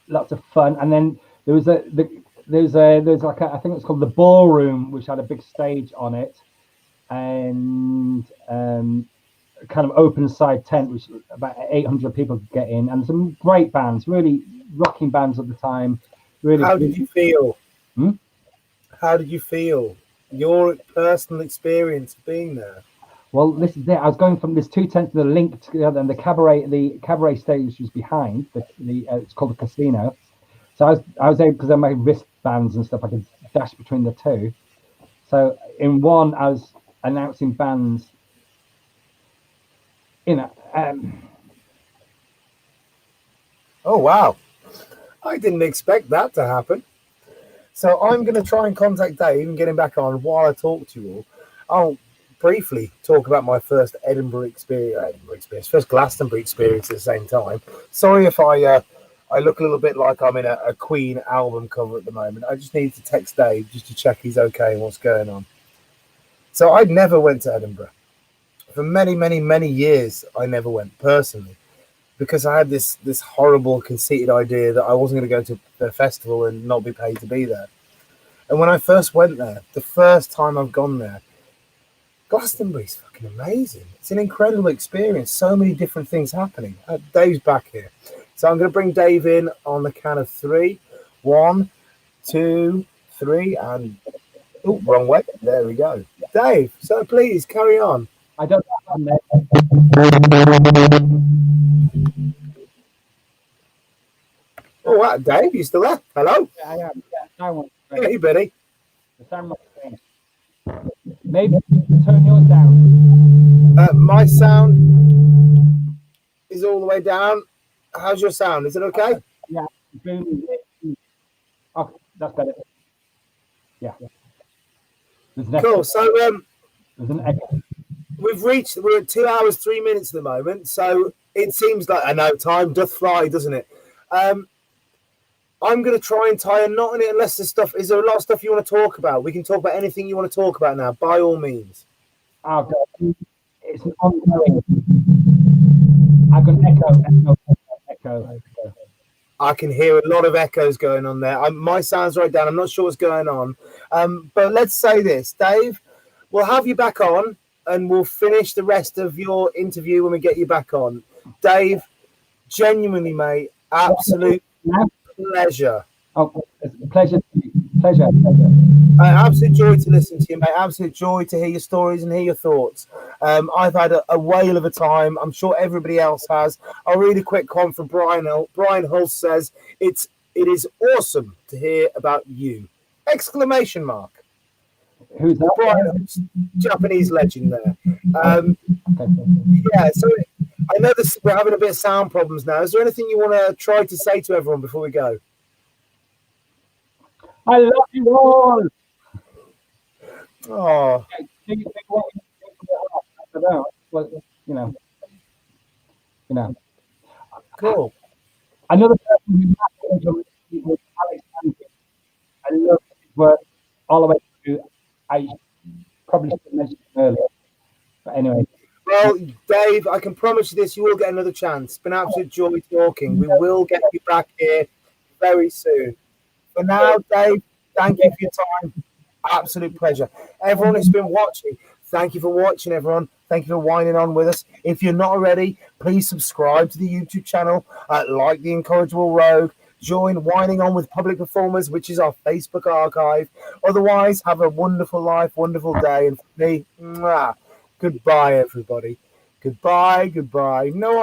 Speaker 2: lots of fun. And then there was like I think it's called the ballroom, which had a big stage on it, and kind of open side tent, which about 800 people could get in, and some great bands, really rocking bands at the time. Really.
Speaker 1: How did you feel?
Speaker 2: Hmm?
Speaker 1: How did you feel? Your personal experience of being there?
Speaker 2: Well, this is it. I was going from this two tents that are linked together, and the cabaret stage was behind. It's called the casino. So I was able, because of my wristbands and stuff, I could dash between the two. So in one, I was announcing bands.
Speaker 1: Oh wow! I didn't expect that to happen. So I'm going to try and contact Dave and get him back on while I talk to you all. I'll briefly talk about my first first Glastonbury experience at the same time. Sorry if I look a little bit like I'm in a Queen album cover at the moment. I just need to text Dave just to check he's okay and what's going on. So I never went to Edinburgh. For many, many, many years, I never went personally, because I had this horrible, conceited idea that I wasn't going to go to the festival and not be paid to be there. And when I first went there, the first time I've gone there, Glastonbury's fucking amazing. It's an incredible experience. So many different things happening. Dave's back here. So I'm going to bring Dave in on the count of 3. 1, 2, 3, and... Oh, wrong way. There we go. Dave, so please, carry on.
Speaker 2: I don't know.
Speaker 1: Oh, wow, Dave, you still there? Hello?
Speaker 2: Yeah, I am. Yeah,
Speaker 1: hey, buddy.
Speaker 2: The sound must change. Maybe turn yours down.
Speaker 1: My sound is all the way down. How's your sound? Is it okay?
Speaker 2: Yeah. Oh, that's better. Yeah.
Speaker 1: Cool. So
Speaker 2: there's an echo.
Speaker 1: we're at 2 hours 3 minutes at the moment. So it seems like, I know, time doth fly, doesn't it? I'm going to try and tie a knot in it unless there's stuff. Is there a lot of stuff you want to talk about? We can talk about anything you want to talk about now, by all means.
Speaker 2: Oh, God. It's an ongoing. I've got an echo.
Speaker 1: I can hear a lot of echoes going on there. My sound's right down. I'm not sure what's going on. But let's say this, Dave, we'll have you back on and we'll finish the rest of your interview when we get you back on. Dave, genuinely, mate, absolute pleasure.
Speaker 2: Oh, it's a pleasure.
Speaker 1: Absolute joy to listen to you, mate. Absolute joy to hear your stories and hear your thoughts. I've had a whale of a time. I'm sure everybody else has. I'll read a quick comment from Brian. Brian Hulse says, it is awesome to hear about you! Exclamation mark.
Speaker 2: Who's that?
Speaker 1: Brian, Japanese legend there. Yeah, so I know we're having a bit of sound problems now. Is there anything you want to try to say to everyone before we go?
Speaker 2: I love you all.
Speaker 1: Oh.
Speaker 2: Well, you know.
Speaker 1: Cool.
Speaker 2: Another person who was Alex Andrews. I love his work all the way through. I probably should have mentioned it earlier. But anyway.
Speaker 1: Well, Dave, I can promise you this, you will get another chance. It's been an absolute joy talking. We will get you back here very soon. For now, Dave, thank you for your time. Absolute pleasure. Everyone who's been watching, thank you for watching, everyone. Thank you for whining on with us. If you're not already, please subscribe to the YouTube channel, like The Incorrigible Rogue, join Whining On with Public Performers, which is our Facebook archive. Otherwise, have a wonderful life, wonderful day. And for me, goodbye, everybody. Goodbye. No